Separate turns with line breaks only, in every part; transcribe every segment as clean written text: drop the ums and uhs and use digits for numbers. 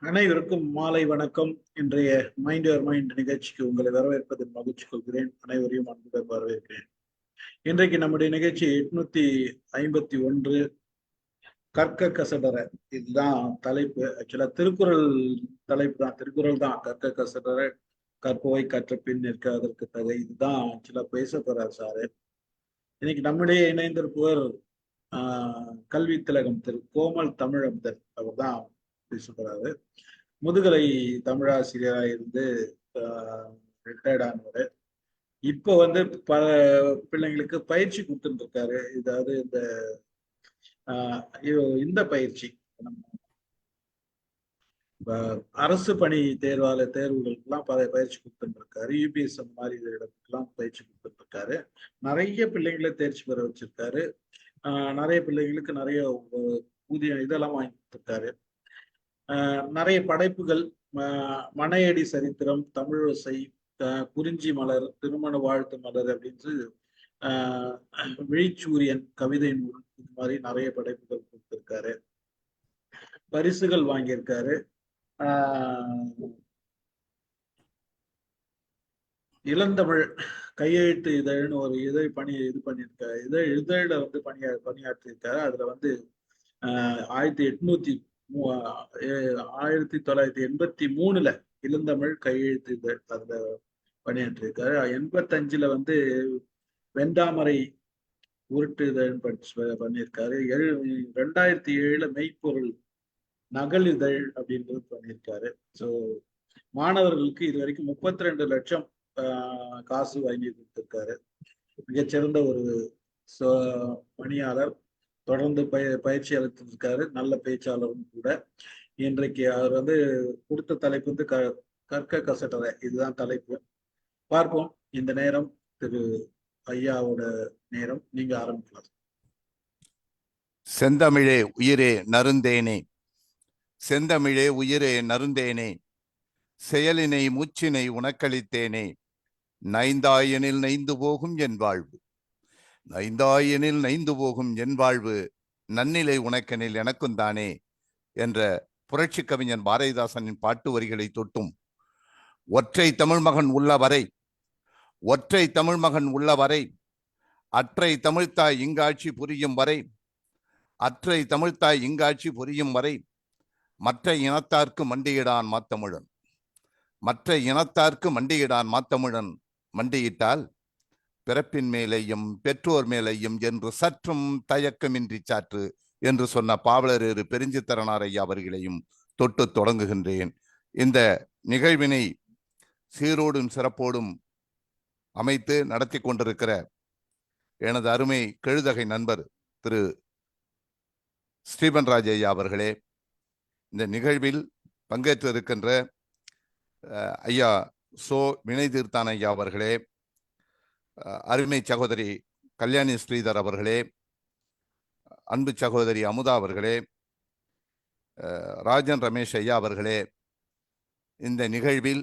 அனைவருக்கும் மாலை வணக்கம். இன்றைய மைண்ட் யுவர் மைண்ட் நிகழ்ச்சிக்கு உங்களை வரவேற்பதில் மகிழ்ச்சி கொள்கிறேன். அனைவரையும் அன்புடன் வரவேற்கிறேன். இன்றைக்கு நம்முடைய நிகழ்ச்சி 851 கற்க கசடர. இதுதான் தலைப்பு. ஆக்சுவலா திருக்குறள் தலைப்பு தான். திருக்குறள் தான். கற்க கசடர கற்பவை கற்ற பின் நிற்க அதற்கு தகை. இதுதான் ஆக்சுவலா பேச போறார் சாரு. இன்னைக்கு நம்முடைய இணைந்திருப்பவர் கல்வி திலகம் திரு கோமல் தமிழமுதன். அவர் தான் பேச போறாரு. முதுகலை தமிழாசிரியராக இருந்து ரிட்டையர்ட் ஆனவர். இப்போ பல பிள்ளைங்களுக்கு பயிற்சி கொடுத்துட்டு இருக்காரு. இதாவது இந்த பயிற்சி அரசு பணி தேர்வுகளுக்கெல்லாம் பல பயிற்சி கொடுத்துட்டு இருக்காரு. யூபிஎஸ் அந்த மாதிரி இடத்துக்கெல்லாம் பயிற்சி கொடுத்துட்டு இருக்காரு. நிறைய பிள்ளைங்களை தேர்ச்சி பெற வச்சிருக்காரு. நிறைய பிள்ளைங்களுக்கு நிறைய ஊதியம் இதெல்லாம் வாங்கி கொடுத்துருக்காரு. நிறைய படைப்புகள், மனையடி சரித்திரம், தமிழோசை, குறிஞ்சி மலர், திருமண வாழ்த்து மலர் அப்படின்னு விழிச்சூரியன் கவிதை நூல், இது மாதிரி நிறைய படைப்புகள் கொடுத்திருக்காரு. பரிசுகள் வாங்கியிருக்காரு. இளந்தமிழ் கையெழுத்து இதழ்னு ஒரு இதழ் பண்ணியிருக்காரு. இதழில் பணியாற்றியிருக்காரு. அதுல 1983 இளந்தமிழ் கையெழுத்து இதழ் அதுல பணியாற்றியிருக்காரு. 85 வெண்டாமரை உருட்டு இதழ் பண்ணியிருக்காரு. 2007 மெய்ப்பொருள் நகல் இதழ் அப்படின்றது பண்ணியிருக்காரு. ஸோ மாணவர்களுக்கு இது வரைக்கும் 32 லட்சம் காசு வாங்கி கொடுத்திருக்காரு. மிகச்சிறந்த ஒரு பணியாளர். தொடர்ந்து பயிற்சி அளித்திருக்காரு. நல்ல பேச்சாளரும் கூட. இன்றைக்கு அவர் கொடுத்த தலைப்பு கற்க கசடர. இதுதான் தலைப்பு. பார்ப்போம். இந்த நேரம் திரு ஐயாவோட நேரம். நீங்க ஆரம்பிக்கலாம்.
செந்தமிழே உயிரே நருந்தேனே, செந்தமிழே உயிரே நருந்தேனே, செயலினை மூச்சினை உனக்களித்தேனே, நைந்தாயனில் நைந்து போகும் என் வாழ்வு, நைந்தாயனில் நைந்து போகும் என் வாழ்வு, நன்னிலை உனக்கெனில் எனக்கும் தானே என்ற புரட்சி கவிஞன் பாரதிதாசனின் பாட்டு வரிகளை தொட்டும், ஒற்றை தமிழ் மகன் உள்ள வரை, ஒற்றை தமிழ் மகன் உள்ள வரை, அற்றை தமிழ்த்தாய் இங்காட்சி புரியும் வரை, அற்றை தமிழ்த்தாய் இங்காட்சி புரியும் வரை, மற்ற இனத்தார்க்கு மண்டியிடான் மாத்தமிழன், மற்ற இனத்தார்க்கு மண்டியிடான் மாத்தமிழன், மண்டியிட்டால் பிறப்பின் மேலேயும் பெற்றோர் மேலேயும் என்று சற்றும் தயக்கமின்றி சாற்று என்று சொன்ன பாவலர் பெருஞ்சித்திரனார் ஐயா அவர்களையும் தொட்டு தொடங்குகின்றேன். இந்த நிகழ்வினை சீரோடும் சிறப்போடும் அமைத்து நடத்தி கொண்டிருக்கிற எனது அருமை கெழுதகை நண்பர் திரு ஸ்ரீபன் ராஜ் ஐயா அவர்களே, இந்த நிகழ்வில் பங்கேற்று இருக்கின்ற ஐயா சோ வினை தீர்த்தான் ஐயா அவர்களே, அருமை சகோதரி கல்யாணி ஸ்ரீதர் அவர்களே, அன்பு சகோதரி அமுதா அவர்களே, ராஜன் ரமேஷ் ஐயா அவர்களே, இந்த நிகழ்வில்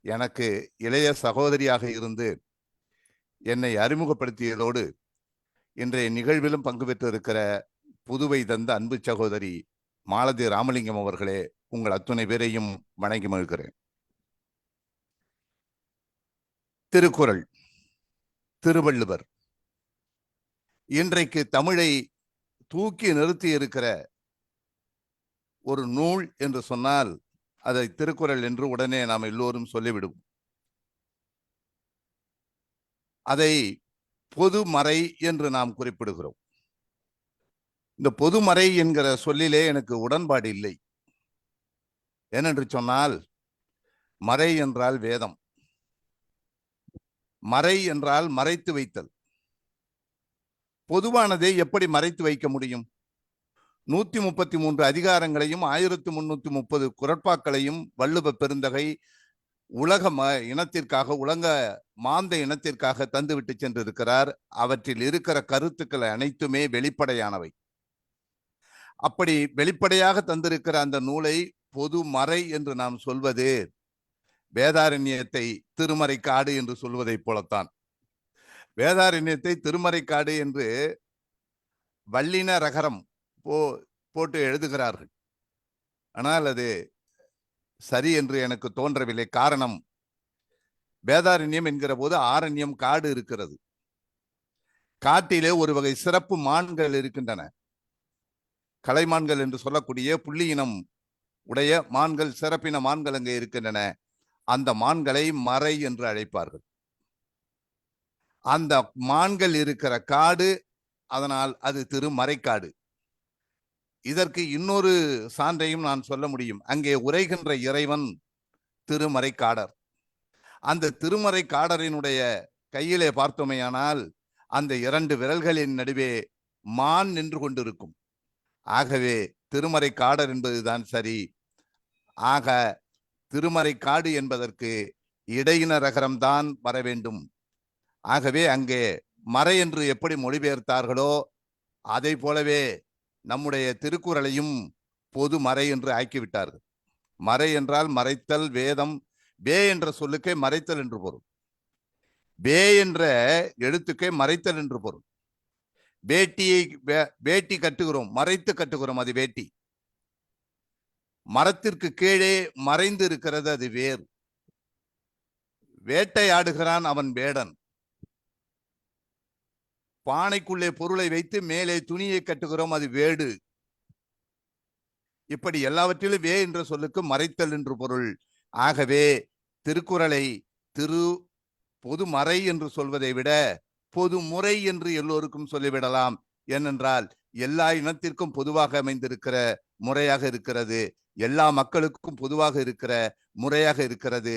எனக்கு இளைய சகோதரியாக இருந்து என்னை அறிமுகப்படுத்தியதோடு இன்றைய நிகழ்விலும் பங்கு பெற்று இருக்கிற புதுவை தந்த அன்பு சகோதரி மாலதி ராமலிங்கம் அவர்களே, உங்கள் அத்துணை பேரையும் வணங்கி மகிழ்கிறேன். திருக்குறள், திருவள்ளுவர் இன்றைக்கு தமிழை தூக்கி நிறுத்தி இருக்கிற ஒரு நூல் என்று சொன்னால் அதை திருக்குறள் என்று உடனே நாம் எல்லோரும் சொல்லிவிடுவோம். அதை பொதுமறை என்று நாம் குறிப்பிடுகிறோம். இந்த பொதுமறை என்கிற சொல்லிலே எனக்கு உடன்பாடு இல்லை. ஏனென்று சொன்னால், மறை என்றால் வேதம், மறை என்றால் மறைத்து வைத்தல். பொதுவானதை எப்படி மறைத்து வைக்க முடியும்? 133 அதிகாரங்களையும் 1330 குறட்பாக்களையும் வள்ளுவ பெருந்தகை உலக இனத்திற்காக, உலக மாந்த இனத்திற்காக தந்துவிட்டு சென்றிருக்கிறார். அவற்றில் இருக்கிற கருத்துக்கள் அனைத்துமே வெளிப்படையானவை. அப்படி வெளிப்படையாக தந்திருக்கிற அந்த நூலை பொதுமறை என்று நாம் சொல்வது வேதாரண்யத்தை திருமறைக்காடு என்று சொல்வதை போலத்தான். வேதாரண்யத்தை திருமறைக்காடு என்று வல்லின ரகரம் போட்டு எழுதுகிறார்கள். ஆனால் அது சரி என்று எனக்கு தோன்றவில்லை. காரணம், வேதாரண்யம் என்கிற போது ஆரண்யம் காடு இருக்கிறது. காட்டிலே ஒரு வகை சிறப்பு மான்கள் இருக்கின்றன. கலைமான்கள் என்று சொல்லக்கூடிய புள்ளியினம் உடைய மான்கள், சிறப்பின மான்கள் அங்கே இருக்கின்றன. அந்த மான்களை மறை என்று அழைப்பார்கள். அந்த மான்கள் இருக்கிற காடு, அதனால் அது திருமறைக்காடு. இதற்கு இன்னொரு சான்றையும் நான் சொல்ல முடியும். அங்கே உரைகின்ற இறைவன் திருமறைக்காடர். அந்த திருமறைக்காடரினுடைய கையிலே பார்த்தோமேயானால் அந்த 2 விரல்களின் நடுவே மான் நின்று கொண்டிருக்கும். ஆகவே திருமறைக்காடர் என்பதுதான் சரி. ஆக திருமறைக்காடு என்பதற்கு இடையினரகரம்தான் வர வேண்டும். ஆகவே அங்கே மறை என்று எப்படி மொழிபெயர்த்தார்களோ அதை போலவே நம்முடைய திருக்குறளையும் பொது மறை என்று ஆக்கிவிட்டார்கள். மறை என்றால் மறைத்தல், வேதம். வே என்ற சொல்லுக்கே மறைத்தல் என்று பொருள். வே என்ற எழுத்துக்கே மறைத்தல் என்று பொருள். வேட்டியை வேட்டி கட்டுகிறோம், மறைத்து கட்டுகிறோம், அது வேட்டி. மரத்திற்கு கீழே மறைந்து இருக்கிறது, அது வேர். வேட்டையாடுகிறான் அவன் வேடன். பானைக்குள்ளே பொருளை வைத்து மேலே துணியை கட்டுகிறோம், அது வேடு. இப்படி எல்லாவற்றிலும் வே என்ற சொல்லுக்கு மறைத்தல் என்று பொருள். ஆகவே திருக்குறளை பொது மறை என்று சொல்வதை விட பொது முறை என்று எல்லோருக்கும் சொல்லிவிடலாம். ஏனென்றால் எல்லா இனத்திற்கும் பொதுவாக அமைந்திருக்கிற முறையாக இருக்கிறது. எல்லா மக்களுக்கும் பொதுவாக இருக்கிற முறையாக இருக்கிறது.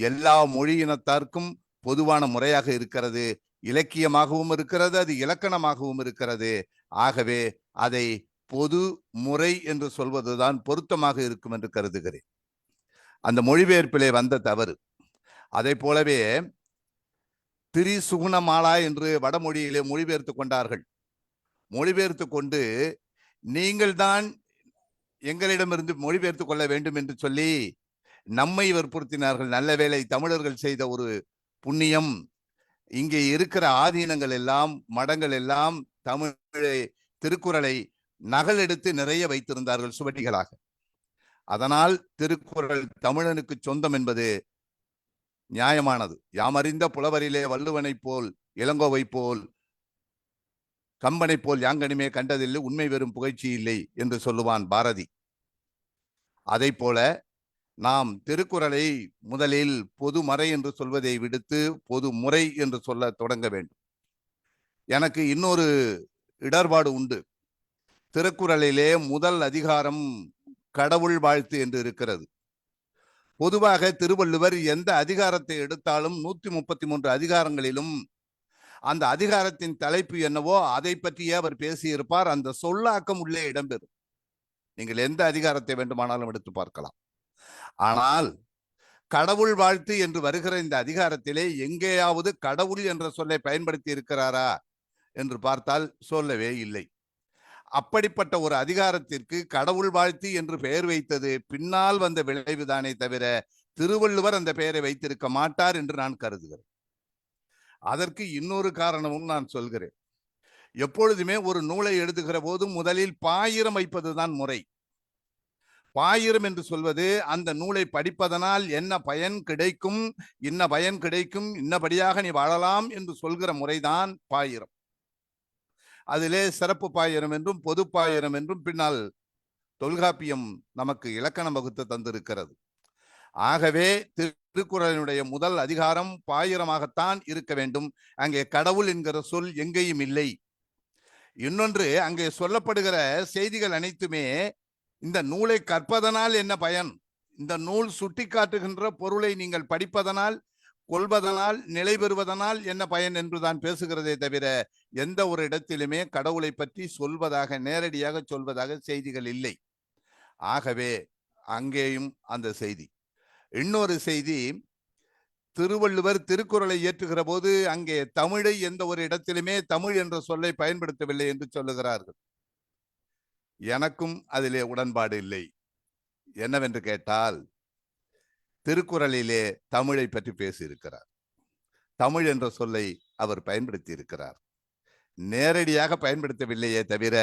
எல்லா மொழி இனத்தார்க்கும் பொதுவான முறையாக இருக்கிறது. இலக்கியமாகவும் இருக்கிறது, அது இலக்கணமாகவும் இருக்கிறது. ஆகவே அதை பொது முறை என்று சொல்வதுதான் பொருத்தமாக இருக்கும் என்று கருதுகிறேன். அந்த மொழிபெயர்ப்பிலே வந்த தவறு. அதை போலவே திரிசுகுணமாலா என்று வடமொழியிலே மொழிபெயர்த்து கொண்டார்கள். மொழிபெயர்த்து கொண்டு நீங்கள் தான் எங்களிடமிருந்து மொழிபெயர்த்து கொள்ள வேண்டும் என்று சொல்லி நம்மை வற்புறுத்தினார்கள். நல்ல வேளை, தமிழர்கள் செய்த ஒரு புண்ணியம். இங்கே இருக்கிற ஆதீனங்கள் எல்லாம், மடங்கள் எல்லாம் தமிழை, திருக்குறளை நகல் எடுத்து நிறைய வைத்திருந்தார்கள் சுவடிகளாக. அதனால் திருக்குறள் தமிழனுக்கு சொந்தம் என்பது நியாயமானது. யாமறிந்த புலவரிலே வள்ளுவனை போல், இளங்கோவை போல், கம்பனை போல் யாங்கனிமே கண்டதில்லை, உண்மை வெறும் புகழ்ச்சி இல்லை என்று சொல்லுவான் பாரதி. அதை போல நாம் திருக்குறளை முதலில் பொதுமறை என்று சொல்வதை விடுத்து பொது முறை என்று சொல்ல தொடங்க வேண்டும். எனக்கு இன்னொரு இடர்பாடு உண்டு. திருக்குறளிலே முதல் அதிகாரம் கடவுள் வாழ்த்து என்று இருக்கிறது. பொதுவாக திருவள்ளுவர் எந்த அதிகாரத்தை எடுத்தாலும் 133 அதிகாரங்களிலும் அந்த அதிகாரத்தின் தலைப்பு என்னவோ அதை பற்றியே அவர் பேசியிருப்பார். அந்த சொல்லாக்கம் உள்ளே இடம்பெறும். நீங்கள் எந்த அதிகாரத்தை வேண்டுமானாலும் எடுத்து பார்க்கலாம். ஆனால் கடவுள் வாழ்த்து என்று வருகிற இந்த அதிகாரத்திலே எங்கேயாவது கடவுள் என்ற சொல்லை பயன்படுத்தி இருக்கிறாரா என்று பார்த்தால் சொல்லவே இல்லை. அப்படிப்பட்ட ஒரு அதிகாரத்திற்கு கடவுள் வாழ்த்து என்று பெயர் வைத்தது பின்னால் வந்த விளைவுதானே தவிர திருவள்ளுவர் அந்த பெயரை வைத்திருக்க மாட்டார் என்று நான் கருதுகிறேன். அதற்கு இன்னொரு காரணமும் நான் சொல்கிறேன். எப்பொழுதுமே ஒரு நூலை எழுதுகிற போது முதலில் பாயிரம் வைப்பதுதான் முறை. பாயிரம் என்று சொல்வது அந்த நூலை படிப்பதனால் என்ன பயன் கிடைக்கும், இன்ன பயன் கிடைக்கும், இன்னபடியாக நீ வாழலாம் என்று சொல்கிற முறைதான் பாயிரம். அதிலே சிறப்பு பாயிரம் என்றும் பொது பாயிரம் என்றும் பின்னால் தொல்காப்பியம் நமக்கு இலக்கணம் வகுத்து தந்திருக்கிறது. ஆகவே திருக்குறளினுடைய முதல் அதிகாரம் பாயிரமாகத்தான் இருக்க வேண்டும். அங்கே கடவுள் என்கிற சொல் எங்கேயும் இல்லை. இன்னொன்று, அங்கே சொல்லப்படுகிற செய்திகள் அனைத்துமே இந்த நூலை கற்பதனால் என்ன பயன், இந்த நூல் சுட்டி காட்டுகின்ற பொருளை நீங்கள் படிப்பதனால், கொள்வதனால், நிலை பெறுவதனால் என்ன பயன் என்றுதான் பேசுகிறதே தவிர எந்த ஒரு இடத்திலுமே கடவுளை பற்றி சொல்வதாக, நேரடியாக சொல்வதாக செய்திகள் இல்லை. ஆகவே அங்கேயும் அந்த செய்தி. இன்னொரு செய்தி, திருவள்ளுவர் திருக்குறளை இயற்றுகிற போது அங்கே தமிழை எந்த ஒரு இடத்திலுமே தமிழ் என்ற சொல்லை பயன்படுத்தவில்லை என்று சொல்லுகிறார்கள். எனக்கும் அதிலே உடன்பாடு இல்லை. என்னவென்று கேட்டால், திருக்குறளிலே தமிழை பற்றி பேசியிருக்கிறார். தமிழ் என்ற சொல்லை அவர் பயன்படுத்தி இருக்கிறார். நேரடியாக பயன்படுத்தவில்லையே தவிர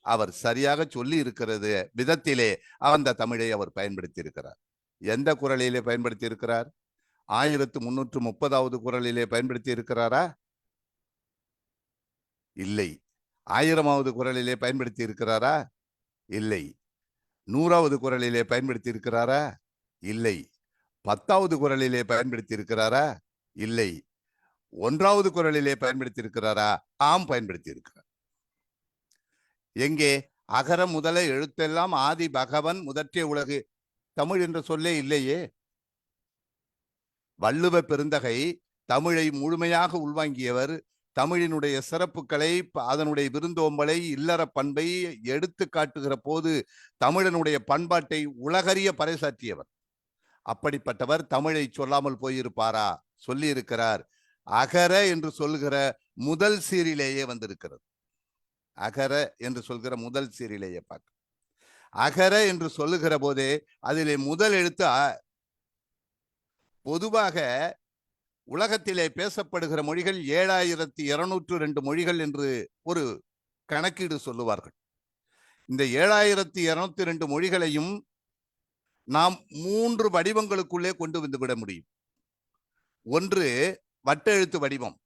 அவர் சரியாக சொல்லி இருக்கிறது விதத்திலே அந்த தமிழை அவர் பயன்படுத்தி இருக்கிறார். எந்த குறளிலே பயன்படுத்தி இருக்கிறார்? 1330வது குறளிலே பயன்படுத்தி இருக்கிறாரா? இல்லை. 1000வது குறளிலே பயன்படுத்தி இருக்கிறாரா? இல்லை. 100வது குறளிலே பயன்படுத்தி இருக்கிறாரா? இல்லை. 10வது குறளிலே பயன்படுத்தி இருக்கிறாரா? இல்லை. 1வது குறளிலே பயன்படுத்தி இருக்கிறாரா? ஆம், பயன்படுத்தி இருக்கிறார். எங்கே? அகர முதல எழுத்தெல்லாம் ஆதி பகவன் முதற்றே உலகு. தமிழ் என்ற சொல்லே இல்லையே. வள்ளுவ பெருந்தகை தமிழை முழுமையாக உள்வாங்கியவர். தமிழினுடைய சிறப்புகளை, அதனுடைய விருந்தோம்பலை, இல்லற பண்பை எடுத்து காட்டுகிற போது தமிழனுடைய பண்பாட்டை உலகறிய பறைசாற்றியவர். அப்படிப்பட்டவர் தமிழை சொல்லாமல் போயிருப்பாரா? சொல்லி இருக்கிறார். அகர என்று சொல்கிற முதல் சீரிலேயே வந்திருக்கிறது. அகர என்று சொல்கிற முதல் சீரிலேயே பார்க்க. அகர என்று சொல்லுகிற போதே அதிலே முதல் எழுத்து பொதுவாக உலகத்திலே பேசப்படுகிற மொழிகள் 7202 மொழிகள் என்று ஒரு கணக்கீடு சொல்லுவார்கள். இந்த 7202 மொழிகளையும் நாம் 3 வடிவங்களுக்குள்ளே கொண்டு வந்துவிட முடியும். ஒன்று வட்ட எழுத்து வடிவம்,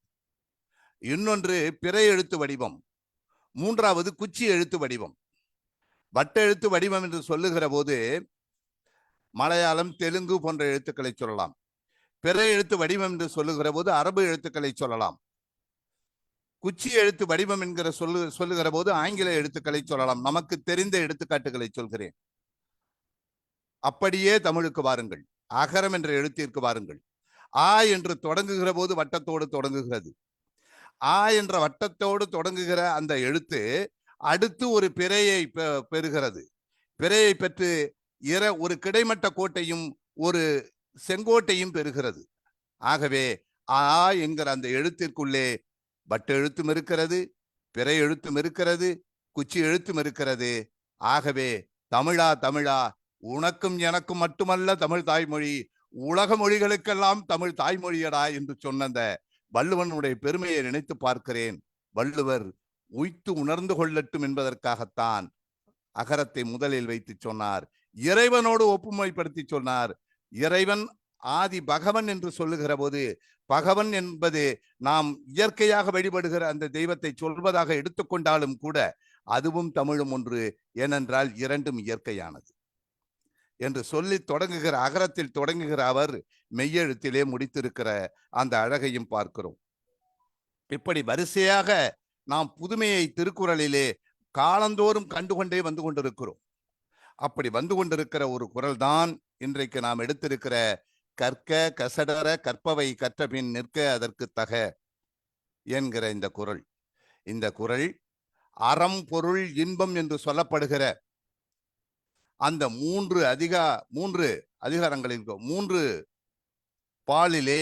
இன்னொன்று பிறை எழுத்து வடிவம், மூன்றாவது குச்சி எழுத்து வடிவம். வட்ட எழுத்து வடிவம் என்று சொல்லுகிற போது மலையாளம், தெலுங்கு போன்ற எழுத்துக்களை சொல்லலாம். பிறை எழுத்து வடிவம் என்று சொல்லுகிற போது அரபு எழுத்துக்களை சொல்லலாம். குச்சி எழுத்து வடிவம் என்கிற சொல்லுகிற போது ஆங்கில எழுத்துக்களை சொல்லலாம். நமக்கு தெரிந்த எடுத்துக்காட்டுகளை சொல்கிறேன். அப்படியே தமிழுக்கு வாருங்கள். அகரம் என்ற எழுத்திற்கு வாருங்கள். ஆ என்று தொடங்குகிற போது வட்டத்தோடு தொடங்குகிறது. ஆ என்ற வட்டத்தோடு தொடங்குகிற அந்த எழுத்து அடுத்து ஒரு பிறையை பெறுகிறது. பிறையை பெற்று ஒரு கிடைமட்ட கோட்டையும் ஒரு செங்கோட்டையும் பெறுகிறது. ஆகவே ஆ என்கிற அந்த எழுத்திற்குள்ளே வட்ட எழுத்தும் இருக்கிறது, பிறை எழுத்தும் இருக்கிறது, குச்சி எழுத்தும் இருக்கிறது. ஆகவே தமிழா தமிழா, உனக்கும் எனக்கும் மட்டுமல்ல தமிழ் தாய்மொழி, உலக மொழிகளுக்கெல்லாம் தமிழ் தாய்மொழியடா என்று சொன்ன அந்த வள்ளுவனுடைய பெருமையை நினைத்து பார்க்கிறேன். வள்ளுவர் உய்த்து உணர்ந்து கொள்ளட்டும் என்பதற்காகத்தான் அகரத்தை முதலில் வைத்து சொன்னார். இறைவனோடு ஒப்புமைப்படுத்தி சொன்னார். இறைவன் ஆதி பகவன் என்று சொல்லுகிற போது பகவன் என்பது நாம் இயற்கையாக வழிபடுகிற அந்த தெய்வத்தை சொல்வதாக எடுத்துக்கொண்டாலும் கூட அதுவும் தமிழும் ஒன்று. ஏனென்றால் இரண்டும் இயற்கையானது என்று சொல்லி தொடங்குகிற அகரத்தில் தொடங்குகிற அவர் மெய்யெழுத்திலே முடித்திருக்கிற அந்த அழகையும் பார்க்கிறோம். இப்படி வரிசையாக நாம் புதுமையை திருக்குறளிலே காலந்தோறும் கண்டுகொண்டே வந்து கொண்டிருக்கிறோம். அப்படி வந்து கொண்டிருக்கிற ஒரு குறள் தான் இன்றைக்கு நாம் எடுத்திருக்கிற கற்க கசடர கற்பவை கற்றபின் நிற்க அதற்கு தக என்கிற இந்த குறள். இந்த குறள் அறம் பொருள் இன்பம் என்று சொல்லப்படுகிற அந்த மூன்று அதிகாரங்களில் 3 பாலிலே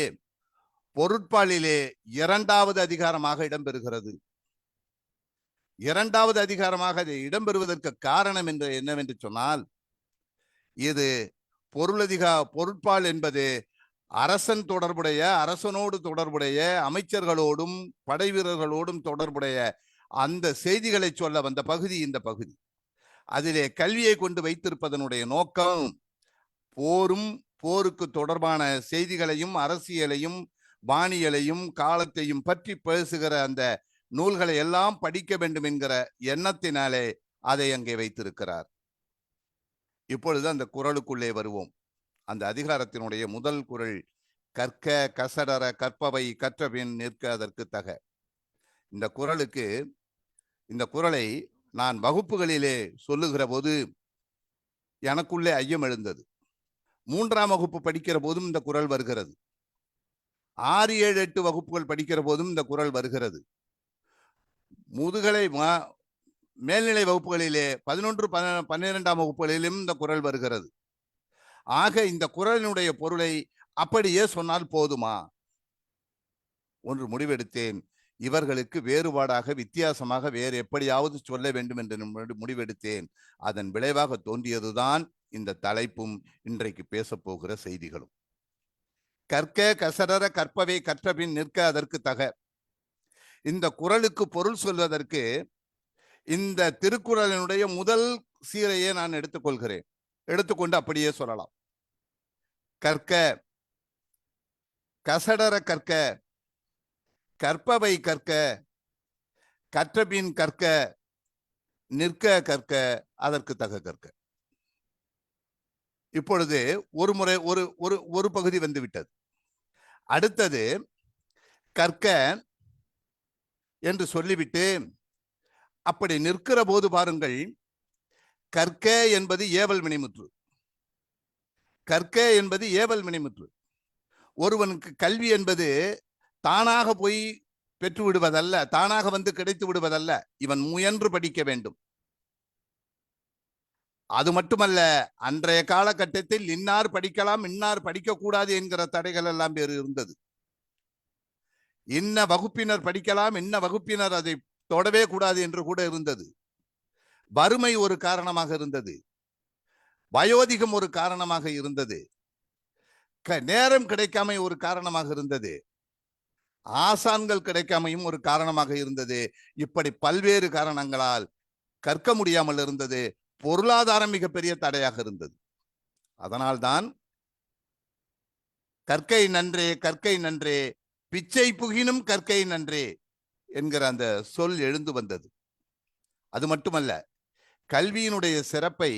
பொருட்பாலிலே 2வது அதிகாரமாக இடம்பெறுகிறது. 2வது அதிகாரமாக அது இடம்பெறுவதற்கு காரணம் என்னவென்று சொன்னால், இது பொருட்பால் என்பது அரசன் தொடர்புடைய, அரசனோடு தொடர்புடைய, அமைச்சர்களோடும் படை வீரர்களோடும் தொடர்புடைய அந்த செய்திகளை சொல்ல வந்த பகுதி இந்த பகுதி. அதிலே கல்வியை கொண்டு வைத்திருப்பதனுடைய நோக்கம் போருக்கு தொடர்பான செய்திகளையும் அரசியலையும் வானியலையும் காலத்தையும் பற்றி பேசுகிற அந்த நூல்களை எல்லாம் படிக்க வேண்டும் என்கிற எண்ணத்தினாலே அதை அங்கே வைத்திருக்கிறார். இப்பொழுது அந்த குறளுக்குள்ளே வருவோம். அந்த அதிகாரத்தினுடைய முதல் குறள் கற்க கசடர கற்பவை கற்றபின் நிற்க அதற்கு தக. இந்த குறளை நான் வகுப்புகளிலே சொல்லுகிற போது எனக்குள்ளே ஐயம் எழுந்தது. 3ஆம் வகுப்பு படிக்கிற போதும் இந்த குறள் வருகிறது. 6, 7, 8 வகுப்புகள் படிக்கிற போதும் இந்த குறள் வருகிறது. முதுகலை மேல்நிலை வகுப்புகளிலே 11, 12ஆம் வகுப்புகளிலும் இந்த குறள் வருகிறது. ஆக இந்த குறளினுடைய பொருளை அப்படியே சொன்னால் போதுமா? ஒன்று முடிவெடுத்தேன். இவர்களுக்கு வேறுபாடாக வித்தியாசமாக வேறு எப்படியாவது சொல்ல வேண்டும் என்று முடிவெடுத்தேன். அதன் விளைவாக தோன்றியதுதான் இந்த தலைப்பும் இன்றைக்கு பேசப்போகிற செய்திகளும். கற்க கசடர கற்பவை கற்றபின் நிற்க அதற்கு தக. இந்த குறளுக்கு பொருள் சொல்வதற்கு இந்த திருக்குறளினுடைய முதல் சீரையே நான் எடுத்துக்கொள்கிறேன். எடுத்துக்கொண்டு அப்படியே சொல்லலாம். கற்க, கசடர கற்க, கற்பவை கற்க, கற்றபின் கற்க, நிற்க கற்க, அதற்கு தக கற்க. இப்பொழுது ஒரு முறை ஒரு பகுதி வந்துவிட்டது. அடுத்தது கற்க என்று சொல்லிவிட்டு அப்படி நிற்கிற போது பாருங்கள், கற்க என்பது ஏவல் வினைமுற்று. கற்க என்பது ஏவல் வினைமுற்று. ஒருவனுக்கு கல்வி என்பது தானாக போய் பெற்று விடுவதல்ல, தானாக வந்து கிடைத்து விடுவதல்ல. இவன் முயன்று படிக்க வேண்டும். அது மட்டுமல்ல, அன்றைய காலகட்டத்தில் இன்னார் படிக்கலாம், இன்னார் படிக்கக்கூடாது என்கிற தடைகள் எல்லாம் வேறு இருந்தது. இன்ன வகுப்பினர் படிக்கலாம், இன்ன வகுப்பினர் அதை தொடவே கூடாது என்று கூட இருந்தது. வறுமை ஒரு காரணமாக இருந்தது, வயோதிகம் ஒரு காரணமாக இருந்தது, நேரம் கிடைக்காமை ஒரு காரணமாக இருந்தது, ஆசான்கள் கிடைக்காமையும் ஒரு காரணமாக இருந்தது. இப்படி பல்வேறு காரணங்களால் கற்க முடியாமல் இருந்தது. பொருளாதாரம் மிகப்பெரிய தடையாக இருந்தது. அதனால்தான் கற்கை நன்றே, கற்கை நன்றே, பிச்சை புகினும் கற்கை நன்றே என்கிற அந்த சொல் எழுந்து வந்தது. அது மட்டுமல்ல, கல்வியினுடைய சிறப்பை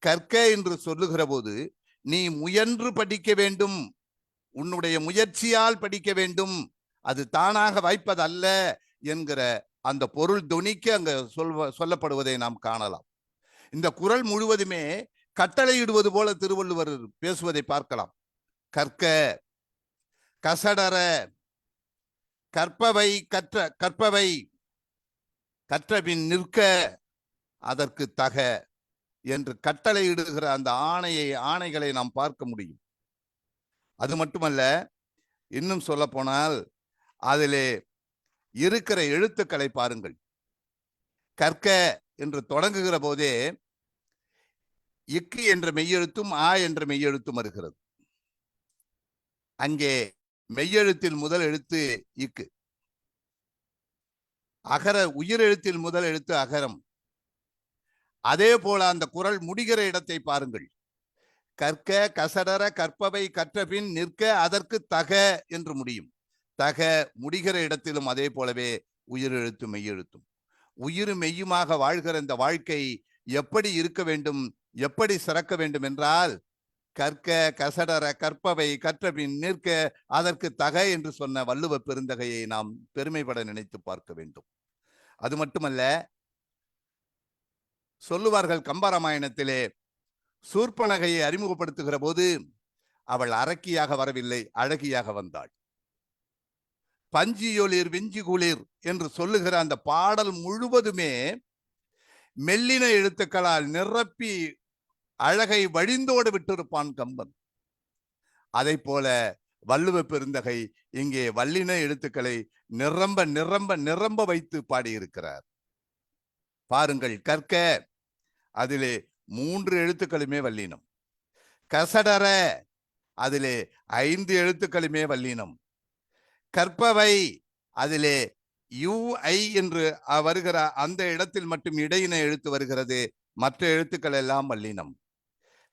கற்க என்று சொல்லுகிற போது நீ முயன்று படிக்க வேண்டும், உன்னுடைய முயற்சியால் படிக்க வேண்டும், அது தானாக வாய்ப்பதல்ல என்கிற அந்த பொருள் துணிக்க அங்க சொல்லப்படுவதை நாம் காணலாம். இந்த குறள் முழுவதுமே கட்டளையிடுவது போல திருவள்ளுவர் பேசுவதை பார்க்கலாம். கற்க, கசடர, கற்பவை கற்ற, கற்பவை கற்றபின் நிற்க, அதற்கு தக என்று கட்டளையிடுகிற அந்த ஆணைகளை நாம் பார்க்க முடியும். அது மட்டுமல்ல, இன்னும் சொல்ல போனால் அதிலே இருக்கிற எழுத்துக்களை பாருங்கள். கற்க என்று தொடங்குகிற போதே இக்கு என்ற மெய்யெழுத்தும் ஆ என்ற மெய்யெழுத்தும் வருகிறது. அங்கே மெய்யெழுத்தில் முதல் எழுத்து இக்கு, அகர உயிரெழுத்தில் முதல் எழுத்து அகரம். அதே போல அந்த குறள் முடிகிற இடத்தை பாருங்கள். கற்க, கசடர, கற்பவை கற்றபின் நிற்க, அதற்கு தக என்று முடியும். தக முடிகிற இடத்திலும் அதே போலவே உயிரெழுத்து மெய்யெழுத்தும். உயிர் மெய்யுமாக வாழ்கிற இந்த வாழ்க்கை எப்படி இருக்க வேண்டும், எப்படி சிறக்க வேண்டும் என்றால், கற்க, கசடர, கற்பவை கற்றபின் நிற்க, அதற்கு தக என்று சொன்ன வள்ளுவ பெருந்தகையை நாம் பெருமைப்பட நினைத்து பார்க்க வேண்டும். அது மட்டுமல்ல, சொல்லுவார்கள் கம்பராமாயணத்திலே சூர்பனகையை அறிமுகப்படுத்துகிற போது அவள் அரக்கியாக வரவில்லை, அழகியாக வந்தாள். பஞ்சியொளிர் வெஞ்சி குளிர் என்று சொல்லுகிற அந்த பாடல் முழுவதுமே மெல்லின எழுத்துக்களால் நிரப்பி அழகை வழிந்தோடு விட்டிருப்பான் கம்பன். அதை போல வள்ளுவ பெருந்தகை இங்கே வல்லின எழுத்துக்களை நிரம்ப நிரம்ப நிரம்ப வைத்து பாடியிருக்கிறார். பாருங்கள், கற்க, அதிலே 3 எழுத்துக்களுமே வல்லினம். கசடர, அதிலே 5 எழுத்துக்களுமே வல்லினம். கற்பவை, அதிலே யூ ஐ என்று வருகிற அந்த இடத்தில் மட்டும் இடையின எழுத்து வருகிறது, மற்ற எழுத்துக்கள் எல்லாம் வல்லினம்.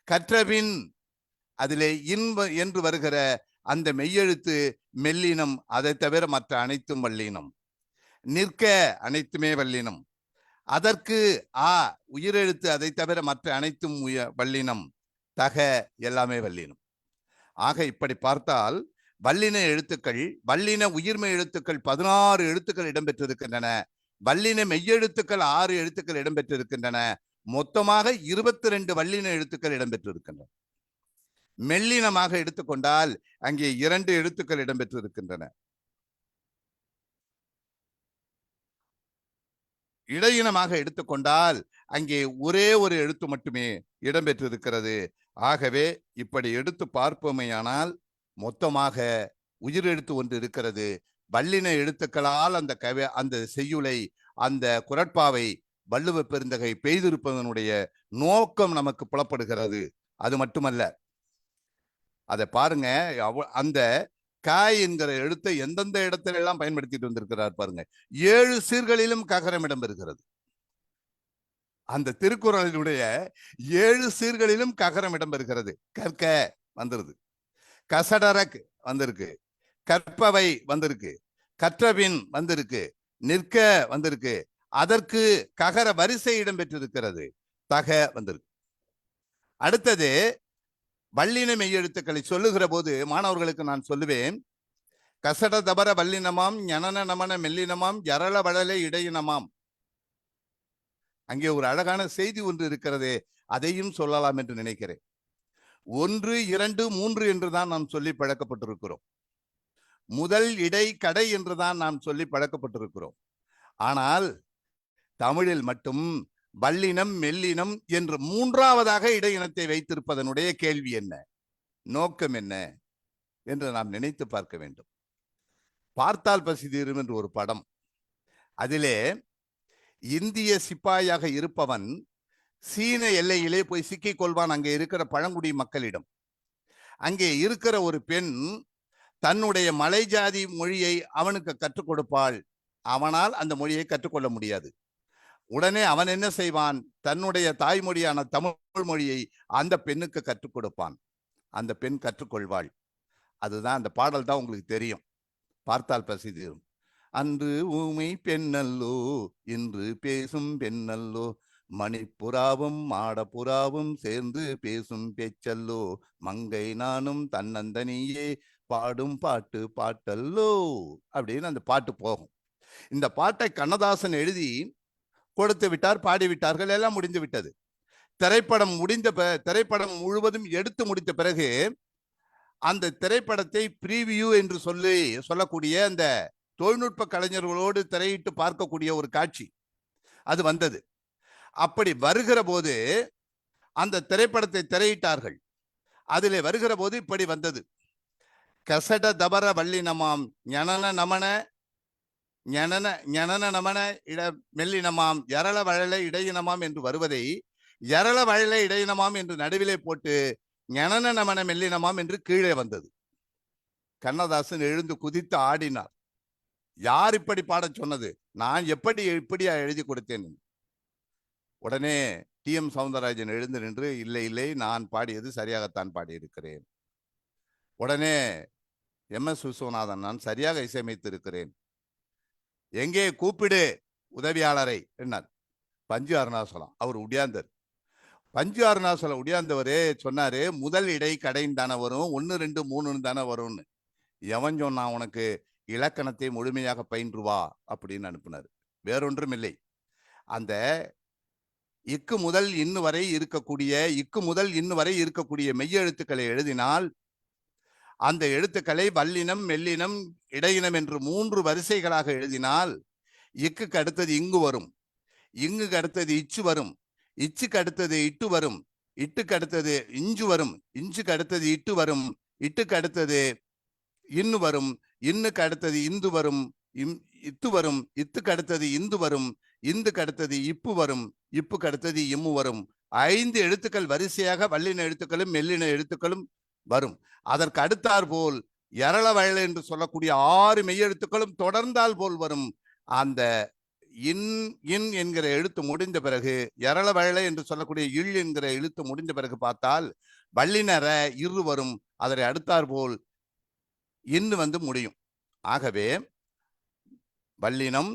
கற்றபின், அதிலே இன் என்று வருகிற அந்த மெய்யெழுத்து மெல்லினம், அதை தவிர மற்ற அனைத்தும் வல்லினம். நிற்க, அனைத்துமே வல்லினம். அதற்கு ஆ உயிரெழுத்து, அதை தவிர மற்ற அனைத்தும் வல்லினம். தக எல்லாமே வல்லினம். ஆக இப்படி பார்த்தால் வல்லின எழுத்துக்கள், வல்லின உயிர்மை எழுத்துக்கள் 16 எழுத்துக்கள் இடம்பெற்றிருக்கின்றன. வல்லின மெய்யெழுத்துக்கள் 6 எழுத்துக்கள் இடம்பெற்றிருக்கின்றன. மொத்தமாக 22 வல்லின எழுத்துக்கள் இடம்பெற்றிருக்கின்றன. மெல்லினமாக எடுத்துக்கொண்டால் அங்கே 2 எழுத்துக்கள் இடம்பெற்றிருக்கின்றன. இடையினமாக எடுத்துக்கொண்டால் அங்கே ஒரே ஒரு எழுத்து மட்டுமே இடம்பெற்றிருக்கிறது. ஆகவே இப்படி எடுத்து பார்ப்போமேயானால் மொத்தமாக உயிரெழுத்து ஒன்று இருக்கிறது. வல்லின எழுத்துக்களால் அந்த செய்யுளை, அந்த குறட்பாவை வள்ளுவ பெருந்தகை பெய்திருப்பதனுடைய நோக்கம் நமக்கு புலப்படுகிறது. அது மட்டுமல்ல, அதை பாருங்க, அந்த காய் என்கிற எழுத்தை எந்தெந்த இடத்துல எல்லாம் பயன்படுத்திட்டு வந்திருக்கிறார் பாருங்க. 7 சீர்களிலும் ககரம் இடம்பெறுகிறது. அந்த திருக்குறளினுடைய 7 சீர்களிலும் ககரம் இடம்பெறுகிறது. கற்க வந்துருது, கசடரக் வந்திருக்கு, கற்பவை வந்திருக்கு, கற்றபின் வந்திருக்கு, நிற்க வந்திருக்கு, அதற்கு ககர வரிசை இடம்பெற்றிருக்கிறது, தக வந்திருக்கு. அடுத்தது வல்லின மெய்யெழுத்துக்களை சொல்லுகிற போது மாணவர்களுக்கு நான் சொல்லுவேன், கசட தபர வல்லினமாம், ஞனன நமன மெல்லினமாம், யரள வளலை இடையினமாம். அங்கே ஒரு அழகான செய்தி ஒன்று இருக்கிறது, அதையும் சொல்லலாம் என்று நினைக்கிறேன். 1, 2, 3 என்றுதான் நாம் சொல்லி பழக்கப்பட்டிருக்கிறோம். முதல் இடை கடை என்றுதான் நாம் சொல்லி பழக்கப்பட்டிருக்கிறோம். ஆனால் தமிழில் மட்டும் வல்லினம் மெல்லினம் என்று 3ஆவதாக இடையினத்தை வைத்திருப்பதனுடைய கேள்வி என்ன, நோக்கம் என்ன என்று நாம் நினைத்து பார்க்க வேண்டும். பார்த்தால் பசி தீரும் என்று ஒரு படம், அதிலே இந்திய சிப்பாயாக இருப்பவன் சீன எல்லையிலே போய் சிக்கிக் கொள்வான் அங்கே இருக்கிற பழங்குடி மக்களிடம். அங்கே இருக்கிற ஒரு பெண் தன்னுடைய மலை ஜாதி மொழியை அவனுக்கு கற்றுக் கொடுப்பாள். அவனால் அந்த மொழியை கற்றுக்கொள்ள முடியாது. உடனே அவன் என்ன செய்வான், தன்னுடைய தாய்மொழியான தமிழ் மொழியை அந்த பெண்ணுக்கு கற்றுக் கொடுப்பான். அந்த பெண் கற்றுக்கொள்வாள். அதுதான் அந்த பாடல் தான் உங்களுக்கு தெரியும், பார்த்தால் பசி தீரும். அன்று ஊமை பெண்ணல்லோ, இன்று பேசும் பெண்ணல்லோ, மணிப்புறாவும் மாடப்புறாவும் சேர்ந்து பேசும் பேச்சல்லோ, மங்கை நானும் தன்னந்தனியே பாடும் பாட்டு பாட்டல்லோ அப்படின்னு அந்த பாட்டு போகும். இந்த பாட்டை கண்ணதாசன் எழுதி கொடுத்து விட்டார், பாடிவிட்டார்கள், எல்லாம் முடிந்து விட்டது. திரைப்படம் முழுவதும் எடுத்து முடித்த பிறகு அந்த திரைப்படத்தை ப்ரீவியூ என்று சொல்லக்கூடிய அந்த தொழில்நுட்ப கலைஞர்களோடு திரையிட்டு பார்க்கக்கூடிய ஒரு காட்சி அது வந்தது. அப்படி வருகிற போது அந்த திரைப்படத்தை திரையிட்டார்கள். அதிலே வருகிற போது இப்படி வந்தது, கசட தபர வல்லினமாம், ஞனன நமன ஞனன நமன மெல்லினமாம், யரள வழலை இடையினமாம் என்று வருவதை யரள வழலை இடையினமாம் என்று நடுவிலே போட்டு ஞனன நமன மெல்லினமாம் என்று கீழே வந்தது. கண்ணதாசன் எழுந்து குதித்து ஆடினார். யார் இப்படி பாடச் சொன்னது, நான் இப்படியா எழுதி கொடுத்தேன். உடனே டி.எம். சௌந்தரராஜன் எழுந்து நின்று, இல்லை இல்லை, நான் பாடியது சரியாகத்தான் பாடியிருக்கிறேன். உடனே எம்.எஸ். விஸ்வநாதன், நான் சரியாக இசையமைத்து இருக்கிறேன், எங்கே கூப்பிடு உதவியாளரை என்னார். பஞ்சு அருணாசலம் அவர் உடையாந்தர். பஞ்சு அருணாசலம் உடையாந்தவரே சொன்னாரு, முதல் இடை கடைன்னு தானே வரும், 1, 2, 3 தானே வரும்னு. எவன் சொன்னா உனக்கு, இலக்கணத்தை முழுமையாக பயின்று வா அப்படின்னு அனுப்பினார். வேறொன்றும் இல்லை, அந்த இக்கு முதல் இன்னு வரை இருக்கக்கூடிய மெய்யெழுத்துக்களை எழுதினால் அந்த எழுத்துக்களை வல்லினம் மெல்லினம் இடையினம் என்று 3 வரிசைகளாக எழுதினால் இக்குக்கு அடுத்தது இங்கு வரும், இங்குக்கு அடுத்தது இச்சு வரும், இச்சுக்கு அடுத்தது இட்டு வரும், இட்டுக்கு அடுத்தது இஞ்சு வரும், இஞ்சுக்கு அடுத்தது இட்டு வரும், இட்டுக்கு அடுத்தது இன்னு வரும், இன்னுக்கு அடுத்தது இந்து வரும், இத்து வரும், இத்துக்கு அடுத்தது இந்து வரும், இந்துக்கு அடுத்தது இப்பு வரும், இப்புக்கு அடுத்தது இம்மு வரும். 5 எழுத்துக்கள் வரிசையாக வல்லின எழுத்துக்களும் மெல்லின எழுத்துக்களும் வரும். அதற்கு அடுத்தார் போல் யரள வயல என்று சொல்லக்கூடிய 6 மெய்யெழுத்துக்களும் தொடர்ந்தால் போல் வரும். அந்த இன் என்கிற எழுத்து முடிந்த பிறகு, யரள வயல என்று சொல்லக்கூடிய இல் என்கிற எழுத்து முடிந்த பிறகு பார்த்தால் வல்லினர இரு வரும். அதனை அடுத்தார் போல் இன்னு வந்து முடியும். ஆகவே வல்லினம்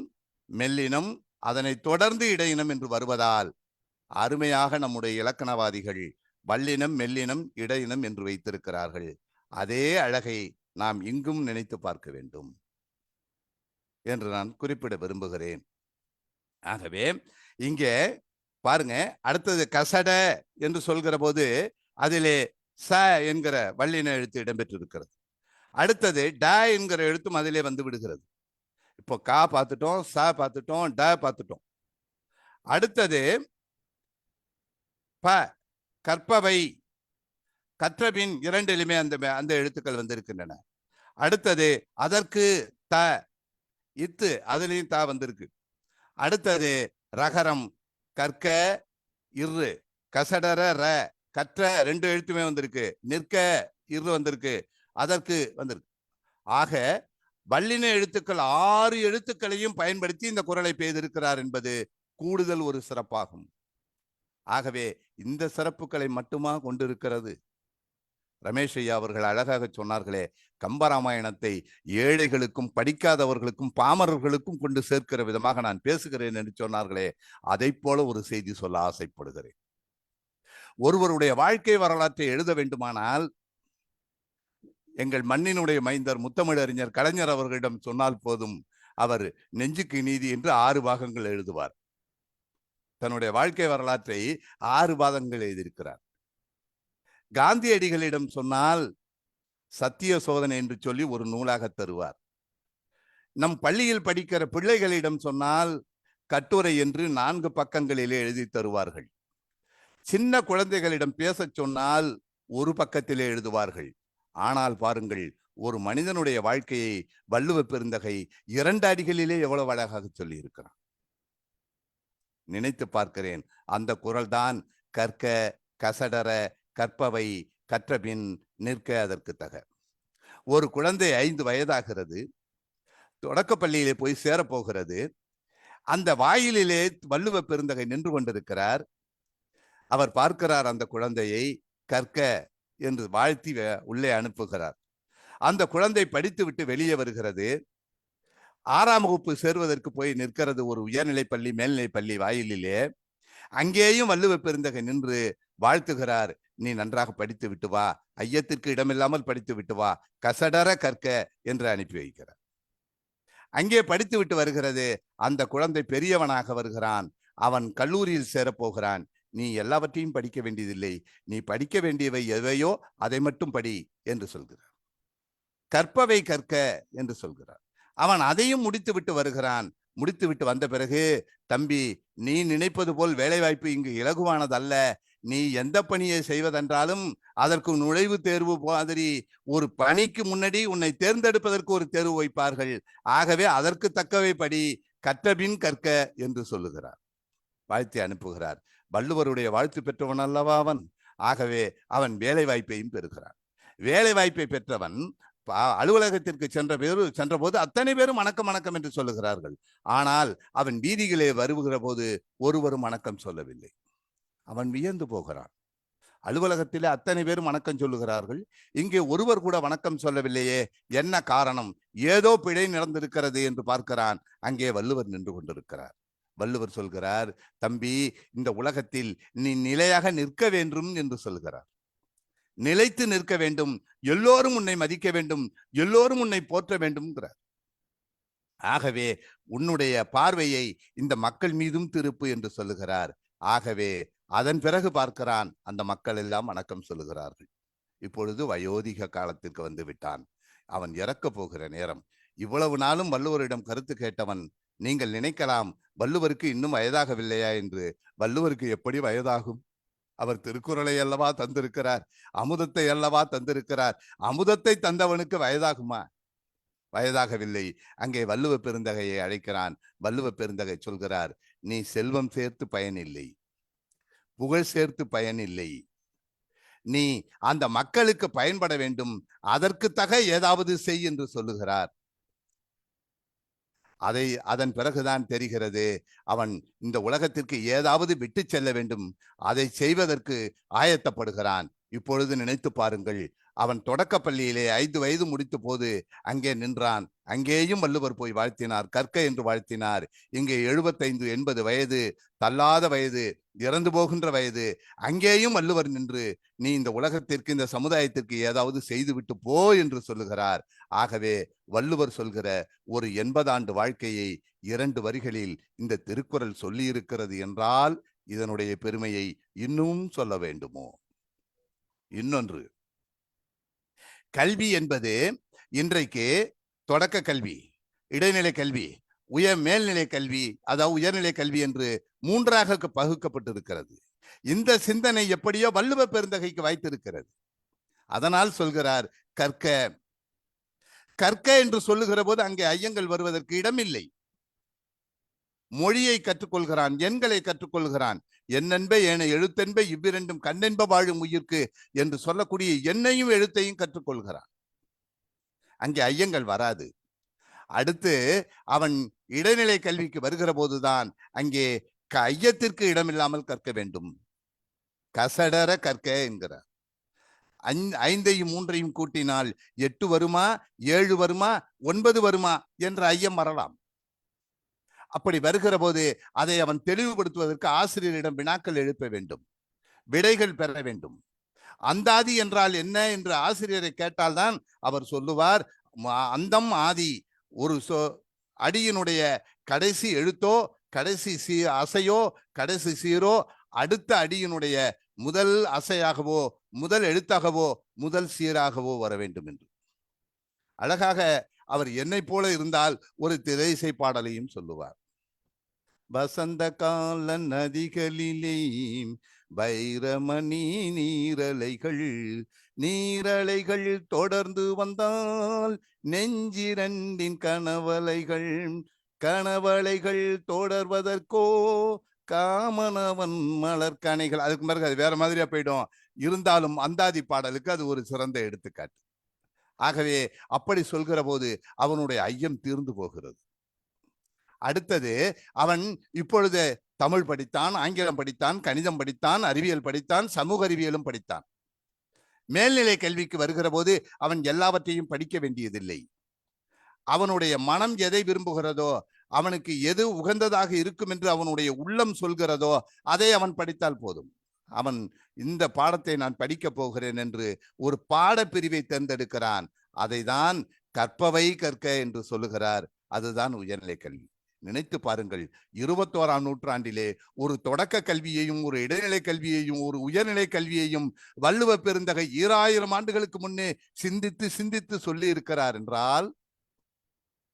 மெல்லினம் அதனை தொடர்ந்து இடையினம் என்று வருவதால் அருமையாக நம்முடைய இலக்கணவாதிகள் வல்லினம் மெல்லினம் இடையினம் என்று வைத்திருக்கிறார்கள். அதே அழகை நாம் இங்கும் நினைத்து பார்க்க வேண்டும் என்று நான் குறிப்பிட விரும்புகிறேன். ஆகவே இங்கே பாருங்க, அடுத்தது கசட என்று சொல்கிற போது அதிலே ச என்கிற வல்லின எழுத்து இடம்பெற்றிருக்கிறது. அடுத்தது ட என்கிற எழுத்தும் அதிலே வந்து விடுகிறது. இப்போ கா பார்த்துட்டோம், ச பார்த்துட்டோம், ட பார்த்துட்டோம். அடுத்தது ப, கற்பவை, கற்றபின் 2லுமே அந்த எழுத்துக்கள் வந்திருக்கின்றன. அடுத்தது அதற்கு த, இத்து அதுலயும் த வந்திருக்கு. அடுத்தது ரகரம், கற்க இரு, கசடர ர, கற்ற 2 எழுத்துமே வந்திருக்கு, நிற்க இரு வந்திருக்கு, அதற்கு வந்திருக்கு. ஆக வல்லின எழுத்துக்கள் 6 எழுத்துக்களையும் பயன்படுத்தி இந்த குறளை பெய்திருக்கிறார் என்பது கூடுதல் ஒரு சிறப்பாகும். ஆகவே இந்த சிறப்புகளை மட்டுமா கொண்டிருக்கிறது? ரமேஷ் ஐயா அவர்கள் அழகாக சொன்னார்களே, கம்பராமாயணத்தை ஏழைகளுக்கும் படிக்காதவர்களுக்கும் பாமரர்களுக்கும் கொண்டு சேர்க்கிற விதமாக நான் பேசுகிறேன் என்று சொன்னார்களே, அதை போல ஒரு செய்தி சொல்ல ஆசைப்படுகிறேன். ஒருவருடைய வாழ்க்கை வரலாற்றை எழுத வேண்டுமானால் எங்கள் மண்ணினுடைய மைந்தர் முத்தமிழறிஞர் கலைஞர் அவர்களிடம் சொன்னால் போதும், அவர் நெஞ்சுக்கு நீதி என்று 6 பாகங்கள் எழுதுவார். தன்னுடைய வாழ்க்கை வரலாற்றை 6 பாகங்கள் எழுதியிருக்கிறார். காந்தியடிகளிடம் சொன்னால் சத்திய சோதனை என்று சொல்லி ஒரு நூலாக தருவார். நம் பள்ளியில் படிக்கிற பிள்ளைகளிடம் சொன்னால் கட்டுரை என்று 4 பக்கங்களிலே எழுதி தருவார்கள். சின்ன குழந்தைகளிடம் பேசச் சொன்னால் ஒரு பக்கத்திலே எழுதுவார்கள். ஆனால் பாருங்கள், ஒரு மனிதனுடைய வாழ்க்கையை வள்ளுவ பெருந்தகை 2 அடிகளிலே எவ்வளவு அழகாக சொல்லி இருக்கிறான். நினைத்து பார்க்கிறேன். அந்த குரல்தான் கற்க கசடர கற்பவை கற்றபின் நிற்க அதற்கு தக. ஒரு குழந்தை 5 வயதாகிறது, தொடக்க பள்ளியிலே போய் சேரப்போகிறது. அந்த வாயிலிலே வள்ளுவ பெருந்தகை நின்று கொண்டிருக்கிறார். அவர் பார்க்கிறார் அந்த குழந்தையை, கற்க என்று வாழ்த்தி உள்ளே அனுப்புகிறார். அந்த குழந்தை படித்து விட்டு வெளியே வருகிறது. 6ஆம் வகுப்பு சேர்வதற்கு போய் நிற்கிறது ஒரு உயர்நிலை பள்ளி மேல்நிலை பள்ளி வாயிலிலே. அங்கேயும் வள்ளுவ பெருந்தகை நின்று வாழ்த்துகிறார். நீ நன்றாக படித்து விட்டு வா, ஐயத்திற்கு இடமில்லாமல் படித்து விட்டு வா, கசடர கற்க என்று அனுப்பி வைக்கிறார். அங்கே படித்து விட்டு வருகிறது. அந்த குழந்தை பெரியவனாக வருகிறான். அவன் கல்லூரியில் சேரப்போகிறான். நீ எல்லாவற்றையும் படிக்க வேண்டியதில்லை, நீ படிக்க வேண்டியவை எவையோ அதை மட்டும் படி என்று சொல்கிறார். கற்பவை கற்க என்று சொல்கிறார். அவன் அதையும் முடித்து விட்டு வருகிறான். முடித்து விட்டு வந்த பிறகு, தம்பி, நீ நினைப்பது போல் வேலைவாய்ப்பு இங்கு இலகுவானதல்ல. நீ எந்த பணியை செய்வதென்றாலும் அதற்கு நுழைவு தேர்வு மாதிரி ஒரு பணிக்கு முன்னாடி உன்னை தேர்ந்தெடுப்பதற்கு ஒரு தேர்வு வைப்பார்கள். ஆகவே அதற்கு தக்கவை படி, கற்றபின் கற்க என்று சொல்லுகிறார். வாழ்த்தி அனுப்புகிறார். வள்ளுவருடைய வாழ்த்து பெற்றவன் அல்லவா அவன். ஆகவே அவன் வேலை வாய்ப்பையும் பெறுகிறான். வேலை வாய்ப்பை பெற்றவன் அலுவலகத்திற்கு சென்ற போது அத்தனை பேரும் வணக்கம் வணக்கம் என்று சொல்லுகிறார்கள். ஆனால் அவன் வீதிகளே வருகிற போது ஒருவரும் வணக்கம் சொல்லவில்லை. அவன் வியந்து போகிறான். அலுவலகத்திலே அத்தனை பேரும் வணக்கம் சொல்லுகிறார்கள், இங்கே ஒருவர் கூட வணக்கம் சொல்லவில்லையே, என்ன காரணம்? ஏதோ பிழை நடந்திருக்கிறது என்று பார்க்கிறான். அங்கே வள்ளுவர் நின்று கொண்டிருக்கிறார். வள்ளுவர் சொல்கிறார், தம்பி, இந்த உலகத்தில் நீ நிலையாக நிற்க வேண்டும் என்று சொல்கிறார். நிலைத்து நிற்க வேண்டும், எல்லோரும் உன்னை மதிக்க வேண்டும், எல்லோரும் உன்னை போற்ற வேண்டும். ஆகவே உன்னுடைய பார்வையை இந்த மக்கள் மீதும் திருப்பு என்று சொல்லுகிறார். ஆகவே அதன் பிறகு பார்க்கிறான், அந்த மக்கள் எல்லாம் வணக்கம் சொல்லுகிறார்கள். இப்பொழுது வயோதிக காலத்திற்கு வந்து விட்டான். அவன் இறக்க போகிற நேரம். இவ்வளவு நாளும் வள்ளுவரிடம் கருத்து கேட்டவன், நீங்கள் நினைக்கலாம் வள்ளுவருக்கு இன்னும் வயதாகவில்லையா என்று. வள்ளுவருக்கு எப்படி வயதாகும்? அவர் திருக்குறளை அல்லவா தந்திருக்கிறார், அமுதத்தை அல்லவா தந்திருக்கிறார். அமுதத்தை தந்தவனுக்கு வயதாகுமா? வயதாகவில்லை. அங்கே வள்ளுவ பெருந்தகையை அழைக்கிறான். வள்ளுவ பெருந்தகை சொல்கிறார், நீ செல்வம் சேர்த்து பயனில்லை, புகழ் சேர்த்து பயனில்லை, நீ அந்த மக்களுக்கு பயன்பட வேண்டும், அதற்கு தக ஏதாவது செய் என்று சொல்லுகிறார். அதன் பிறகுதான் தெரிகிறது, அவன் இந்த உலகத்திற்கு ஏதாவது விட்டு செல்ல வேண்டும், அதை செய்வதற்கு ஆயத்தப்படுகிறான். இப்பொழுது நினைத்து பாருங்கள், அவன் தொடக்க பள்ளியிலே 5 வயது முடித்த போது அங்கே நின்றான். அங்கேயும் வள்ளுவர் போய் வாழ்த்தினார், கற்க என்று வாழ்த்தினார். இங்கே 75 80 வயது, தள்ளாத வயது, இறந்து போகின்ற வயது, அங்கேயும் வள்ளுவர் நின்று நீ இந்த உலகத்திற்கு இந்த சமுதாயத்திற்கு ஏதாவது செய்துவிட்டு போ என்று சொல்லுகிறார். ஆகவே வள்ளுவர் சொல்கிற ஒரு 80 ஆண்டு வாழ்க்கையை 2 வரிகளில் இந்த திருக்குறள் சொல்லி இருக்கிறது என்றால் இதனுடைய பெருமையை இன்னும் சொல்ல வேண்டுமோ? இன்னொன்று, கல்வி என்பது இன்றைக்கு தொடக்க கல்வி, இடைநிலை கல்வி, மேல்நிலை கல்வி, அதாவது உயர்நிலை கல்வி என்று 3ஆக பகுக்கப்பட்டிருக்கிறது. இந்த சிந்தனை எப்படியோ வள்ளுவ பெருந்தகைக்கு வாய்த்திருக்கிறது. அதனால் சொல்கிறார், கற்க. கற்க என்று சொல்லுகிற போது அங்கே ஐயங்கள் வருவதற்கு இடமில்லை. மொழியை கற்றுக்கொள்கிறான், எண்களை கற்றுக்கொள்கிறான். எண்ணென்ப ஏன எழுத்தென்ப இவ்விரண்டும் கண்ணென்ப வாழும் உயிர்க்கு என்று சொல்லக்கூடிய எண்ணையும் எழுத்தையும் கற்றுக்கொள்கிறான். அங்கே ஐயங்கள் வராது. அடுத்து அவன் இடைநிலை கல்விக்கு வருகிற போதுதான் அங்கே ஐயத்திற்கு இடமில்லாமல் கற்க வேண்டும். கசடர கற்க என்கிறார். 5ஐயும் 3ஐயும் கூட்டினால் 8 வருமா, 7 வருமா, 9 வருமா என்ற ஐயம் வரலாம். அப்படி வருகிற போது அதை அவன் தெளிவுபடுத்துவதற்கு ஆசிரியரிடம் வினாக்கள் எழுப்ப வேண்டும், விடைகள் பெற வேண்டும். அந்தாதி என்றால் என்ன என்று ஆசிரியரை கேட்டால்தான் அவர் சொல்லுவார். அந்தம் ஆதி, ஒரு அடியினுடைய கடைசி எழுத்தோ, கடைசி அசையோ, கடைசி சீரோ அடுத்த அடியினுடைய முதல் அசையாகவோ, முதல் எழுத்தாகவோ, முதல் சீராகவோ வர வேண்டும் என்று. அழகாக அவர் என்னை போல இருந்தால் ஒரு திரைசை பாடலையும் சொல்லுவார். வசந்த கால நதிகளிலே வைரமணி நீரலைகள், நீரலைகள் தொடர்ந்து வந்தால் நெஞ்சிரண்டின் கனவலைகள், கனவலைகள் தொடர்வதற்கோ காமனவன் மலர்கணைகள். அதுக்கு பிறகு அது வேற மாதிரியா போயிடும். இருந்தாலும் அந்தாதி பாடலுக்கு அது ஒரு சிறந்த எடுத்துக்காட்டு. ஆகவே அப்படி சொல்கிற போது அவனுடைய ஐயம் தீர்ந்து போகிறது. அடுத்தது, அவன் இப்பொழுது தமிழ் படித்தான், ஆங்கிலம் படித்தான், கணிதம் படித்தான், அறிவியல் படித்தான், சமூக அறிவியலும் படித்தான். மேல்நிலை கல்விக்கு வருகிற போது அவன் எல்லாவற்றையும் படிக்க வேண்டியதில்லை. அவனுடைய மனம் எதை விரும்புகிறதோ, அவனுக்கு எது உகந்ததாக இருக்கும் என்று அவனுடைய உள்ளம் சொல்கிறதோ அதை அவன் படித்தால் போதும். அவன் இந்த பாடத்தை நான் படிக்கப் போகிறேன் என்று ஒரு பாடப்பிரிவை தேர்ந்தெடுக்கிறான். அதை தான் கற்பவை கற்க என்று சொல்லுகிறார். அதுதான் உயர்நிலை கல்வி. நினைத்து பாருங்கள், 21ஆம் நூற்றாண்டிலே ஒரு தொடக்க கல்வியையும், ஒரு இடைநிலை கல்வியையும், ஒரு உயர்நிலை கல்வியையும் வள்ளுவ பெருந்தகை 2000 ஆண்டுகளுக்கு முன்னே சிந்தித்து சிந்தித்து சொல்லி இருக்கிறார் என்றால்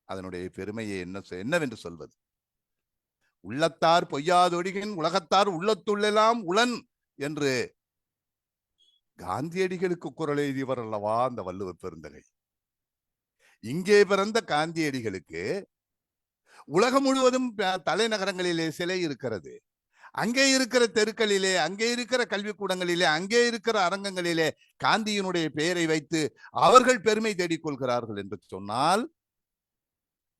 அதனுடைய பெருமையை என்னவென்று சொல்வது? உள்ளத்தார் பொய்யாதொழிகின் உலகத்தார் உள்ளத்துள்ளெல்லாம் உளன் என்று காந்தியடிகளுக்கு குரல் எழுதியவர் அல்லவா அந்த வள்ளுவ பெருந்தகை. இங்கே பிறந்த காந்தியடிகளுக்கு உலகம் முழுவதும் தலைநகரங்களிலே சிலை இருக்கிறது. அங்கே இருக்கிற தெருக்களிலே, அங்கே இருக்கிற கல்விக்கூடங்களிலே, அங்கே இருக்கிற அரங்கங்களிலே காந்தியினுடைய பெயரை வைத்து அவர்கள் பெருமை தேடிக்கொள்கிறார்கள் என்று சொன்னால்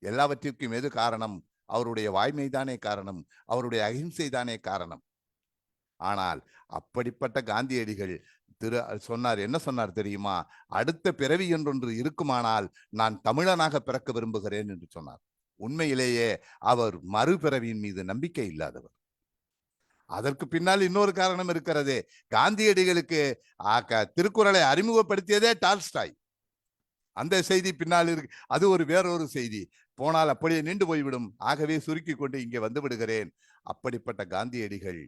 எல்லாவற்றிற்கும் எது காரணம்? அவருடைய வாய்மைதானே காரணம், அவருடைய அகிம்சை தானே காரணம். ஆனால் அப்படிப்பட்ட காந்தியடிகள் சொன்னார், என்ன சொன்னார் தெரியுமா? அடுத்த பிறவி என்றொன்று இருக்குமானால் நான் தமிழனாக பிறக்க விரும்புகிறேன் என்று சொன்னார். உண்மையிலேயே அவர் மறுபிறவியின் மீது நம்பிக்கை இல்லாதவர். அதற்கு பின்னால் இன்னொரு காரணம் இருக்கிறது. காந்தியடிகளுக்கு திருக்குறளை அறிமுகப்படுத்தியதே டால்ஸ்டாய். அந்த செய்தி பின்னால் இருக்கு. அது வேறொரு செய்தி, போனால் அப்படியே நின்று போய்விடும். ஆகவே சுருக்கி கொண்டு இங்கே வந்து விடுகிறேன். அப்படிப்பட்ட காந்தியடிகள்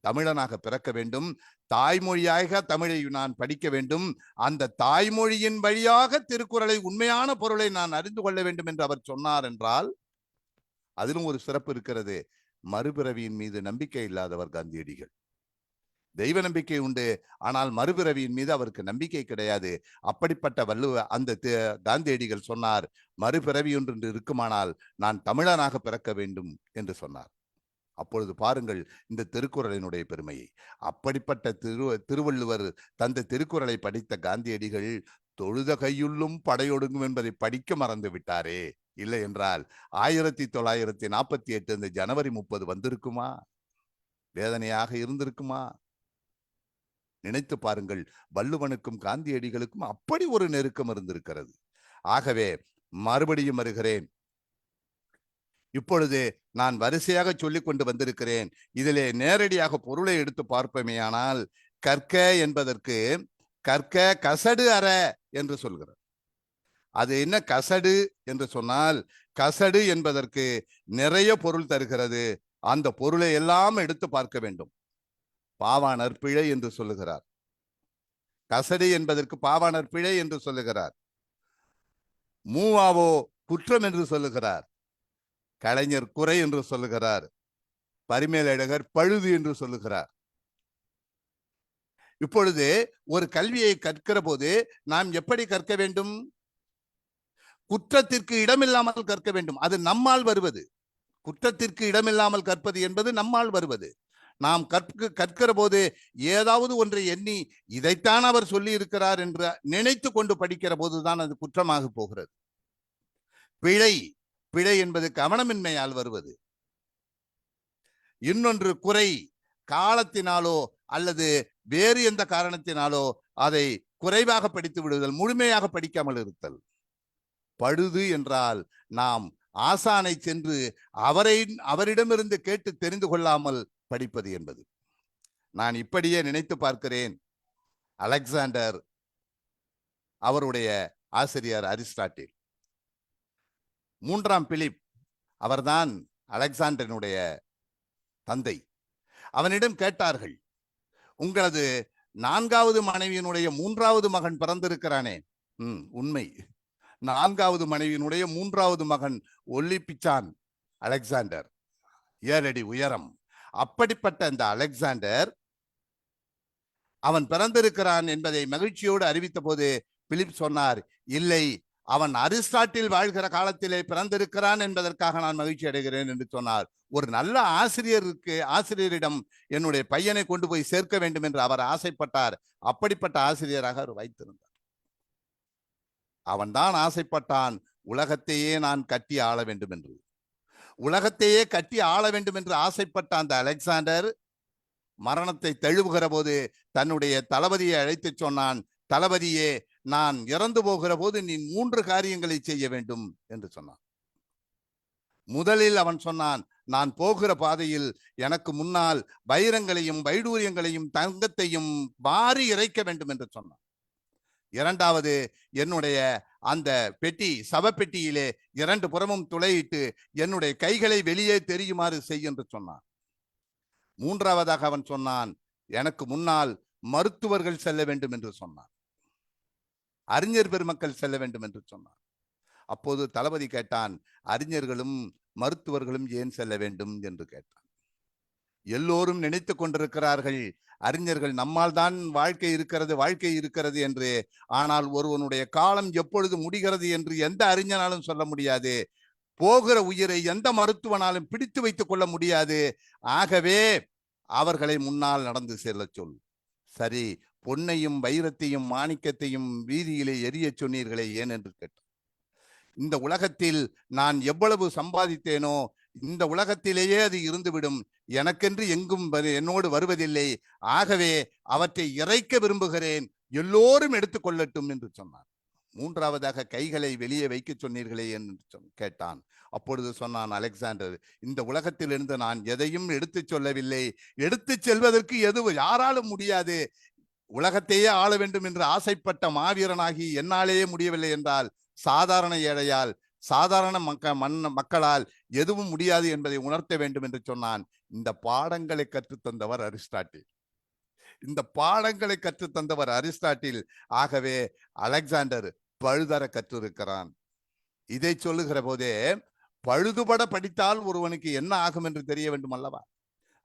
தமிழனாக பிறக்க வேண்டும், தாய்மொழியாக தமிழை நான் படிக்க வேண்டும், அந்த தாய்மொழியின் வழியாக திருக்குறளை உண்மையான பொருளை நான் அறிந்து கொள்ள வேண்டும் என்று அவர் சொன்னார் என்றால் அதிலும் ஒரு சிறப்பு இருக்கிறது. மறுபிறவியின் மீது நம்பிக்கை இல்லாதவர் காந்தியடிகள். தெய்வ நம்பிக்கை உண்டு, ஆனால் மறுபிறவியின் மீது அவருக்கு நம்பிக்கை கிடையாது. அப்படிப்பட்ட அந்த காந்தியடிகள் சொன்னார், மறுபிறவி ஒன்று இருக்குமானால் நான் தமிழனாக பிறக்க வேண்டும் என்று சொன்னார். அப்பொழுது பாருங்கள் இந்த திருக்குறளினுடைய பெருமையை. அப்படிப்பட்ட திருவள்ளுவர் தந்த திருக்குறளை படித்த காந்தியடிகள் தொழுத கையுள்ளும் படையொடுங்கும் என்பதை படிக்க மறந்து விட்டாரே. இல்லை என்றால் 1948 இந்த ஜனவரி 30 வந்திருக்குமா? வேதனையாக இருந்திருக்குமா? நினைத்து பாருங்கள், வள்ளுவனுக்கும் காந்தியடிகளுக்கும் அப்படி ஒரு நெருக்கம் இருந்திருக்கிறது. ஆகவே மறுபடியும் வருகிறேன். இப்பொழுது நான் வரிசையாக சொல்லிக் கொண்டு வந்திருக்கிறேன். இதிலே நேரடியாக பொருளை எடுத்து பார்ப்போமேயானால், கற்க என்பதற்கு கற்க கசடு அற என்று சொல்கிறார். அது என்ன கசடு என்று சொன்னால், கசடு என்பதற்கு நிறைய பொருள் தருகிறது. அந்த பொருளை எல்லாம் எடுத்து பார்க்க வேண்டும். பாவாணர் பிழை என்று சொல்லுகிறார். கசடு என்பதற்கு பாவாணர் பிழை என்று சொல்லுகிறார். மூவாவோ குற்றம் என்று சொல்லுகிறார். கலைஞர் குறை என்று சொல்லுகிறார். பரிமேலழகர் பழுது என்று சொல்லுகிறார். இப்பொழுது ஒரு கல்வியை கற்கிற போது நாம் எப்படி கற்க வேண்டும்? குற்றத்திற்கு இடமில்லாமல் கற்க வேண்டும். அது நம்மால் வருவது. குற்றத்திற்கு இடமில்லாமல் கற்பது என்பது நம்மால் வருவது. நாம் கற்கிற போது ஏதாவது ஒன்றை எண்ணி இதைத்தான் அவர் சொல்லி இருக்கிறார் என்று நினைத்து கொண்டு படிக்கிற போதுதான் அது குற்றமாக போகிறது. பிழை பிழை என்பது கவனமின்மையால் வருவது. இன்னொன்று குறை. காலத்தினாலோ அல்லது வேறு எந்த காரணத்தினாலோ அதை குறைவாக படித்து விடுதல், முழுமையாக படிக்காமல் இருத்தல். பழுது என்றால் நாம் ஆசானை சென்று அவரிடமிருந்து கேட்டு தெரிந்து கொள்ளாமல் படிப்பது என்பது. நான் இப்படியே நினைத்து பார்க்கிறேன். அலெக்சாண்டர் அவருடைய ஆசிரியர் அரிஸ்டாட்டில், 3ஆம் பிலிப் அவர்தான் அலெக்சாண்டனுடைய தந்தை. அவனிடம் கேட்டார்கள், உங்களது 4வது மனைவியினுடைய 3வது மகன் பிறந்திருக்கிறானே. உண்மை. 4வது மனைவியினுடைய 3வது மகன் ஒல்லிப்பிச்சான் அலெக்சாண்டர், 7 அடி உயரம். அப்படிப்பட்ட அந்த அலெக்சாண்டர் அவன் பிறந்திருக்கிறான் என்பதை மகிழ்ச்சியோடு அறிவித்த போது பிலிப் சொன்னார், இல்லை, அவன் அரிஸ்டாட்டில் வாழ்கிற காலத்திலே பிறந்திருக்கிறான் என்பதற்காக நான் மகிழ்ச்சி அடைகிறேன் என்று சொன்னார். ஒரு நல்ல ஆசிரியரிடம் என்னுடைய பையனை கொண்டு போய் சேர்க்க வேண்டும் என்று அவர் ஆசைப்பட்டார். அப்படிப்பட்ட ஆசிரியராக அவர் வைத்திருந்தார். அவன்தான் ஆசைப்பட்டான், உலகத்தையே நான் கட்டி ஆள வேண்டும் என்று. உலகத்தையே கட்டி ஆள வேண்டும் என்று ஆசைப்பட்ட அந்த அலெக்சாண்டர் மரணத்தை தழுவுகிற போது தன்னுடைய தளபதியை அழைத்து சொன்னான், தளபதியே, நான் இறந்து போகிற போது நீ 3 காரியங்களை செய்ய வேண்டும் என்று சொன்னான். முதலில் அவன் சொன்னான், நான் போகிற பாதையில் எனக்கு முன்னால் வைரங்களையும் வைடூரியங்களையும் தங்கத்தையும் வாரி இறைக்க வேண்டும் என்று சொன்னான். 2வது, என்னுடைய அந்த பெட்டி, சவப்பெட்டியிலே 2 புறமும் துளையிட்டு என்னுடைய கைகளை வெளியே தெரியுமாறு செய் என்று சொன்னான். 3வதாக அவன் சொன்னான், எனக்கு முன்னால் மருத்துவர்கள் செல்ல வேண்டும் என்று சொன்னான், அறிஞர் பெருமக்கள் செல்ல வேண்டும் என்று சொன்னான். அப்போது தளபதி கேட்டான், அறிஞர்களும் மருத்துவர்களும் ஏன் செல்ல வேண்டும் என்று கேட்டான். எல்லோரும் நினைத்து கொண்டிருக்கிறார்கள், அறிஞர்கள் நம்மால் தான் வாழ்க்கை இருக்கிறது என்று. ஆனால் ஒருவனுடைய காலம் எப்பொழுது முடிகிறது என்று எந்த அறிஞனாலும் சொல்ல முடியாது. போகிற உயிரை எந்த மருத்துவனாலும் பிடித்து வைத்துக் கொள்ள முடியாது. ஆகவே அவர்களை முன்னால் நடந்து செல்ல சொல். சரி, பொன்னையும் வைரத்தையும் மாணிக்கத்தையும் வீதியிலே எரிய சொன்னீர்களே ஏன் என்று கேட்டார். இந்த உலகத்தில் நான் எவ்வளவு சம்பாதித்தேனோ இந்த உலகத்திலேயே அது இருந்துவிடும், எனக்கென்று எங்கும் என்னோடு வருவதில்லை. ஆகவே அவற்றை இறைக்க விரும்புகிறேன், எல்லோரும் எடுத்துக்கொள்ளட்டும் என்று சொன்னார். 3வதாக, கைகளை வெளியே வைக்க சொன்னீர்களே என்று கேட்டான். அப்பொழுது சொன்னான் அலெக்சாண்டர், இந்த உலகத்திலிருந்து நான் எதையும் எடுத்து சொல்லவில்லை, எடுத்து செல்வதற்கு யாராலும் முடியாது. உலகத்தையே ஆள வேண்டும் என்று ஆசைப்பட்ட மாவீரனாகி என்னாலேயே முடியவில்லை என்றால் சாதாரண ஏழையால், சாதாரண மக்களால் எதுவும் முடியாது என்பதை உணர்த்த வேண்டும் என்று சொன்னான். இந்த பாடங்களை கற்றுத்தந்தவர் அரிஸ்டாட்டில். இந்த பாடங்களை கற்றுத்தந்தவர் அரிஸ்டாட்டில். ஆகவே அலெக்சாண்டர் பழுதர கற்றிருக்கிறான். இதை சொல்லுகிற போதே, பழுதுபட படித்தால் ஒருவனுக்கு என்ன ஆகும் என்று தெரிய வேண்டும் அல்லவா?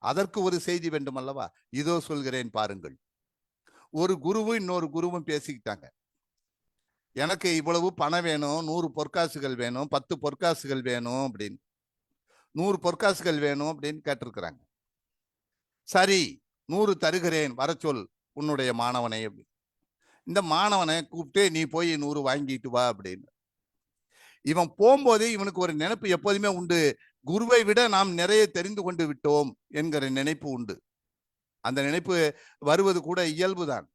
அதற்கு ஒரு செய்தி வேண்டும் அல்லவா? இதோ சொல்கிறேன் பாருங்கள். ஒரு குருவும் இன்னொரு குருவும் பேசிக்கிட்டாங்க. எனக்கு இவ்வளவு பணம் வேணும், 100 பொற்காசுகள் வேணும், 10 பொற்காசுகள் வேணும் அப்படின்னு, 100 பொற்காசுகள் வேணும் அப்படின்னு கேட்டிருக்கிறாங்க. சரி, 100 தருகிறேன், வர சொல் உன்னுடைய மாணவனை. இந்த மாணவனை கூப்பிட்டு நீ போய் 100 வாங்கிட்டு வா அப்படின்னு. இவன் போகும்போதே இவனுக்கு ஒரு நினைப்பு எப்போதுமே உண்டு, குருவை விட நாம் நிறைய தெரிந்து கொண்டு விட்டோம் என்கிற நினைப்பு உண்டு. அந்த நினைப்பு வருவது கூட இயல்புதான்.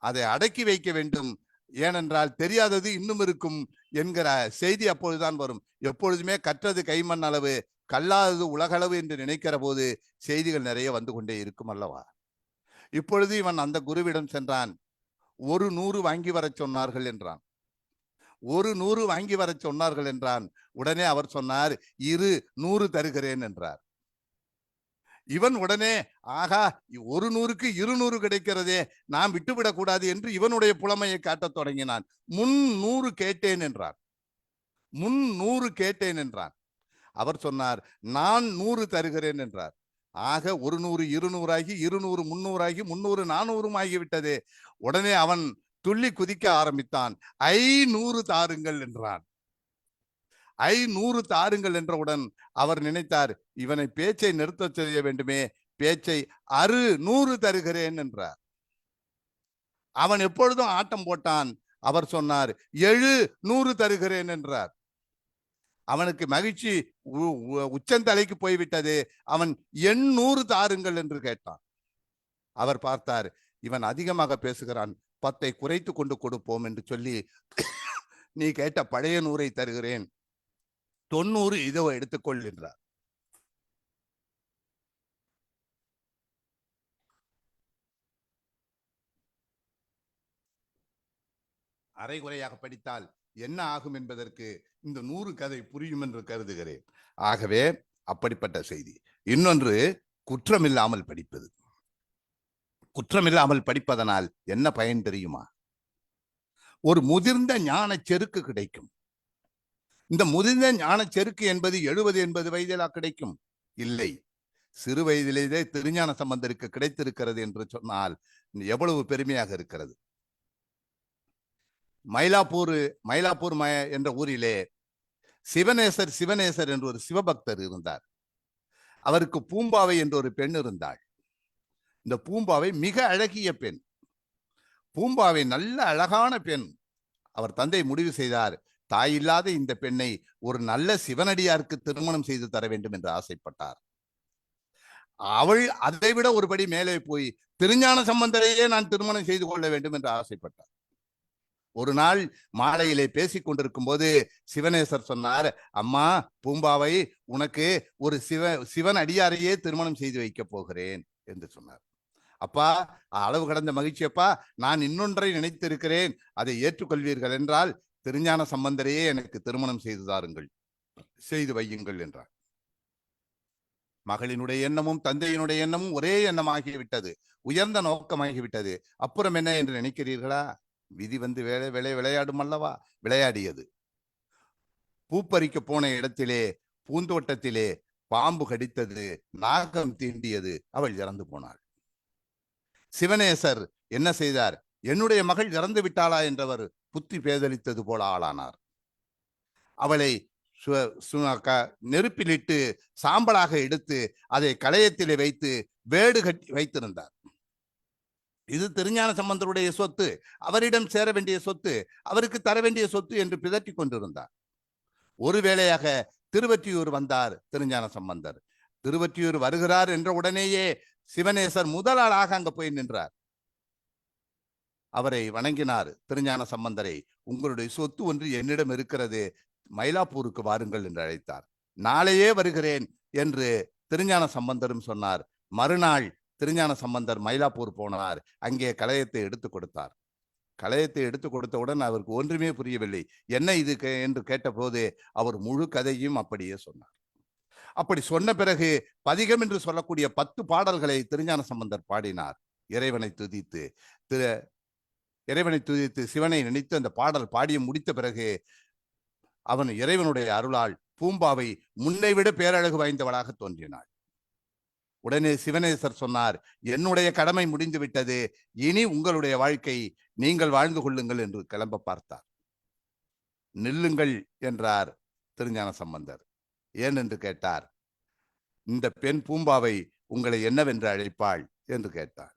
அதை அடக்கி வைக்க வேண்டும். ஏனென்றால் தெரியாதது இன்னும் இருக்கும் என்கிற செய்தி அப்பொழுதுதான் வரும். எப்பொழுதுமே கற்றது கைமண் அளவு, கல்லாதது உலகளவு என்று நினைக்கிற போது செய்திகள் நிறைய வந்து கொண்டே இருக்கும் அல்லவா? இப்பொழுது இவன் அந்த குருவிடம் சென்றான். 100 வாங்கி வர சொன்னார்கள் என்றான். 100 வாங்கி வர சொன்னார்கள் என்றான். உடனே அவர் சொன்னார், 100 தருகிறேன் என்றார். இவன் உடனே, ஆகா, 100க்கு 200 கிடைக்கிறதே, நாம் விட்டுவிடக் கூடாது என்று இவனுடைய புலமையை காட்டத் தொடங்கினான். 100 கேட்டேன் என்றான். 100 கேட்டேன் என்றான். அவர் சொன்னார், நான் 100 தருகிறேன் என்றார். ஆக 100 200 ஆகி, 200 300 ஆகி, 300 400 ஆகிவிட்டது. உடனே அவன் துள்ளி குதிக்க ஆரம்பித்தான். 500 தாருங்கள் என்றான். 500 தாருங்கள் என்றவுடன் அவர் நினைத்தார், இவனை பேச்சை நிறுத்த செய்ய வேண்டுமே, பேச்சை 100 தருகிறேன் என்றார். அவன் எப்பொழுதும் ஆட்டம் போட்டான். அவர் சொன்னார், 100 தருகிறேன் என்றார். அவனுக்கு மகிழ்ச்சி உச்சந்தலைக்கு போய்விட்டது. அவன் 800 தாருங்கள் என்று கேட்டான். அவர் பார்த்தார், இவன் அதிகமாக பேசுகிறான், 10 குறைத்து கொண்டு கொடுப்போம் என்று சொல்லி, நீ கேட்ட பழைய 100 தருகிறேன், 90 இதோ எடுத்துக்கொள் என்றார். அரைகுறையாக படித்தால் என்ன ஆகும் என்பதற்கு இந்த 100 கதை புரியும் என்று கருதுகிறேன். ஆகவே அப்படிப்பட்ட செய்தி. இன்னொன்று, குற்றமில்லாமல் படிப்பது. குற்றமில்லாமல் படிப்பதனால் என்ன பயன் தெரியுமா? ஒரு முதிர்ந்த ஞான செருக்கு கிடைக்கும். இந்த முதிர்ந்த ஞான செருக்கு என்பது 70-80 வயதிலா கிடைக்கும்? இல்லை, சிறு வயதிலேயே திருஞான சம்பந்தருக்கு கிடைத்திருக்கிறது என்று சொன்னால் எவ்வளவு பெருமையாக இருக்கிறது. மயிலாப்பூர் என்ற ஊரிலே சிவனேசர் என்று ஒரு சிவபக்தர் இருந்தார். அவருக்கு பூம்பாவை என்ற ஒரு பெண் இருந்தாள். இந்த பூம்பாவை மிக அழகிய பெண். பூம்பாவை நல்ல அழகான பெண். அவர் தந்தை முடிவு செய்தார், தாயில்லாத இந்த பெண்ணை ஒரு நல்ல சிவனடியாருக்கு திருமணம் செய்து தர வேண்டும் என்று ஆசைப்பட்டார். அவள் அதைவிட ஒருபடி மேலே போய் திருஞான சம்பந்தரையே நான் திருமணம் செய்து கொள்ள வேண்டும் என்று ஆசைப்பட்டார். ஒரு நாள் மாலையிலே பேசிக் கொண்டிருக்கும் போது சிவனேசர் சொன்னார், அம்மா பூம்பாவை, உனக்கு ஒரு சிவன் அடியாரையே திருமணம் செய்து வைக்க போகிறேன் என்று சொன்னார். அப்பா, அளவு கடந்த மகிழ்ச்சி அப்பா, நான் இன்னொன்றை நினைத்திருக்கிறேன், அதை ஏற்றுக்கொள்வீர்கள் என்றால் திருஞான சம்பந்தரையே எனக்கு திருமணம் செய்து வையுங்கள் என்றார். மகளினுடைய எண்ணமும் தந்தையினுடைய எண்ணமும் ஒரே எண்ணமாகிவிட்டது, உயர்ந்த நோக்கமாகிவிட்டது. அப்புறம் என்ன என்று நினைக்கிறீர்களா? விதி வந்து விளையாடும் அல்லவா? விளையாடியது. பூப்பறிக்க போன இடத்திலே பூந்தோட்டத்திலே பாம்பு கடித்தது, நாகம் தீண்டியது, அவள் இறந்து போனாள். சிவனேசர் என்ன செய்தார்? என்னுடைய மகள் இறந்து விட்டாளா என்றவர் புத்தி பேதலித்தது போல ஆளானார். அவளை நெருப்பிலிட்டு சாம்பலாக எடுத்து அதை களையத்திலே வைத்து வேடு கட்டி வைத்திருந்தார். இது திருஞான சம்பந்தருடைய சொத்து, அவரிடம் சேர வேண்டிய சொத்து, அவருக்கு தர வேண்டிய சொத்து என்று பிதற்றி கொண்டிருந்தார். ஒரு வேளையாக திருவொற்றியூர் வந்தார் திருஞான சம்பந்தர். திருவொற்றியூர் வருகிறார் என்ற உடனேயே சிவனேசர் முதல் ஆளாக அங்க போய் நின்றார். அவரை வணங்கினார். திருஞான சம்பந்தரை, உங்களுடைய சொத்து ஒன்று என்னிடம் இருக்கிறது, மயிலாப்பூருக்கு வாருங்கள் என்று அழைத்தார். நாளையே வருகிறேன் என்று திருஞான சம்பந்தரும் சொன்னார். மறுநாள் திருஞான சம்பந்தர் மயிலாப்பூர் போனார். அங்கே களையத்தை எடுத்து கொடுத்தார். களையத்தை எடுத்து கொடுத்தவுடன் அவருக்கு ஒன்றுமே புரியவில்லை. என்ன இது என்று கேட்டபோது அவர் முழு கதையும் அப்படியே சொன்னார். அப்படி சொன்ன பிறகு பதிகம் என்று சொல்லக்கூடிய 10 பாடல்களை திருஞான சம்பந்தர் பாடினார். இறைவனை துதித்து சிவனை நினைத்து அந்த பாடல் பாடிய முடித்த பிறகு அவன் இறைவனுடைய அருளால் பூம்பாவை முன்னைவிட பேரழகு வாய்ந்தவளாக தோன்றினாள். உடனே சிவனேசர் சொன்னார், என்னுடைய கடமை முடிந்து விட்டது, இனி உங்களுடைய வாழ்க்கை நீங்கள் வாழ்ந்து கொள்ளுங்கள் என்று கிளம்ப பார்த்தார். நில்லுங்கள் என்றார் திருஞான சம்பந்தர். ஏன் என்று கேட்டார். இந்த பெண் பூம்பாவை உங்களை என்னவென்று அழைப்பாள் என்று கேட்டார்.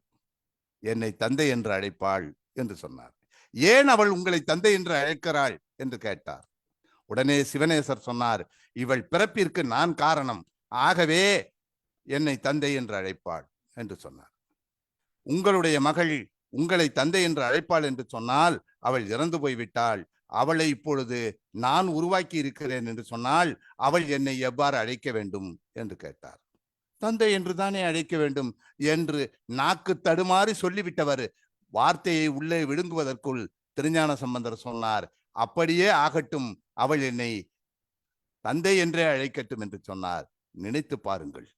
என்னை தந்தை என்று அழைப்பாள் என்று சொன்னார். ஏன் அவள் உங்களை தந்தை என்று அழைக்கிறாள் என்று கேட்டார். உடனே சிவனேசர் சொன்னார், இவள் பிறப்பிற்கு நான் காரணம், ஆகவே என்னை தந்தை என்று அழைப்பாள் என்று சொன்னார். உங்களுடைய மகள் உங்களை தந்தை என்று அழைப்பாள் என்று சொன்னால் அவள் இறந்து போய்விட்டாள். அவளை இப்பொழுது நான் உருவாக்கி இருக்கிறேன் என்று சொன்னால் அவள் என்னை எவ்வாறு அழைக்க வேண்டும் என்று கேட்டார். தந்தை என்று தானே அழைக்க வேண்டும் என்று நாக்கு தடுமாறி சொல்லிவிட்டவர் வார்த்தையை உள்ளே விழுங்குவதற்குள் திருஞான சம்பந்தர் சொன்னார், அப்படியே ஆகட்டும், அவள் என்னை தந்தை என்றே அழைக்கட்டும் என்று சொன்னார். நினைத்து பாருங்கள்,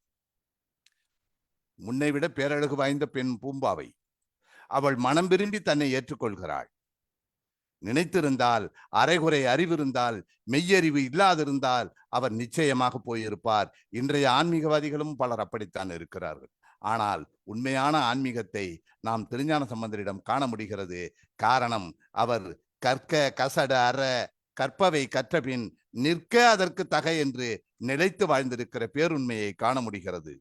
முன்னை விட பேரழகு வாய்ந்த பெண் பூம்பாவை, அவள் மனம் விரும்பி தன்னை ஏற்றுக்கொள்கிறாள். நினைத்திருந்தால், அரைகுறை அறிவிருந்தால், மெய்யறிவு இல்லாதிருந்தால் அவர் நிச்சயமாக போயிருப்பார். இன்றைய ஆன்மீகவாதிகளும் பலர் அப்படித்தான் இருக்கிறார்கள். ஆனால் உண்மையான ஆன்மீகத்தை நாம் திருஞான சம்பந்தரிடம் காண முடிகிறது. காரணம், அவர் கற்க கசட அற கற்பவை கற்றபின் நிற்க அதற்கு தகை என்று நிலைத்து வாழ்ந்திருக்கிற பேருண்மையை காண முடிகிறது.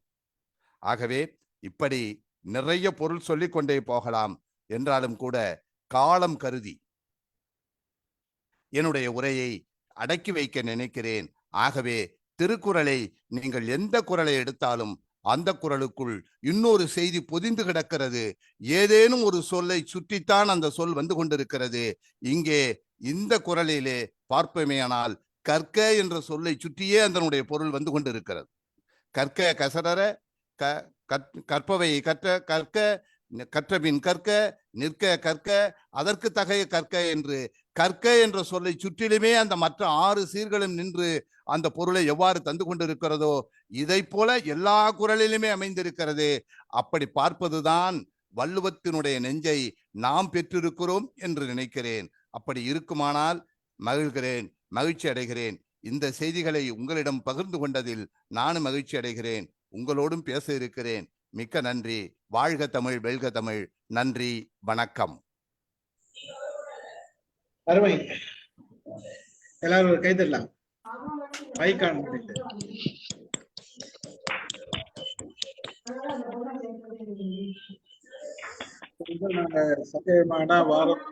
ஆகவே இப்படி நிறைய பொருள் சொல்லிக் கொண்டே போகலாம். என்றாலும் கூட காலம் கருதி என்னுடைய உரையை அடக்கி வைக்க நினைக்கிறேன். ஆகவே திருக்குறளை நீங்கள் எந்த குறளை எடுத்தாலும் அந்த குறளுக்குள் இன்னொரு செய்தி பொதிந்து கிடக்கிறது. ஏதேனும் ஒரு சொல்லை சுற்றித்தான் அந்த சொல் வந்து கொண்டிருக்கிறது. இங்கே இந்த குறளிலே பார்ப்போமேயானால் கற்க என்ற சொல்லை சுற்றியே அதனுடைய பொருள் வந்து கொண்டிருக்கிறது. கற்க கசடர, கற்பவை கற்ற, கற்க கற்றபின் கற்க, நிற்க கற்க, அதற்கு தகைய கற்க என்று கற்க என்ற சொல்லை சுற்றிலுமே அந்த மற்ற 6 சீர்களும் நின்று அந்த பொருளை எவ்வாறு தந்து கொண்டிருக்கிறதோ இதை போல எல்லா குறளிலுமே அமைந்திருக்கிறது. அப்படி பார்ப்பதுதான் வள்ளுவத்தினுடைய நெஞ்சை நாம் பெற்றிருக்கிறோம் என்று நினைக்கிறேன். அப்படி இருக்குமானால் மகிழ்கிறேன், மகிழ்ச்சி அடைகிறேன். இந்த செய்திகளை உங்களிடம் பகிர்ந்து கொண்டதில் நானும் மகிழ்ச்சி அடைகிறேன். உங்களோடும் பேச இருக்கிறேன். மிக்க நன்றி. வாழ்க தமிழ், வெல்க தமிழ். நன்றி, வணக்கம்.
அருமை. எல்லாரும் ஒரு கைதரலாம். ஐகான் சத்தியமான வாரம்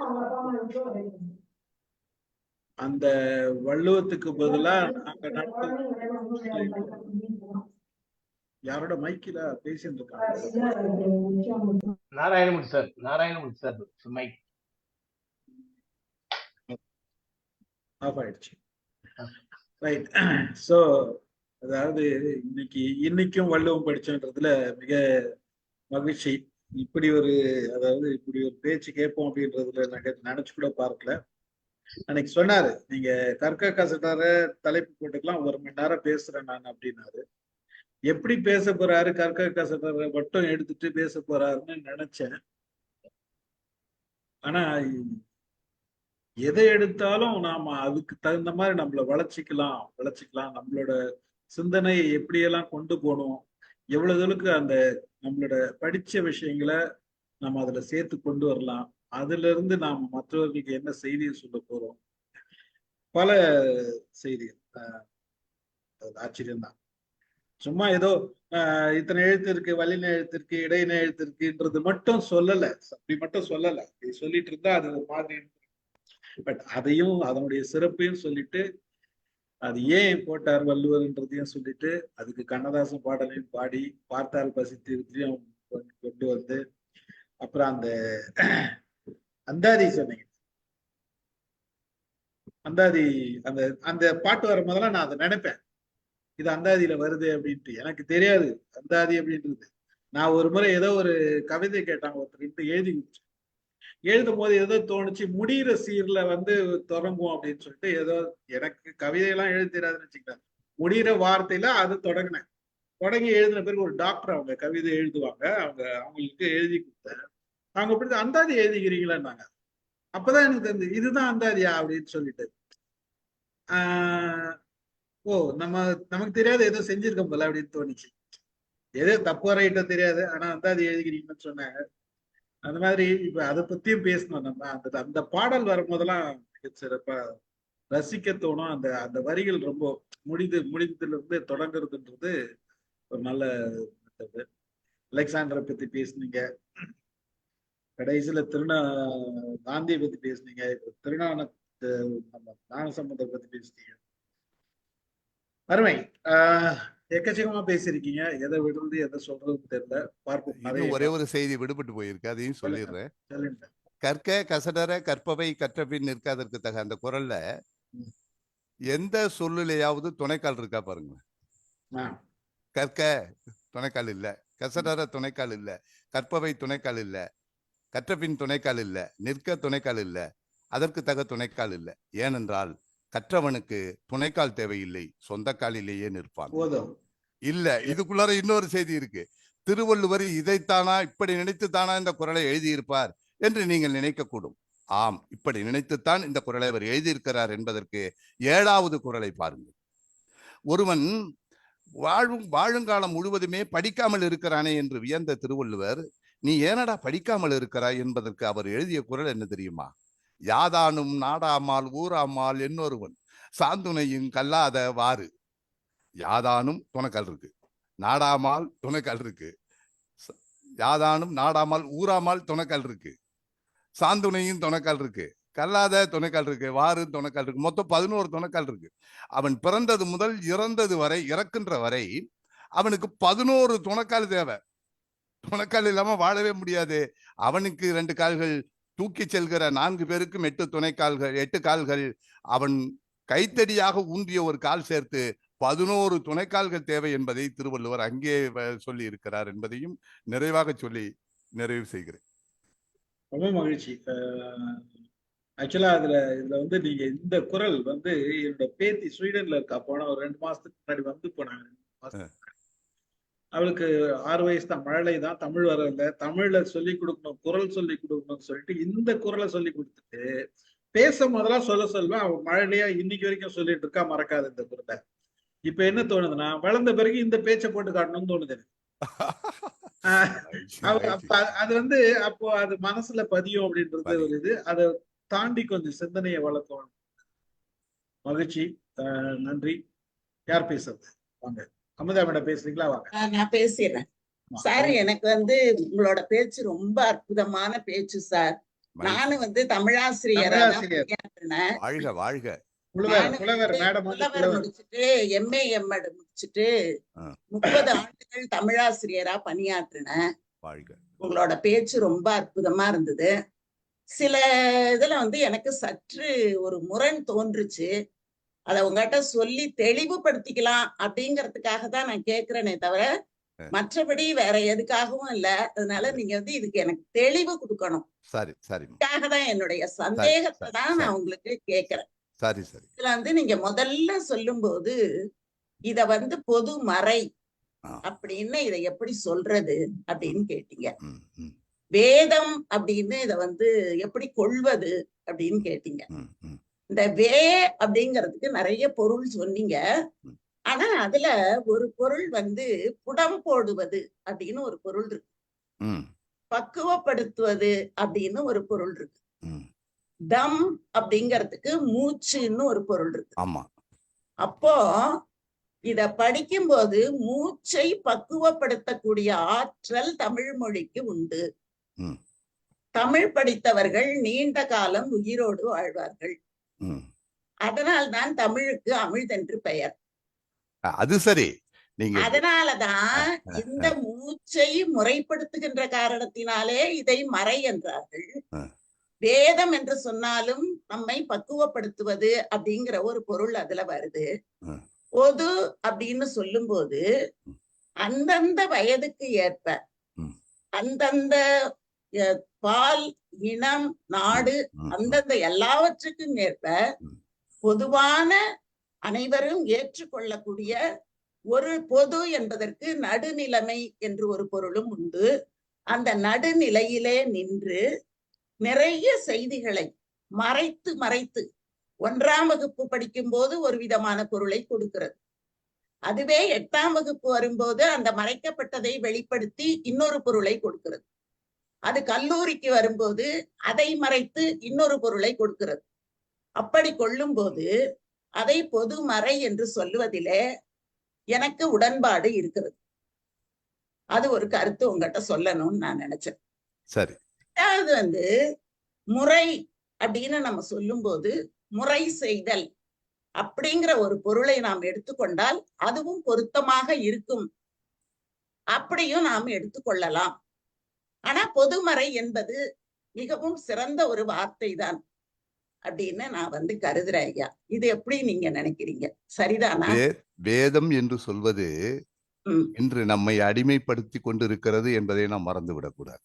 அந்த வள்ளுவத்துக்கு பதிலா நாங்க யாரோட மைக்கில பேசிட்டு இருக்காங்க?
Narayanamurthy sir, Narayanamurthy sir mic
off ஆயிடுச்சு. ரைட். சோ அதாவது இன்னைக்கும் வள்ளுவம் படிச்சோன்றதுல மிக மகிழ்ச்சி. இப்படி ஒரு பேச்சு கேட்போம் அப்படின்றதுல நினைச்சு கூட பார்க்கல. அன்னைக்கு சொன்னாரு, நீங்க கற்க கசடர தலைப்பு போட்டுக்கலாம், 1 மணி நேரம் பேசுறேன் நான் அப்படின்னாரு. எப்படி பேச போறாரு, கற்க கசடர மட்டும் எடுத்துட்டு பேச போறாருன்னு நினைச்சேன். ஆனா எதை எடுத்தாலும் நாம அதுக்கு தகுந்த மாதிரி நம்மள வளர்ச்சிக்கலாம். நம்மளோட சிந்தனையை எப்படியெல்லாம் கொண்டு போகணும், எவ்வளவு தூரத்துக்கு அந்த நம்மளோட படிச்ச விஷயங்களை நம்ம அதுல சேர்த்து கொண்டு வரலாம். அதுல இருந்து நாம மற்றவர்களுக்கு என்ன செய்தியை சொல்ல போறோம். பல செய்திகள் ஆச்சரியம்தான். சும்மா ஏதோ இத்தனை எழுத்து இருக்கு, வல்லின எழுத்து இருக்கு, இடையின எழுத்து இருக்குன்றது மட்டும் சொல்லல. அப்படி மட்டும் சொல்லல. சொல்லிட்டு இருந்தா அது ஒரு மாதிரி. பட் அதையும் அதனுடைய சிறப்பையும் சொல்லிட்டு, அது ஏன் போட்டார் வள்ளுவர்ன்றதையும் சொல்லிட்டு, அதுக்கு கண்ணதாசன் பாடலையும் பாடி, பார்த்தால் பசி தீர்த்தையும் கொண்டு வந்து, அப்புறம் அந்த அந்தாதி சொன்னீங்க. அந்தாதி அந்த அந்த பாட்டு வரும் போதெல்லாம் நான் அதை நினைப்பேன், இது அந்தாதியில வருது அப்படின்ட்டு. எனக்கு தெரியாது அந்தாதி அப்படின்றது. நான் ஒரு முறை ஏதோ ஒரு கவிதை கேட்டாங்க, ஒருத்தர் எழுதும் போது ஏதோ தோணுச்சு, முடிகிற சீர்ல தொடங்கும் அப்படின்னு சொல்லிட்டு. ஏதோ எனக்கு கவிதையெல்லாம் எழுத தெரியாதுன்னு வச்சுக்கிட்டேன். முடிகிற வார்த்தையில அது தொடங்கி எழுதின பிறகு ஒரு டாக்டர் அவங்க கவிதை எழுதுவாங்க, அவங்களுக்கு எழுதி கொடுத்தேன். அவங்க இப்படி அந்தாதி எழுதிக்கிறீங்களான்னாங்க. அப்பதான் எனக்கு தெரிஞ்சு இதுதான் அந்தாதியா அப்படின்னு சொல்லிட்டு. ஓ, நமக்கு தெரியாது, ஏதோ செஞ்சிருக்கோம் போல அப்படின்னு தோணுச்சு. ஏதோ தப்போ ரைட்டோ தெரியாது, ஆனா அந்தாதி எழுதிக்கிறீங்கன்னு சொன்னாங்க. அந்த மாதிரி இப்ப அதை பத்தியும் பேசணும். நம்ம அந்த பாடல் வரும்போதெல்லாம் மிக சிறப்பா ரசிக்க தோணும். அந்த வரிகள் ரொம்ப முடிந்ததுல இருந்து தொடங்குறதுன்றது ஒரு நல்ல மெத்தடு. அலெக்சாண்டரை பத்தி பேசுனீங்க, கடைசியில காந்தியை பத்தி பேசுனீங்க, இப்ப நம்ம ஞானசம்பந்தரை பத்தி பேசுனீங்க. அருமை. எக்கச்சக்கமா பேசிருக்கீங்க. எதை விடுறது எதை சொல்றதுன்னு தெரியல. பார்ப்போம்.
ஒரே ஒரு செய்தி விடுபட்டு போயிருக்கு, அதையும் சொல்லிடுறேன். கற்க கசடர கற்பவை கற்றபின் நிற்க அதற்கு தக. அந்த குறள்ல எந்த சொல்லுலையாவது துணைக்கால் இருக்கா பாருங்க. கற்க துணைக்கால் இல்ல, கசடர துணைக்கால் இல்ல, கற்பவை துணைக்கால் இல்ல, கற்றபின் துணைக்கால் இல்ல, நிற்க துணைக்கால் இல்ல, அதற்கு தக துணைக்கால் இல்ல. ஏனென்றால் கற்றவனுக்கு துணைக்கால் தேவையில்லை, சொந்த காலிலேயே நிற்பான். இல்ல, இதுக்குள்ளார இன்னொரு செய்தி இருக்கு. திருவள்ளுவர் இதைத்தானா, இப்படி நினைத்துத்தானா இந்த குறளை எழுதியிருப்பார் என்று நீங்கள் நினைக்கக்கூடும். ஆம், இப்படி நினைத்துத்தான் இந்த குறளை அவர் எழுதியிருக்கிறார் என்பதற்கு 7வது குறளை பாருங்கள். ஒருவன் வாழுங்காலம் முழுவதுமே படிக்காமல் இருக்கிறானே என்று வியந்த திருவள்ளுவர், நீ ஏனடா படிக்காமல் இருக்கிறாய் என்பதற்கு அவர் எழுதிய குறள் என்ன தெரியுமா? யாதானும் நாடாமால் ஊராமால் என்னொருவன் சாந்துணையும் கல்லாத வாறு. யாதானும் துணைக்கால் இருக்கு, நாடாமால் துணைக்கால் இருக்கு, யாதானும் நாடாமால் ஊராமால் துணைக்கால் இருக்கு, சாந்துணையும் துணைக்கால் இருக்கு. கல்லாத துணைக்கால் இருக்கு, வாறு துணைக்கால் இருக்கு, மொத்தம் 11 துணைக்கால் இருக்கு. அவன் பிறந்தது முதல் இறந்தது வரை, இறக்கின்ற வரை அவனுக்கு 11 துணைக்கால் தேவை. துணைக்கால் இல்லாம வாழவே முடியாது. அவனுக்கு 2 கால்கள், தூக்கி செல்கிற 4 பேருக்கும் 8 துணைக்கால்கள், 8 கால்கள், அவன் கைத்தடியாக ஊன்றிய ஒரு கால் சேர்த்து 11 துணைக்கால்கள் தேவை என்பதை திருவள்ளுவர் அங்கே சொல்லி இருக்கிறார் என்பதையும் நிறைவாக சொல்லி நிறைவு செய்கிறேன்.
ரொம்ப மகிழ்ச்சி. ஆக்சுவலா இதுல வந்து நீங்க இந்த குரல் வந்து என்னோட பேத்தி ஸ்வீடன்ல இருக்கா, போன ஒரு 2 மாசத்துக்கு முன்னாடி வந்து போனாங்க. அவளுக்கு 6 வயசு தான், மழலை தான், தமிழ் வரல. தமிழ்ல சொல்லி கொடுக்கணும், குரல் சொல்லி கொடுக்கணும்னு சொல்லிட்டு இந்த குரலை சொல்லி கொடுத்துட்டு பேச முதல்ல சொல்லுவேன். அவன் மழலையா இன்னைக்கு வரைக்கும் சொல்லிட்டு இருக்கா, மறக்காது இந்த குரலை. இப்ப என்ன தோணுதுன்னா, வளர்ந்த பிறகு இந்த பேச்சை போட்டு காட்டணும்னு தோணுது. அது வந்து அப்போ அது மனசுல பதியும் அப்படின்றது ஒரு இது. அதை தாண்டி கொஞ்சம் சிந்தனையை வளர்க்கணும். மகிழ்ச்சி, நன்றி. யார் பேசுறது? வாங்க, அமுதா மேடம் பேசுறீங்களா? வாங்க.
நான் பேசிடுறேன் சார். எனக்கு வந்து உங்களோட பேச்சு ரொம்ப அற்புதமான பேச்சு சார். நானும் வந்து தமிழாசிரியரா
வாழ்க வாழ்க.
முடிச்சுட்டு MA MEd முடிச்சுட்டு 30 ஆண்டுகள் தமிழாசிரியரா பணியாற்றினேன். உங்களோட பேச்சு ரொம்ப அற்புதமா இருந்தது. சில இதுல வந்து எனக்கு சற்று ஒரு முரண் தோன்றுச்சு. அதை உங்ககிட்ட சொல்லி தெளிவுபடுத்திக்கலாம் அப்படிங்கறதுக்காக தான் நான் கேட்கிறேனே தவிர மற்றபடி வேற எதுக்காகவும் இல்ல. அதனால நீங்க வந்து இதுக்கு எனக்கு தெளிவு கொடுக்கணும்.
சரி சரி.
தான் என்னுடைய சந்தேகத்தை தான் நான் உங்களுக்கு கேட்கிறேன்.
சரி சரி.
இதுல வந்து நீங்க முதல்ல சொல்லும் போது இத வந்து பொது மறை அப்படின்னு இதை எப்படி சொல்றது அப்படின்னு கேட்டீங்க. வேதம் அப்படின்னு இத வந்து எப்படி கொள்வது அப்படின்னு கேட்டீங்க. இந்த அப்படிங்கிறதுக்கு நிறைய பொருள் சொன்னீங்க. ஆனா அதுல ஒரு பொருள் வந்து புடம் போடுவது அப்படின்னு ஒரு பொருள் இருக்கு, பக்குவப்படுத்துவது அப்படின்னு ஒரு பொருள் இருக்கு, தம் அப்படிங்கிறதுக்கு மூச்சுன்னு ஒரு பொருள் இருக்கு.
ஆமா.
அப்போ இத படிக்கும்போது மூச்சை பக்குவப்படுத்தக்கூடிய ஆற்றல் தமிழ் மொழிக்கு உண்டு. தமிழ் படித்தவர்கள் நீண்ட காலம் உயிரோடு வாழ்வார்கள். அதனால்தான் தமிழுக்கு அமிழ்தென்று பெயர்.
அது சரி.
அதனாலதான் இந்த மூச்சை முறைப்படுத்துகின்ற காரணத்தினாலே இதை மறை என்றார்கள். வேதம் என்று சொன்னாலும் நம்மை பக்குவப்படுத்துவது அப்படிங்கிற ஒரு பொருள் அதுல வருது. பொது அப்படின்னு சொல்லும் போது அந்தந்த வயதுக்கு ஏற்ப, அந்தந்த பால், இனம், நாடு, அந்தந்த எல்லாவற்றுக்கும் ஏற்ப பொதுவான அனைவரும் ஏற்றுக்கொள்ளக்கூடிய ஒரு பொது என்பதற்கு நடுநிலைமை என்று ஒரு பொருளும் உண்டு. அந்த நடுநிலையிலே நின்று நிறைய செய்திகளை மறைத்து மறைத்து 1ஆம் வகுப்பு படிக்கும் போது ஒரு விதமான பொருளை கொடுக்கிறது. அதுவே 8ஆம் வகுப்பு வரும்போது அந்த மறைக்கப்பட்டதை வெளிப்படுத்தி இன்னொரு பொருளை கொடுக்கிறது. அது கல்லூரிக்கு வரும்போது அதை மறைத்து இன்னொரு பொருளை கொடுக்கிறது. அப்படி கொள்ளும் போது அதை பொதுமறை என்று சொல்லுவதிலே எனக்கு உடன்பாடு இருக்கிறது. அது ஒரு கருத்து உங்ககிட்ட சொல்லணும்னு நான் நினைச்சேன்.
சரி.
அதாவது வந்து முறை அப்படின்னு நம்ம சொல்லும் போது முறை செய்தல் அப்படிங்கிற ஒரு பொருளை நாம் எடுத்துக்கொண்டால் அதுவும் பொருத்தமாக இருக்கும், அப்படியும் நாம் எடுத்துக்கொள்ளலாம். ஆனா பொதுமறை என்பது மிகவும் சிறந்த ஒரு வார்த்தை தான் அப்படின்னு நான் வந்து கருதுறேன் ஐயா. இது எப்படி நீங்க நினைக்கிறீங்க? சரிதானா?
வேதம் என்று சொல்வது இன்று நம்மை அடிமைப்படுத்தி கொண்டிருக்கிறது என்பதை நாம் மறந்துவிடக் கூடாது.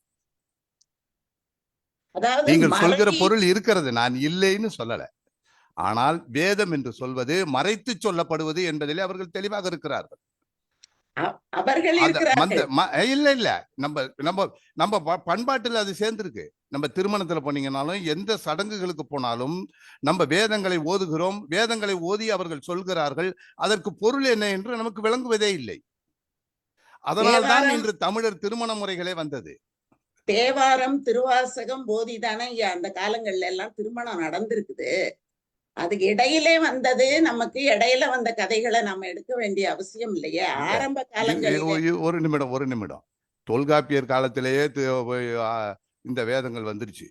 அதாவது
நீங்கள் சொல்கிற பொருள் இருக்கிறது, நான் இல்லைன்னு சொல்லல. ஆனால் வேதம் என்று சொல்வது மறைத்து சொல்லப்படுவது என்பதிலே அவர்கள் தெளிவாக இருக்கிறார்கள். இல்ல இல்ல, நம்ம பண்பாட்டுல அது சேர்ந்திருக்கு. நம்ம திருமணத்துல போனீங்கன்னாலும் எந்த சடங்குகளுக்கு போனாலும் நம்ம வேதங்களை ஓதுகிறோம். வேதங்களை ஓதி அவர்கள் சொல்கிறார்கள். அதற்கு பொருள் என்ன என்று நமக்கு விளங்குவதே இல்லை. அதனால்தான் இன்று தமிழர் திருமண முறைகளே வந்தது.
தேவாரம், திருவாசகம் போதிதானே அந்த காலங்கள்ல எல்லாம் திருமணம் நடந்திருக்குது. அதுக்கு இடையிலே வந்தது, நமக்கு இடையில வந்த கதைகளை நம்ம எடுக்க வேண்டிய அவசியம் இல்லையே. ஆரம்ப காலங்களில்
ஒரு நிமிடம் தொல்காப்பியர் காலத்திலேயே இந்த வேதங்கள் வந்துருச்சு.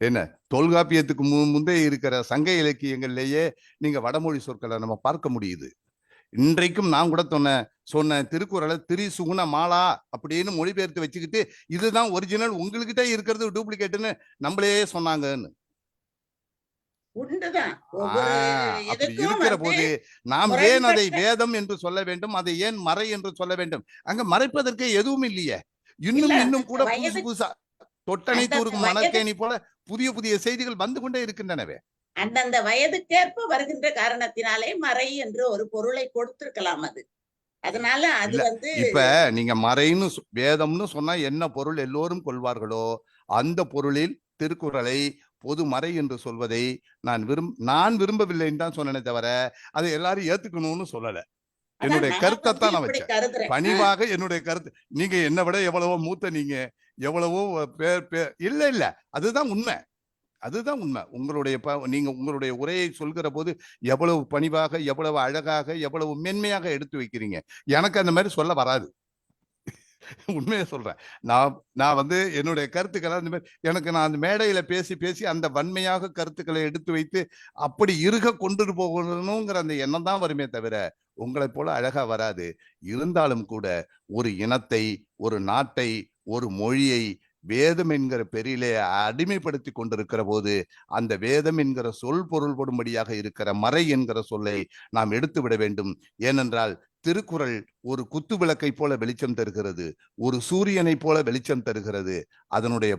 என்ன தொல்காப்பியத்துக்கு முந்தைய இருக்கிற சங்க இலக்கியங்கள்லேயே நீங்க வடமொழி சொற்களை நம்ம பார்க்க முடியுது. இன்றைக்கும் நான் கூட சொன்ன திருக்குறளை திரிசுகுண மாலா அப்படின்னு மொழிபெயர்த்து வச்சுக்கிட்டு இதுதான் ஒரிஜினல், உங்ககிட்ட இருக்கிறது டூப்ளிகேட்னு நம்மளே சொன்னாங்கன்னு.
உண்டுதான்.
அப்படி இருக்கிற போது நாம் ஏன் அதை வேதம் என்று சொல்ல வேண்டும், அதை ஏன் மறை என்று சொல்ல வேண்டும்? அங்க மறைப்பதற்கு எதுவும் இல்லையே. இன்னும் கூட புதுசு புதுசா தொட்டனை தூருக்கும் மணற்கேணி போல புதிய புதிய செய்திகள் வந்து கொண்டே இருக்கின்றனவே.
அந்தந்த வயதுக்கேற்ப வருகின்ற காரணத்தினாலே மறை என்று ஒரு பொருளை கொடுத்திருக்கலாம். அதனால அது
இப்ப நீங்க மறைன்னு வேதம்னு சொன்னா என்ன பொருள் எல்லோரும் கொள்வார்களோ அந்த பொருளில் திருக்குறளை பொது மறை என்று சொல்வதை நான் விரும்பவில்லைன்னு தான் சொன்னேனே தவிர அதை எல்லாரும் ஏத்துக்கணும்னு சொல்லல. என்னுடைய கருத்தை தான் நான் வச்சேன். பணிவாக என்னுடைய கருத்து. நீங்க என்னை விட எவ்வளவோ மூத்த, நீங்க எவ்வளவோ இல்ல அதுதான் உண்மை. நீங்க உங்களுடைய உரையை சொல்கிற போது எவ்வளவு பணிவாக, எவ்வளவு அழகாக, எவ்வளவு மென்மையாக எடுத்து வைக்கிறீங்க. எனக்கு அந்த மாதிரி சொல்ல வராது. உண்மையை சொல்றேன். நான் என்னுடைய கருத்துக்களை அந்த மாதிரி நான் அந்த மேடையில பேசி அந்த வன்மையாக கருத்துக்களை எடுத்து வைத்து அப்படி இருக கொண்டு போகணுங்கிற அந்த எண்ணம் தான் வருமே தவிர உங்களை போல அழகா வராது. இருந்தாலும் கூட ஒரு இனத்தை, ஒரு நாட்டை, ஒரு மொழியை வேதம் என்கிற பெரியிலே அடிமைப்படுத்தி கொண்டிருக்கிற போது அந்த வேதம் என்கிற சொல் பொருள்படும்படியாக இருக்கிற மறை என்கிற சொல்லை நாம் எடுத்து விட வேண்டும். ஏனென்றால் திருக்குறள் ஒரு குத்து விளக்கை போல வெளிச்சம் தருகிறது, ஒரு சூரியனை போல வெளிச்சம் தருகிறது. அதனுடைய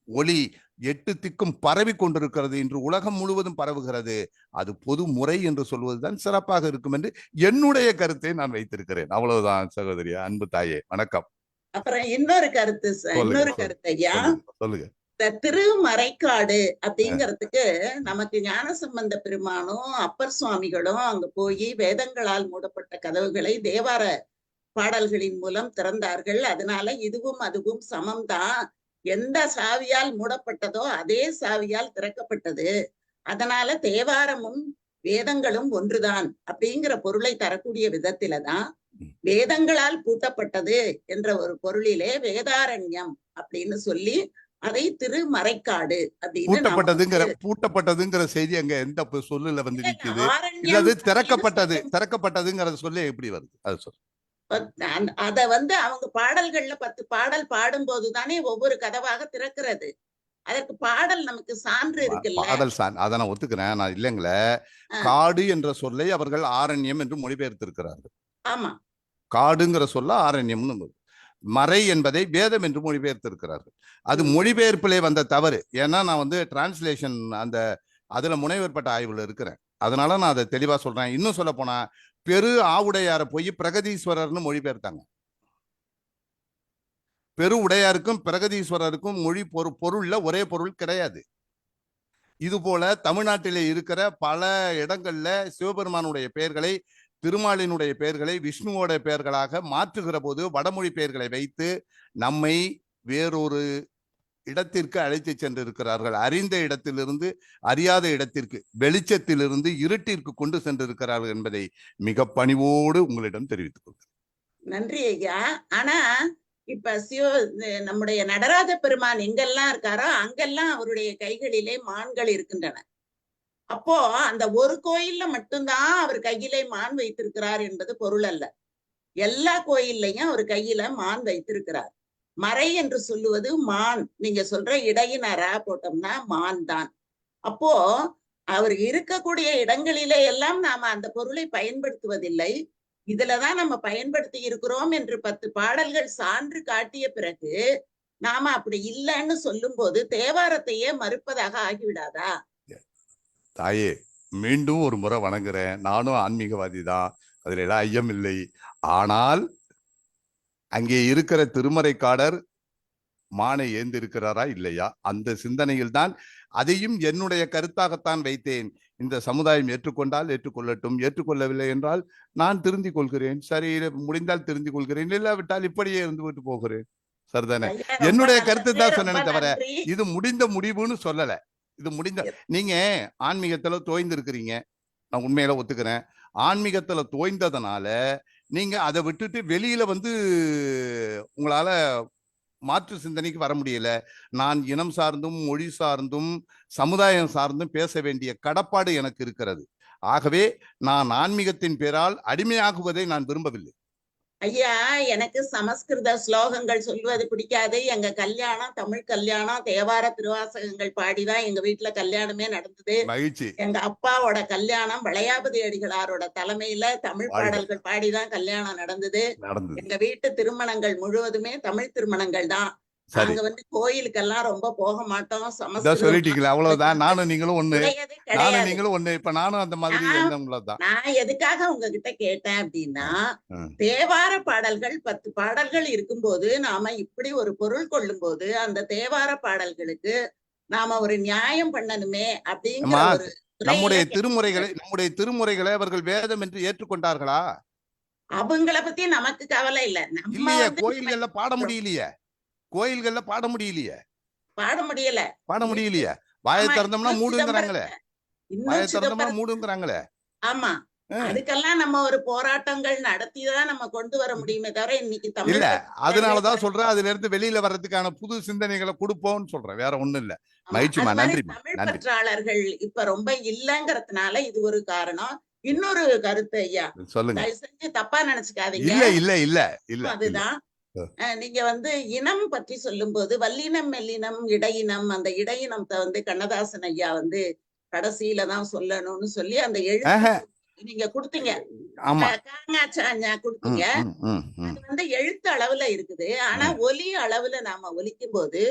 ஒளி 8 திக்கும் பரவி கொண்டிருக்கிறது, இன்று உலகம் முழுவதும் பரவுகிறது. அது பொது முறை என்று சொல்வதுதான் சிறப்பாக இருக்கும் என்று என்னுடைய கருத்தை நான் வைத்திருக்கிறேன். அவ்வளவுதான் சகோதரியா. அன்பு தாயே, வணக்கம்.
அப்புறம் இன்னொரு கருத்து ஐயா,
சொல்லுங்க.
இந்த திருமறைக்காடு அப்படிங்கிறதுக்கு நமக்கு ஞானசம்பந்த பெருமானும் அப்பர் சுவாமிகளும் அங்க போய் வேதங்களால் மூடப்பட்ட கதவுகளை தேவார பாடல்களின் மூலம் திறந்தார்கள். அதனால இதுவும் அதுவும் சமம்தான். எந்த சாவியால் மூடப்பட்டதோ அதே சாவியால் திறக்கப்பட்டது. அதனால தேவாரமும் வேதங்களும் ஒன்றுதான் அப்படிங்கிற பொருளை தரக்கூடிய விதத்திலதான் வேதங்களால் பூட்டப்பட்டது என்ற ஒரு பொருளிலே வேதாரண்யம் அப்படின்னு சொல்லி அதை திருமறைக்காடு அப்படின்னு
பூட்டப்பட்டதுங்கிற செய்தி அங்க எந்த சொல்லுல வந்து நிக்குது? அது திறக்கப்பட்டதுங்கிற சொல்லி எப்படி வருது? அது சொல்லு.
அத அவங்க பாடல்கள்ல 10 பாடல் பாடும் போதுதானே ஒவ்வொரு கதவாக திறக்கிறது. அதற்கு பாடல் நமக்கு சான்று இருக்குல்ல.
பாடல் அதை நான் ஒத்துக்கிறேன். நான் இல்லைங்களே, காடு என்ற சொல்லை அவர்கள் ஆரண்யம் என்று மொழிபெயர்த்திருக்கிறார்கள்.
ஆமா,
காடுங்கிற சொல்ல ஆரண்யம்னு, மறை என்பதை வேதம் என்று மொழிபெயர்த்திருக்கிறார்கள். அது மொழிபெயர்ப்பிலே வந்த தவறு. ஏன்னா நான் டிரான்ஸ்லேஷன் அதுல முனைவற்பட்ட ஆய்வுல இருக்கிறேன். அதனால நான் அதை தெளிவா சொல்றேன். இன்னும் சொல்ல போனா பெரு ஆவுடையார போய் பிரகதீஸ்வரர்னு மொழிபெயர்த்தாங்க. பெரு உடையாருக்கும் பிரகதீஸ்வரருக்கும் மொழி பொருள்ல ஒரே பொருள் கிடையாது. இது போல தமிழ்நாட்டிலே இருக்கிற பல இடங்கள்ல சிவபெருமானுடைய பெயர்களை, திருமாலினுடைய பெயர்களை விஷ்ணுவோட பெயர்களாக மாற்றுகிற போது வடமொழி பெயர்களை வைத்து நம்மை வேறொரு இடத்திற்கு அழைத்து சென்றிருக்கிறார்கள். அறிந்த இடத்திலிருந்து அறியாத இடத்திற்கு, வெளிச்சத்திலிருந்து இருட்டிற்கு கொண்டு சென்றிருக்கிறார்கள் என்பதை மிக பணிவோடு உங்களிடம் தெரிவித்துக் கொள்கிறேன்.
நன்றி ஐயா. ஆனா இப்ப நம்முடைய நடராஜ பெருமான் எங்கெல்லாம் இருக்காரோ அங்கெல்லாம் அவருடைய கைகளிலே மான்கள் இருக்கின்றன. அப்போ அந்த ஒரு கோயில்ல மட்டும்தான் அவர் கையிலே மான் வைத்திருக்கிறார் என்பது பொருள் அல்ல. எல்லா கோயில்லையும் அவர் கையில மான் வைத்திருக்கிறார். மறை என்று சொல்லுவது மான். நீங்க சொல்ற இடையினரா போட்டோம்னா மான் தான். அப்போ அவர் இருக்கக்கூடிய இடங்களிலே எல்லாம் நாம அந்த பொருளை பயன்படுத்துவதில்லை. இதுலதான் நம்ம பயன்படுத்தி இருக்கிறோம் என்று 10 பாடல்கள் சான்று காட்டிய பிறகு நாம அப்படி இல்லைன்னு சொல்லும் போது தேவாரத்தையே மறுப்பதாக ஆகிவிடாதா?
தாயே, மீண்டும் ஒரு முறை வணங்குறேன். நானும் ஆன்மீகவாதி தான், அதுல எல்லாம் ஐயம் இல்லை. ஆனால் அங்கே இருக்கிற திருமறைக்காடர் மானை ஏந்திருக்கிறாரா இல்லையா? அந்த சிந்தனையில் தான் அதையும் என்னுடைய கருத்தாகத்தான் வைத்தேன். இந்த சமுதாயம் ஏற்றுக்கொண்டால் ஏற்றுக்கொள்ளட்டும், ஏற்றுக்கொள்ளவில்லை என்றால் நான் திருந்திக் கொள்கிறேன். சரி, முடிந்தால் திருந்திக் கொள்கிறேன், இல்லாவிட்டால் இப்படியே இருந்து விட்டு போகிறேன். சரிதானே? என்னுடைய கருத்து தான் சொன்னேனே தவிர இது முடிந்த முடிவுன்னு சொல்லல. இது முடிந்த, நீங்க ஆன்மீகத்துல தோய்ந்திருக்கிறீங்க, நான் உண்மையில ஒத்துக்கிறேன். ஆன்மீகத்துல தோய்ந்ததுனால நீங்க அதை விட்டுட்டு வெளியில உங்களால மாற்று சிந்தனைக்கு வர முடியல. நான் இனம் சார்ந்தும் மொழி சார்ந்தும் சமுதாயம் சார்ந்தும் பேச வேண்டிய கடப்பாடு எனக்கு இருக்கிறது. ஆகவே நான் ஆன்மீகத்தின் பேரால் அடிமையாகுவதை நான் விரும்பவில்லை.
ஐயா, எனக்கு சமஸ்கிருத ஸ்லோகங்கள் சொல்வது பிடிக்காது. எங்க கல்யாணம் தமிழ் கல்யாணம், தேவார திருவாசகங்கள் பாடிதான் எங்க வீட்டுல கல்யாணமே நடந்தது.
மகிழ்ச்சி.
எங்க அப்பாவோட கல்யாணம் வளையாபதி அடிகளாரோட தலைமையில தமிழ் பாடல்கள் பாடிதான் கல்யாணம் நடந்தது. எங்க வீட்டு திருமணங்கள் முழுவதுமே தமிழ் திருமணங்கள் தான். நாங்க வந்து கோயிலுக்கெல்லாம் ரொம்ப போக மாட்டோம்.
சொல்லிட்டீங்களா? அவ்வளவுதான். நானும் நீங்களும் ஒண்ணு.
கிடையாது.
இப்ப நானும் அந்த மாதிரி
நான் எதுக்காக உங்ககிட்ட கேட்டேன் அப்படின்னா, தேவார பாடல்கள் 10 பாடல்கள் இருக்கும்போது நாம இப்படி ஒரு பொருள் கொள்ளும் போது அந்த தேவார பாடல்களுக்கு நாம ஒரு நியாயம் பண்ணணுமே அப்படிங்கிற ஒரு
நம்முடைய திருமுறைகளை அவர்கள் வேதம் என்று ஏற்றுக்கொண்டார்களா?
அவங்கள பத்தி நமக்கு கவலை இல்ல.
இல்லையே, கோயில்கள்ல பாட முடியலையே. பாட முடியலையே. வாயை திறந்தோம்னா மூடுங்கிறாங்களே.
ஆமா, அதுக்கெல்லாம் நம்ம ஒரு போராட்டங்கள் நடத்திதான் நம்ம கொண்டு வர முடியுமே தவிர இன்னைக்கு தமிழ்
இல்ல. அதனாலதான் சொல்றேன், அதுல இருந்து வெளியில வர்றதுக்கான புது சிந்தனைகளை கொடுப்போம்னு சொல்றேன், வேற ஒண்ணும் இல்ல. மகிழ்ச்சிமா, நன்றி.
தமிழ் பற்றாளர்கள் இப்ப ரொம்ப இல்லங்கிறதுனால இது ஒரு காரணம். இன்னொரு கருத்து ஐயா,
சொல்லுங்க.
தயவு செஞ்சு தப்பா நினைச்சுக்காதீங்க.
இல்ல.
அதுதான் நீங்க வந்து இனம் பற்றி சொல்லும் போது வல்லினம் மெல்லினம் இடையினம், அந்த இடையினத்தை வந்து கண்ணதாசன் ஐயா வந்து கடைசியில தான் சொல்லணும்னு சொல்லி அந்த எழுத்து நீங்க கொடுத்தீங்க. கொடுத்தீங்க. அது வந்து எழுத்து அளவுல இருக்குது. ஆனா ஒலி அளவுல நாம ஒலிக்கும் போது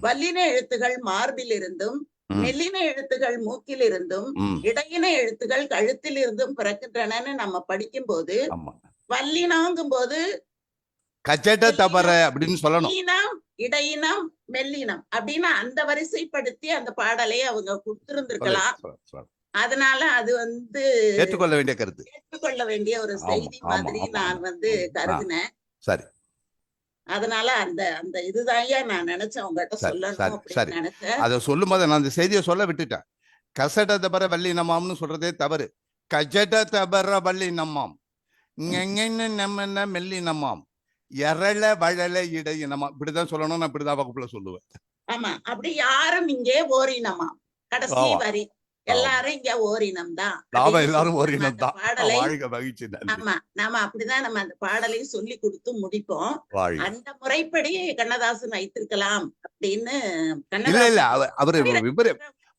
வல்லின எழுத்துகள் மார்பில் இருந்தும் மெல்லின எழுத்துகள் மூக்கில் இருந்தும் இடையின எழுத்துகள் கழுத்தில் இருந்தும் பிறக்கின்றனன்னு நம்ம படிக்கும் போது வல்லினங்கும் போது
அப்படின்னு சொல்லணும்.
இடையினம் மெல்லினம் அப்படின்னா அந்த வரிசைப்படுத்தி அந்த பாடலை அவங்க கொடுத்திருந்திருக்கலாம். அதனால அது வந்து
ஏற்றுக்கொள்ள வேண்டிய
ஒரு செய்தி மாதிரி நான் வந்து கருதினேன்.
சரி.
அதனால அந்த அந்த இதுதான் நான் நினைச்சேன் உங்ககிட்ட சொல்லணும் நினைச்சேன்.
அத சொல்லும் போது நான் அந்த செய்தியை சொல்ல விட்டுட்டேன். கசட தபர வள்ளி நம்மாம்னு சொல்றதே தவறு. கஜட தபர வள்ளி நம்மாம், நம்ம மெல்லி நம்மாம், எரள வழல இடையினமா, இப்படிதான் சொல்லணும். நான் இப்படிதான் வகுப்புல சொல்லுவேன்.
ஆமா, அப்படி யாரும் இங்கே ஓரினமா கடைசி வரி எல்லாரும் இங்க ஓரினம் தான்.
எல்லாரும் ஓரினம் தான்.
ஆமா, நாம அப்படிதான் நம்ம அந்த பாடலை சொல்லி கொடுத்து முடிப்போம். அந்த முறைப்படி கண்ணதாசன் வைத்திருக்கலாம் அப்படின்னு.
அவரு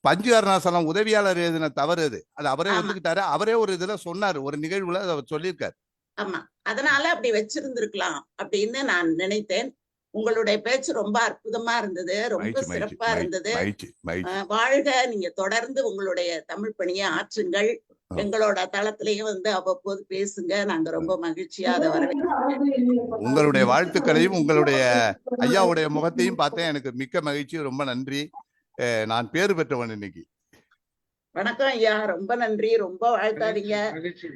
பஞ்சு அருணாசலம் உதவியாளர் எழுதின தவறு அது அவரே ஒத்துக்கிட்டாரு. அவரே ஒரு இதுல சொன்னாரு, ஒரு நிகழ்வுல அவர் சொல்லியிருக்காரு.
ஆமா, அதனால அப்படி வச்சிருந்திருக்கலாம் அப்படின்னு நான் நினைத்தேன். உங்களுடைய பேச்சு ரொம்ப அற்புதமா இருந்தது, ரொம்ப சிறப்பா இருந்தது. வாழ்க. நீங்க தொடர்ந்து உங்களுடைய தமிழ் பணியை ஆற்றுங்கள். எங்களோட தளத்திலேயே வந்து அவ்வப்போது பேசுங்க. நாங்க ரொம்ப மகிழ்ச்சியா அதை வரவேற்கிறோம்.
உங்களுடைய வாழ்த்துக்களையும் உங்களுடைய ஐயாவுடைய முகத்தையும் பார்த்தேன். எனக்கு மிக்க மகிழ்ச்சி. ரொம்ப நன்றி. நான் பேரு பெற்றவன் இன்னைக்கு.
வணக்கம் ஐயா, ரொம்ப நன்றி. ரொம்ப வாழ்த்தாதீங்க.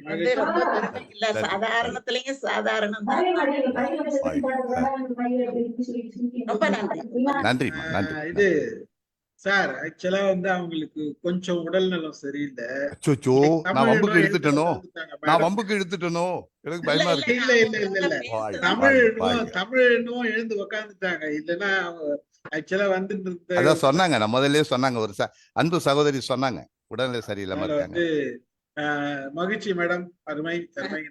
வந்து ரொம்ப பெருமை இல்ல, சாதாரணத்திலயும் சாதாரணம் தான். ரொம்ப நன்றி.
இது சார், ஆக்சுவலா வந்து அவங்களுக்கு கொஞ்சம் உடல் நலம் சரியில்லை.
நான் வம்புக்கு இழுத்துட்டனோ எனக்கு பயமா இருக்கு.
இல்ல தமிழும் எழுந்து உக்காந்துட்டாங்க. இல்லன்னா ஆக்சுவலா வந்து
அதான் சொன்னாங்க, நான் முதல்ல சொன்னாங்க, ஒரு அன்பு சகோதரி சொன்னாங்க உடல்நிலை சரியில்லாம இருக்காங்க.
மகிழ்ச்சி மேடம். அருமை.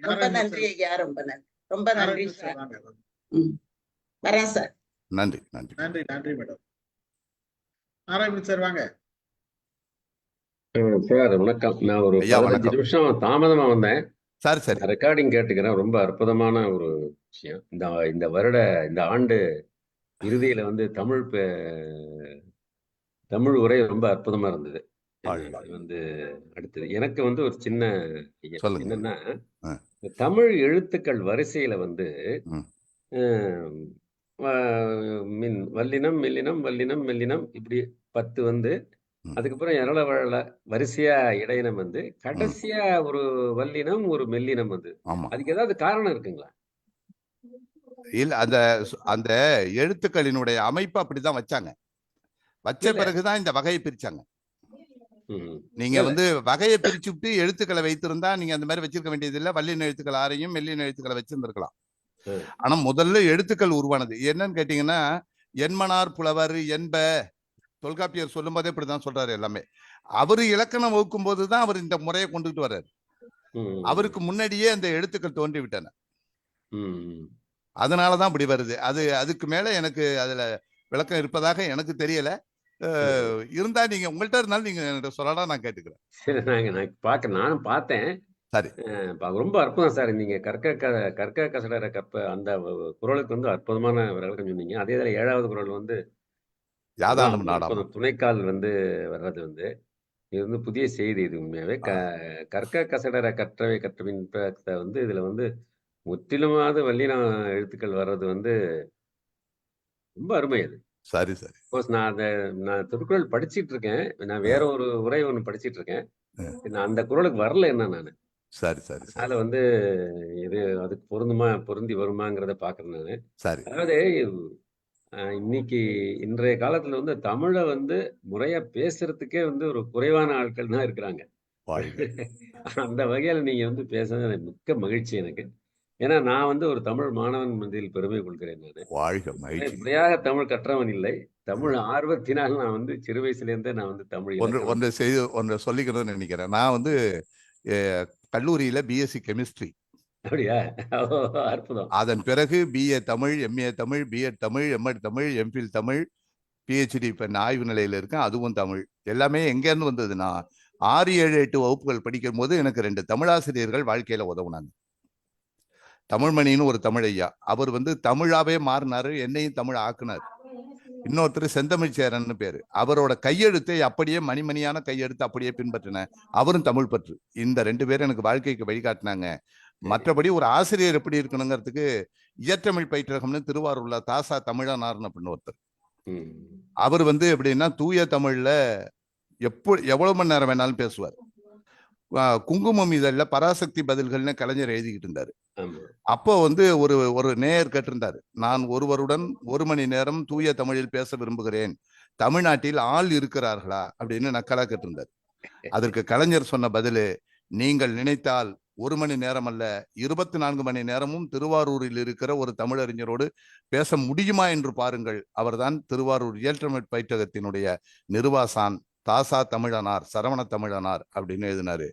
ரொம்ப நன்றி ஐயா, ரொம்ப நன்றி சார். வரேன் சார்.
நன்றி
மேடம். நாராயணன் சார் வாங்க.
சார் வணக்கம். நான் ஒரு 15 நிமிஷம் தாமதமா வந்தேன்.
சரி.
ரெக்கார்டிங் கேட்டுக்கிறேன். ரொம்ப அற்புதமான ஒரு விஷயம். இந்த ஆண்டு இறுதியில வந்து தமிழ் உரை ரொம்ப அற்புதமா இருந்தது. வந்து அடுத்தது எனக்கு வந்து ஒரு சின்ன என்னன்னா, தமிழ் எழுத்துக்கள் வரிசையில வந்து வல்லினம் மெல்லினம் இப்படி 10 வந்து, அதுக்கப்புறம் எரள வழல வரிசையா இடையினம் வந்து, கடைசியா ஒரு வல்லினம் ஒரு மெல்லினம் வந்து. அதுக்கு ஏதாவது காரணம் இருக்குங்களா?
இல்ல, அந்த எழுத்துக்களினுடைய அமைப்பு அப்படிதான் வச்சாங்க. வச்ச பிறகுதான் இந்த வகையை பிரிச்சாங்க. நீங்க வந்து வகையை பிரிச்சு விட்டு எழுத்துக்களை வைத்திருந்தா நீங்க அந்த மாதிரி வச்சிருக்க வேண்டியது இல்ல. வல்லின எழுத்துக்கள் 6 மெல்லின எழுத்துக்களை வச்சிருந்திருக்கலாம். ஆனா முதல்ல எழுத்துக்கள் உருவானது என்னன்னு கேட்டீங்கன்னா, என்மனார் புலவர் என்ப தொல்காப்பியர் சொல்லும் போதே இப்படிதான் சொல்றாரு எல்லாமே. அவரு இலக்கணம் வகுக்கும் போதுதான் அவர் இந்த முறையை கொண்டுட்டு வர்றாரு. அவருக்கு முன்னாடியே அந்த எழுத்துக்கள் தோன்றி விட்டன. அதனாலதான் இப்படி வருது. அதுக்கு மேல எனக்கு அதுல விளக்கம் இருப்பதாக எனக்கு தெரியல. இருந்தா நீங்க உங்கள்கிட்ட இருந்தாலும் நீங்க சொல்லலாம், நான் கேட்டுக்கிறேன்.
சரி, நானும் பார்த்தேன்.
சரி,
ரொம்ப அற்புதம் சார். நீங்க கற்க கசடர கற்ப அந்த குறளுக்கு வந்து அற்புதமான விளக்கம் சொன்னீங்க. அதே இதுல 7வது குறள் வந்து
யாதானும் நாடாம்
துணைக்கால் வந்து வர்றது வந்து இது வந்து புதிய செய்தி. இது உண்மையாவே கற்க கசடர கற்றவை கற்றவின் வந்து இதுல வந்து முற்றிலுமாவது வல்லின எழுத்துக்கள் வர்றது வந்து ரொம்ப அருமை. அது
சரி சரி.
நான் திருக்குறள் படிச்சிட்டு இருக்கேன். நான் வேற ஒரு உரை ஒண்ணு படிச்சிட்டு இருக்கேன். நான் அந்த குறளுக்கு வரல என்ன நானு.
சரி சரி.
அதனால வந்து இது அதுக்கு பொருந்தி வருமாங்கிறத பாக்குறேன் நானு.
சரி.
அதாவது இன்றைய காலத்துல வந்து தமிழை வந்து முறையா பேசுறதுக்கே வந்து ஒரு குறைவான ஆட்கள் தான் இருக்கிறாங்க. அந்த வகையில நீங்க வந்து பேசுறது மிக்க மகிழ்ச்சி எனக்கு. ஏன்னா நான் வந்து ஒரு தமிழ் மாணவன் மத்தியில் பெருமை கொள்கிறேன். நான் முறையாக தமிழ் கற்றவன் இல்லை. தமிழ் ஆர்வத்தினால் நான் வந்து சிறு வயசுல இருந்தே நான் வந்து தமிழ்
ஒன்று சொல்லிக்கிறதுன்னு நினைக்கிறேன். நான் வந்து கல்லூரியில பிஎஸ்சி கெமிஸ்ட்ரி.
அப்படியா? அற்புதம்.
அதன் பிறகு BA Tamil, MA Tamil, BEd Tamil, MEd Tamil, MPhil Tamil, PhD இப்ப ஆய்வு நிலையில இருக்கேன், அதுவும் தமிழ். எல்லாமே எங்க இருந்து வந்ததுன்னா 6, 7, 8 வகுப்புகள் படிக்கும் போது எனக்கு 2 தமிழாசிரியர்கள் வாழ்க்கையில உதவுனாங்க. தமிழ்மணின்னு ஒரு தமிழ் ஐயா, அவர் வந்து தமிழாவே மாறினாரு, என்னையும் தமிழ் ஆக்குனார். இன்னொருத்தர் செந்தமிழ்ச்சேரன் பேரு, அவரோட கையெழுத்தை அப்படியே மணிமணியான கையெழுத்து அப்படியே பின்பற்றின, அவரும் தமிழ் பற்று. இந்த 2 பேரும் எனக்கு வாழ்க்கைக்கு வழிகாட்டினாங்க. மற்றபடி ஒரு ஆசிரியர் எப்படி இருக்கணுங்கிறதுக்கு இயற்றமிழ் பயிற்றகம்னு திருவாரூர்ல தாசா தமிழனார்னு அப்படின்னு ஒருத்தர். அவர் வந்து எப்படின்னா தூய தமிழ்ல எவ்வளவு மணி நேரம் வேணாலும் பேசுவார். குங்குமம் இதழ்ல பராசக்தி பதில்கள்னு கலைஞர் எழுதிக்கிட்டு இருந்தாரு. அப்போ வந்து ஒரு நேயர் கேட்டிருந்தாரு, நான் ஒருவருடன் 1 மணி நேரம் தூய தமிழில் பேச விரும்புகிறேன், தமிழ்நாட்டில் ஆள் இருக்கிறார்களா அப்படின்னு நக்கலா கேட்டிருந்தாரு. அதற்கு கலைஞர் சொன்ன பதிலு, நீங்கள் நினைத்தால் 1 மணி நேரம் அல்ல 24 மணி நேரமும் திருவாரூரில் இருக்கிற ஒரு தமிழறிஞரோடு பேச முடியுமா என்று பாருங்கள். அவர்தான் திருவாரூர் இயற்றமிழ் பயிற்றகத்தினுடைய நிர்வாசான் தாசா தமிழனார், சரவண தமிழனார் அப்படின்னு எழுதினாரு.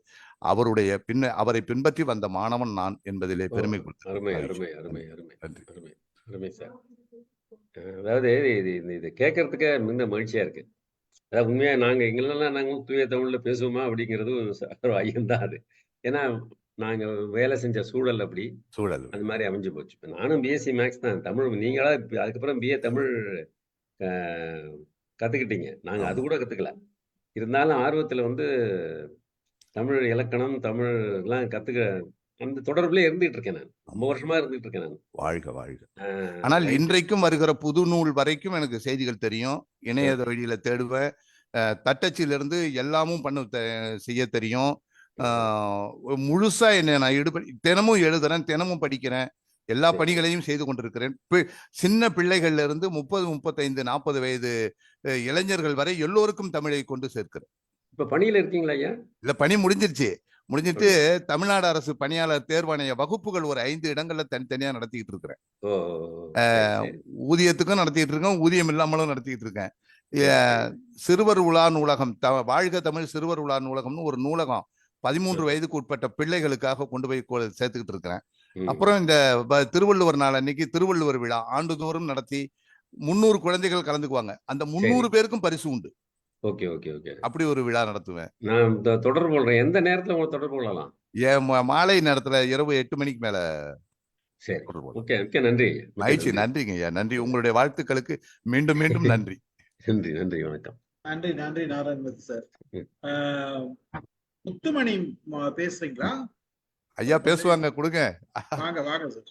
அவரை பின்பற்றி வந்த மாணவன் நான் என்பதிலே பெருமை
சார். அதாவது இது கேட்கறதுக்கு மிகுந்த மகிழ்ச்சியா இருக்கு. அதாவது உண்மையா நாங்க தூய தமிழ்ல பேசுவோமா அப்படிங்கிறது ஒரு ஐயம்தான் அது. ஏன்னா நாங்க வேலை செஞ்ச சூழல் அது மாதிரி அமைஞ்சு போச்சு. நானும் பிஎஸ்சி மேக்ஸ் தான் தமிழ். நீங்களா அதுக்கப்புறம் பிஏ தமிழ் கத்துக்கிட்டீங்க, நாங்க அது கூட கத்துக்கல. இருந்தாலும் ஆர்வத்துல வந்து தமிழ் இலக்கணம் தமிழ் எல்லாம் கத்துக்க அந்த தொடர்புல இருந்துட்டு இருக்கேன். நான் ரொம்ப வருஷமா இருந்துட்டு இருக்கேன். நான் வாழ்க.
ஆனால் இன்றைக்கும் வருகிற புது நூல் வரைக்கும் எனக்கு செய்திகள் தெரியும். இணைய வழியில தேடுவேன். தட்டச்சிலிருந்து எல்லாமும் செய்ய தெரியும். முழுசா என்ன நான் தினமும் எழுதுறேன், தினமும் படிக்கிறேன், எல்லா பணிகளையும் செய்து கொண்டிருக்கிறேன். சின்ன பிள்ளைகள்ல இருந்து 30, 35, 40 வயது இளைஞர்கள் வரை எல்லோருக்கும் தமிழை கொண்டு சேர்க்கிறேன்.
இப்ப பணியில இருக்கீங்களா ஐயா?
இல்ல, பணி முடிஞ்சிட்டு தமிழ்நாடு அரசு பணியாளர் தேர்வாணைய வகுப்புகள் ஒரு 5 இடங்கள்ல தனித்தனியா நடத்திக்கிட்டு இருக்கிறேன். ஊதியத்துக்கும் நடத்திட்டு இருக்கேன், ஊதியம் இல்லாமலும் நடத்திக்கிட்டு இருக்கேன். சிறுவர் உலா நூலகம், வாழ்க தமிழ் சிறுவர் உலா நூலகம்னு ஒரு நூலகம் 13 வயதுக்கு உட்பட்ட பிள்ளைகளுக்காக கொண்டு போய் சேர்த்துக்கிட்டு இருக்கிறேன். அப்புறம் இந்த திருவள்ளுவர் நாள் அன்னைக்கு திருவள்ளுவர் விழா ஆண்டுதோறும் நடத்தி 300 குழந்தைகள் கலந்துக்குவாங்க. அந்த 300 பேருக்கும் பரிசு உண்டு. அப்படி ஒரு விழா நடத்துவேன்.
நான் தொடர்பு கொள்றேன். எந்த நேரத்துல உங்களை தொடர்பு கொள்ளலாம்?
மாலை நேரத்துல இரவு 8 மணிக்கு மேல.
நன்றி.
மகிழ்ச்சி. நன்றிங்க ஐயா, நன்றி. உங்களுடைய வாழ்த்துக்களுக்கு மீண்டும் மீண்டும் நன்றி.
நன்றி. வணக்கம்.
நன்றி நாராயணமூர்த்தி சார். முத்துமணி பேசுறீங்களா
ஐயா? பேசுவாங்க, கொடுங்க.
வாங்க சார்.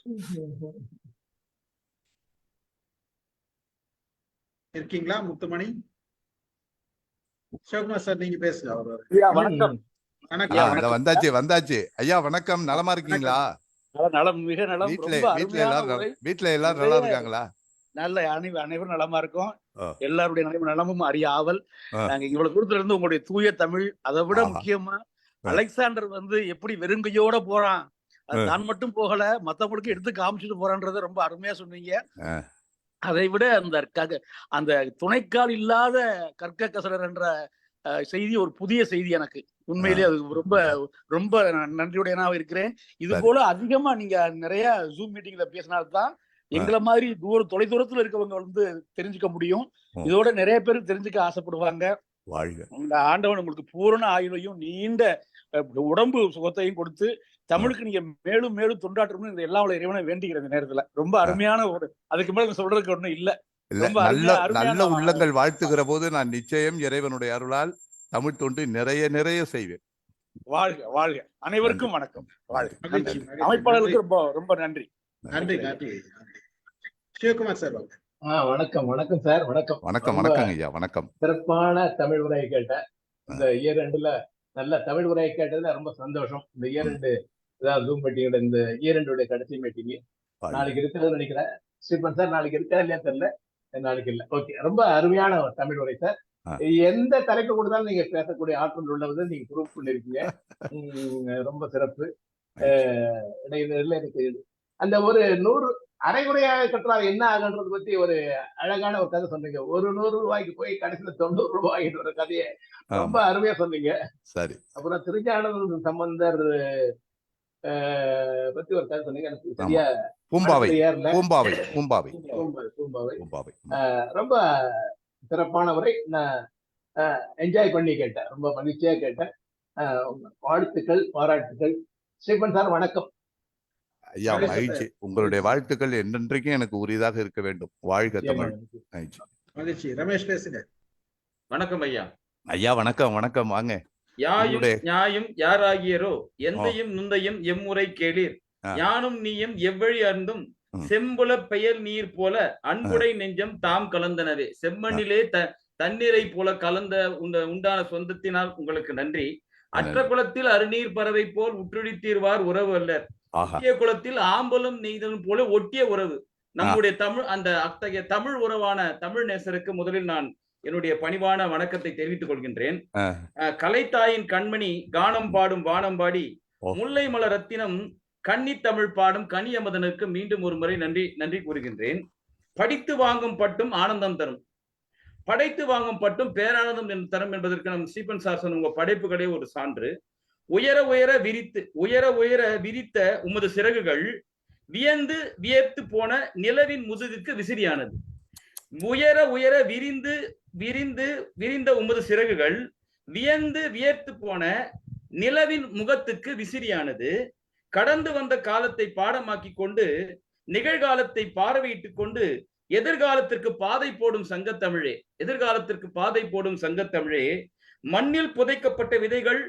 இருக்கீங்களா முத்துமணி? சிவகுமார் சார் நீங்க பேசுங்க.
வணக்கம்.
வந்தாச்சு ஐயா, வணக்கம். நலமா இருக்கீங்களா?
நலம், மிக நலம்.
வீட்டுல எல்லாரும் நல்லா இருக்காங்களா?
நல்ல அனைவரும் நலமா இருக்கும். எல்லாருடைய நலமும் அறிய ஆவல். நாங்க இவ்வளவு தூரத்துல இருந்து உங்களுடைய தூய தமிழ், அதை விட முக்கியமா அலெக்சாண்டர் வந்து எப்படி வெறுங்கையோட போறான், அது தான் மட்டும் போகல மத்தவங்களுக்கு எடுத்து காமிச்சிட்டு போறான்றத ரொம்ப அருமையா சொன்னீங்க. அதை விட அந்த துணைக்கால் இல்லாத கற்க கசடர் என்ற செய்தி ஒரு புதிய செய்தி எனக்கு. உண்மையிலேயே அது ரொம்ப ரொம்ப நன்றியுடையனாக இருக்கிறேன். இது போல அதிகமா நீங்க நிறைய ஜூம் மீட்டிங்ல பேசினால்தான் எங்களை மாதிரி தொலை தூரத்துல இருக்கவங்க வந்து தெரிஞ்சுக்க முடியும். இதோட நிறைய பேர் தெரிஞ்சுக்க ஆசைப்படுவாங்க. இந்த ஆண்டவன் உங்களுக்கு பூரண ஆயுளையும் நீண்ட உடம்பு சுகத்தையும் கொடுத்து தமிழுக்கு நீங்க மேலும் மேலும் தொண்டாற்றணும் இந்த எல்லா இறைவனை வேண்டிக்கிற நேரத்துல ரொம்ப அருமையான அதுக்கு மேல சொல்றதுக்கு ஒண்ணும் இல்ல.
நல்ல உள்ளங்கள் வாழ்த்துகிற போது நான் நிச்சயம் இறைவனுடைய அருளால் தமிழ் தொண்டு நிறைய நிறைய செய்வேன்.
வாழ்க வாழ்க. அனைவருக்கும் வணக்கம். அமைப்பாளர்களுக்கு ரொம்ப ரொம்ப நன்றி.
நன்றி நன்றி. சிவகுமார் சார் வாங்க.
வணக்கம் வணக்கம் சார். வணக்கம்
வணக்கம் வணக்கம் ஐயா. வணக்கம்.
சிறப்பான தமிழ் உரையை கேட்டேன். இந்த இயர் ரெண்டுல நல்ல தமிழ் உரையை கேட்டதுல ரொம்ப சந்தோஷம். இந்த இயர் ரெண்டு ஜூம் மீட்டிங்கோட இந்த இயர் ரெண்டுடைய கடைசி மீட்டிங் நாளைக்கு இருக்கிறது நினைக்கிறேன். ஸ்ரீபன் சார் நாளைக்கு இருக்கா இல்லையா தெரியல. நாளைக்கு இல்ல. ஓகே, ரொம்ப அருமையான ஒரு தமிழ் உரை சார். எந்த தலைப்பு கொடுத்தாலும் நீங்க பேசக்கூடிய ஆற்றல் உள்ளது நீங்க ப்ரூவ் பண்ணிருக்கீங்க. ரொம்ப சிறப்பு. இடையில எனக்கு அந்த ஒரு 100 அரைகுறையாக கட்டுறாரு என்ன ஆகுன்றது பத்தி ஒரு அழகான ஒரு கதை சொன்னீங்க. ஒரு 100 ரூபாய்க்கு போய் கடைசியில 90 ரூபாய்க்கு ஒரு கதையை ரொம்ப அருமையா சொன்னீங்க.
சரி.
அப்புறம் திருஞான சம்பந்தர் பத்தி ஒரு கதை சொன்னீங்க. எனக்கு சரியா
பூம்பாவை
ரொம்ப சிறப்பான உரை. நான் என்ஜாய் பண்ணி கேட்டேன். ரொம்ப மகிழ்ச்சியா கேட்டேன். வாழ்த்துக்கள், பாராட்டுகள். ஸ்ரீபன் சார் வணக்கம்.
ஐயா மகிழ்ச்சி. உங்களுடைய வாழ்த்துக்கள் என்றென்றைக்கும் எனக்கு உரியதாக இருக்க வேண்டும். வாழ்க தமிழ்.
மகிழ்ச்சி. ரமேஷ் பேசுங்க.
வணக்கம் ஐயா.
ஐயா வணக்கம் வணக்கம். வாங்க.
யாயும் நியாயும் யாராகியரோ எந்தையும் நுந்தையும் எம்முறை கேளீர் யானும் நீயும் எவ்வழி அருந்தும் செம்புல பெயர் நீர் போல அன்புடை நெஞ்சம் தாம் கலந்தனவே செம்மண்ணிலே தண்ணீரை போல கலந்த உண்டான சொந்தத்தினால் உங்களுக்கு நன்றி. அற்ற குலத்தில் அருநீர் பறவை போல் உற்றுழித்தீர்வார் உறவு அல்லர். ஒட்டிய குலத்தில் ஆம்பலும் நெய்தலும் போல ஒட்டிய உறவு. நம்முடைய தமிழ் அந்த அத்தகைய தமிழ் உறவான தமிழ் நேசருக்கு முதலில் நான் என்னுடைய பணிவான வணக்கத்தை தெரிவித்துக் கொள்கின்றேன். கலைத்தாயின் கண்மணி கானம் பாடும் வானம் பாடி முல்லை மலர் ரத்தினம் கன்னி தமிழ் பாடும் கனியமதனுக்கு மீண்டும் ஒரு முறை நன்றி கூறுகின்றேன். படித்து வாங்கும் பட்டும் ஆனந்தம் தரும், படைத்து வாங்கும் பட்டும் பேரானந்தம் தரும் என்பதற்கு நம் ஸ்டீபன் சார் சொன்ன உங்க படைப்புகளே ஒரு சான்று. உயர உயர விரித்த உமது சிறகுகள் வியந்து வியர்த்து போன நிலவின் முதுகுக்கு விசிறியானது. உயர உயர விரிந்த உமது சிறகுகள் வியந்து வியர்த்து போன நிலவின் முகத்துக்கு விசிறியானது. கடந்து வந்த காலத்தை பாடமாக்கி கொண்டு நிகழ்காலத்தை பார்வையிட்டுக் கொண்டு எதிர்காலத்திற்கு பாதை போடும் சங்கத்தமிழே, மண்ணில் புதைக்கப்பட்ட விதைகள்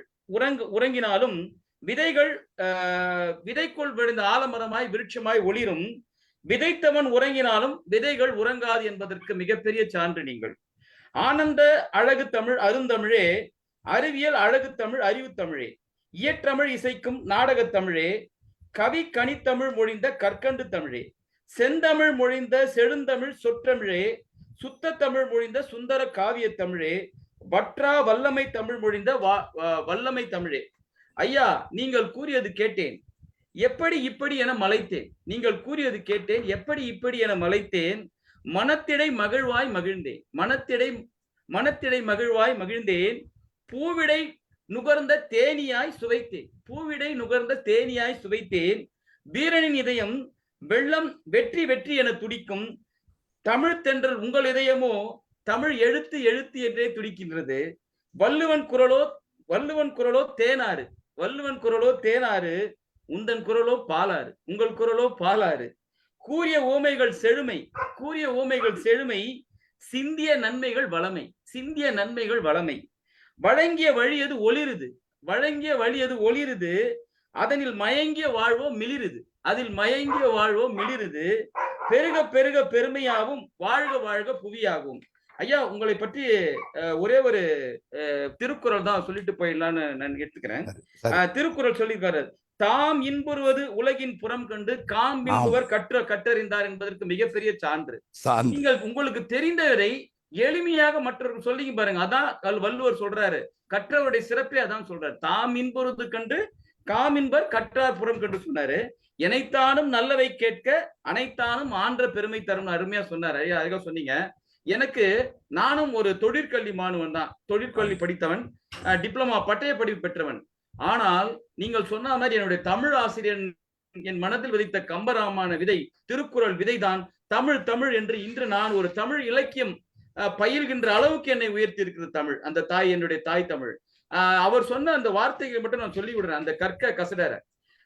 உறங்கினாலும் விதைகள் விதைக்குள் விழுந்த ஆலமரமாய் விருட்சமாய் ஒளிரும். விதைத்தவன் உறங்கினாலும் விதைகள் உறங்காது என்பதற்கு மிகப்பெரிய சான்று நீங்கள். ஆனந்த அழகு தமிழ் அருந்தமிழே, அறிவியல் அழகு தமிழ் அறிவு தமிழே, இயற்றமிழ் இசைக்கும் நாடகத் தமிழே, கவி கனித்தமிழ் மொழிந்த கற்கண்டு தமிழே, செந்தமிழ் மொழிந்த செழுந்தமிழ் சொற்றமிழே, சுத்த தமிழ் மொழிந்த சுந்தர காவிய தமிழே, வற்றா வல்லமை தமிழ் மொழிந்த வல்லமை தமிழே. ஐயா, நீங்கள் கூறியது கேட்டேன், எப்படி இப்படி என மலைத்தேன். நீங்கள் கூறியது கேட்டேன், எப்படி இப்படி என மலைத்தேன். மனத்திடை மகிழ்வாய் மகிழ்ந்தேன். பூவிடை நுகர்ந்த தேனியாய் சுவைத்தேன். வீரனின் இதயம் வெள்ளம் வெற்றி என துடிக்கும். தமிழ் தென்றல் உங்கள் இதயமோ தமிழ் எழுத்து என்றே துடிக்கின்றது. வள்ளுவன் குரலோ தேனாறு, உந்தன் குரலோ பாலாறு, உங்கள் குரலோ பாலாறு. கூறிய ஊமைகள் செழுமை, சிந்திய நன்மைகள் வளமை. வழங்கிய வழியது ஒளிருது, அதனில் மயங்கிய வாழ்வோ மிளிருது. பெருக பெருக பெருமையாகும், வாழ்க புவியாகும். ஐயா, உங்களை பற்றி ஒரே ஒரு திருக்குறள் தான் சொல்லிட்டு போயிடலான்னு நான் எடுத்துக்கிறேன். திருக்குறள் சொல்லியிருக்காரு, தாம் இன்புறுவது உலகின் புறம் கண்டு காம்பின்புவர் கற்றறிந்தார் என்பதற்கு மிகப்பெரிய சான்று. நீங்கள் உங்களுக்கு தெரிந்தவரை எளிமையாக மற்றவர்கள் சொல்லிங்க பாருங்க. அதான் வள்ளுவர் சொல்றாரு, கற்றவருடைய சிறப்பே அதான் சொல்றாரு. தாம் இன்புறுவது கண்டு காமின்பர் கற்றார் புறம் கண்டு சொன்னாரு. எனைத்தானும் நல்லவை கேட்க அனைத்தானும் ஆன்ற பெருமை தரும் அருமையா சொன்னார். ஐயா அழகா சொன்னீங்க. எனக்கு நானும் ஒரு தொழிற்கல்வி மாணவன் தான், தொழிற்கல்வி படித்தவன், டிப்ளமா பட்டய படிப்பு பெற்றவன். ஆனால் நீங்கள் சொன்ன மாதிரி என்னுடைய தமிழ் ஆசிரியர் என் மனதில் விதைத்த கம்பராமான விதை, திருக்குறள் விதைதான் தமிழ் தமிழ் என்று இன்று நான் ஒரு தமிழ் இலக்கியம் பயில்கின்ற அளவுக்கு என்னை உயர்த்தி இருக்கிறது தமிழ். அந்த தாய் என்னுடைய தாய் தமிழ். அவர் சொன்ன அந்த வார்த்தைகளை மட்டும் நான் சொல்லி விடுறேன். அந்த கற்க கசடர,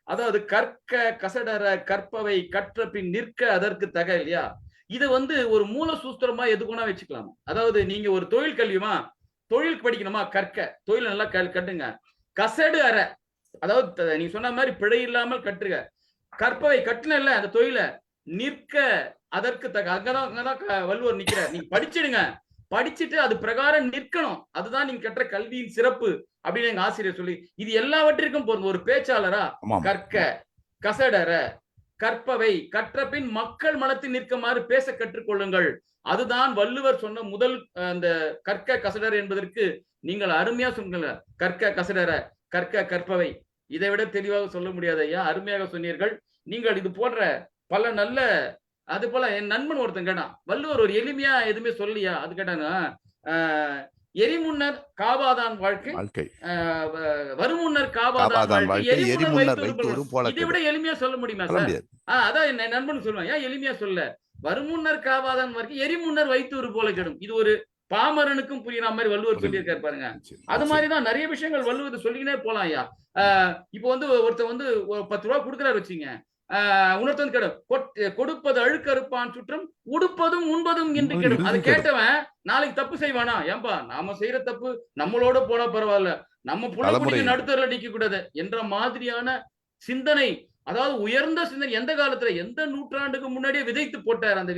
அதாவது கற்க கசடர கற்பவை கற்ற பின் நிற்க அதற்கு தக இல்லையா? இதை ஒரு மூல சூஸ்திரமா எதுக்குன்னா வச்சுக்கலாம். அதாவது நீங்க ஒரு தொழில் கல்வியுமா, தொழில் படிக்கணுமா, கற்க, தொழில் நல்லா கட்டுங்க. கசடு அற, அதாவது நீ சொன்ன மாதிரி பிழை இல்லாமல் கட்டுக. கற்பவை கட்டுன அந்த தொழிலை நிற்க அதற்கு தக, அங்கதான் வள்ளுவர் நிக்கிற. நீங்க படிச்சிடுங்க, படிச்சுட்டு அது பிரகாரம் நிற்கணும். அதுதான் நீங்க கற்ற கல்வியின் சிறப்பு அப்படின்னு எங்க ஆசிரியர் சொல்லி, இது எல்லாவற்றிற்கும் பொருந்தும். ஒரு பேச்சாளரா கற்க கசடர கற்பவை கற்ற பின் மக்கள் மனத்தில் நிற்குமாறு பேச கற்றுக்கொள்ளுங்கள். அதுதான் வள்ளுவர் சொன்ன முதல் அந்த கற்க கசடர என்பதற்கு நீங்கள் அருமையா சொன்னீங்க. கற்க கசடர கற்க கற்பவை, இதை விட தெளிவாக சொல்ல முடியாது ஐயா. அருமையாக சொன்னீர்கள். நீங்கள் இது போன்ற பல நல்ல, அது போல என் நண்பன் ஒருத்தன் கேட்டான், வள்ளுவர் ஒரு எளிமையா எதுவுமே சொல்லியா? அது கேட்டாங்க, எரிமுன்னர் காவாதான் வாழ்க்கை, வருமுன்னர் காவாதான் வாழ்க்கை, இதை விட எளிமையா சொல்ல முடியுமா சார்? அதான் என் நண்பன் சொல்லுவான், ஏன் எளிமையா சொல்ல? வருமுன்னர் காவாதான் வாழ்க்கை, எரிமுன்னர் வைத்தூறு போல கெடும். இது ஒரு பாமரனுக்கும் புரியுற மாதிரி வள்ளுவர் சொல்லியிருக்காரு பாருங்க. அது மாதிரிதான் நிறைய விஷயங்கள் வள்ளுவர் சொல்லிக்கினே போலாம் ஐயா. இப்போ ஒருத்தர் 10 ரூபா கொடுக்குறாரு வச்சுங்க, உணர்த்தன் கெடும். கொடுப்பது அழுக்கறுப்பான் சுற்றம், உடுப்பதும் உண்பதும் என்று கெடும். அது கேட்டவன் நாளைக்கு தப்பு செய்வானா? ஏன்பா நாம செய்யற தப்பு நம்மளோட போனா பரவாயில்ல, நம்ம புலக்குடிக்கு நடுத்தர நிக்க கூடாது என்ற மாதிரியான சிந்தனை, அதாவது உயர்ந்த சிந்தனை எந்த காலத்துல எந்த நூற்றாண்டுக்கு முன்னாடியே விதைத்து போட்டார். அந்த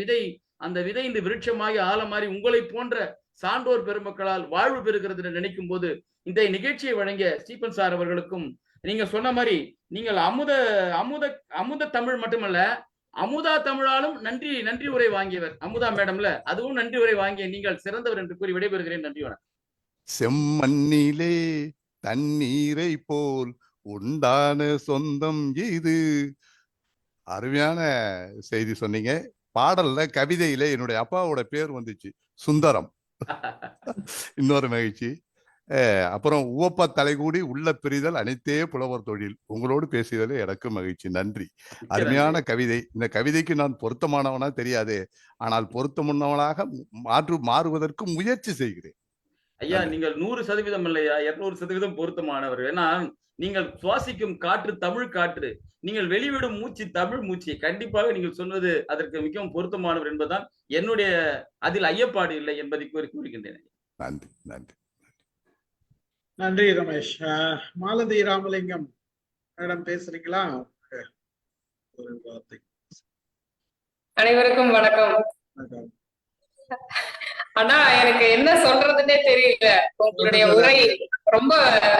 விதை இந்த விருட்சமாகி ஆழமாறி உங்களை போன்ற சான்றோர் பெருமக்களால் வாழ்வு பெறுகிறது நினைக்கும் போது இந்த நிகழ்ச்சியை வழங்கிய ஸ்டீபன் சார் அவர்களுக்கும், நீங்க சொன்ன மாதிரி நீங்கள் அமுத தமிழ் மட்டுமல்ல அமுதா தமிழாலும் நன்றி உரை வாங்கியவர். அமுதா மேடம்ல அதுவும் நன்றி உரை வாங்கிய நீங்கள் சிறந்தவர் என்று கூறி விடைபெறுகிறேன். நன்றி வணக்கம்.
செம்மண்ணிலே தண்ணீரை போல் உண்டான சொந்தம் இது. அருமையான செய்தி சொன்னீங்க. பாடல்ல கவிதையில என்னுடைய அப்பாவோட பேர் வந்துச்சு, சுந்தரம். இன்னொரு மகிழ்ச்சி. அப்புறம் உவப்ப தலைகூடி உள்ள பிரிதல் அனைத்தே புலவர் தொழில். உங்களோடு பேசியதில் எனக்கு மகிழ்ச்சி. நன்றி. அருமையான கவிதை. இந்த கவிதைக்கு நான் பொருத்தமானவனா தெரியாது, ஆனால் பொருத்தமுன்னவனாக மாறுவதற்கு முயற்சி செய்கிறேன்.
ஐயா நீங்கள் 100% இல்லையா, 200% பொருத்தமானவர். ஏன்னா நீங்கள் சுவாசிக்கும் காற்று தமிழ் காற்று, நீங்கள் வெளிவிடும் மூச்சு தமிழ் மூச்சு. கண்டிப்பாக நீங்கள் சொன்னது அதற்கு மிகவும் பொருத்தமானவர் என்பதுதான் என்னுடைய, அதில் ஐயப்பாடு இல்லை என்பதை கூறுகின்றேன்.
நன்றி நன்றி
நன்றி ரமேஷ். மாலதி ராமலிங்கம் மேடம் பேசுறீங்களா? ஒரு வார்த்தை.
அனைவருக்கும் வணக்கம். ஆனா எனக்கு என்ன சொல்றதுன்னே தெரியல. உங்களுடைய உரை ரொம்ப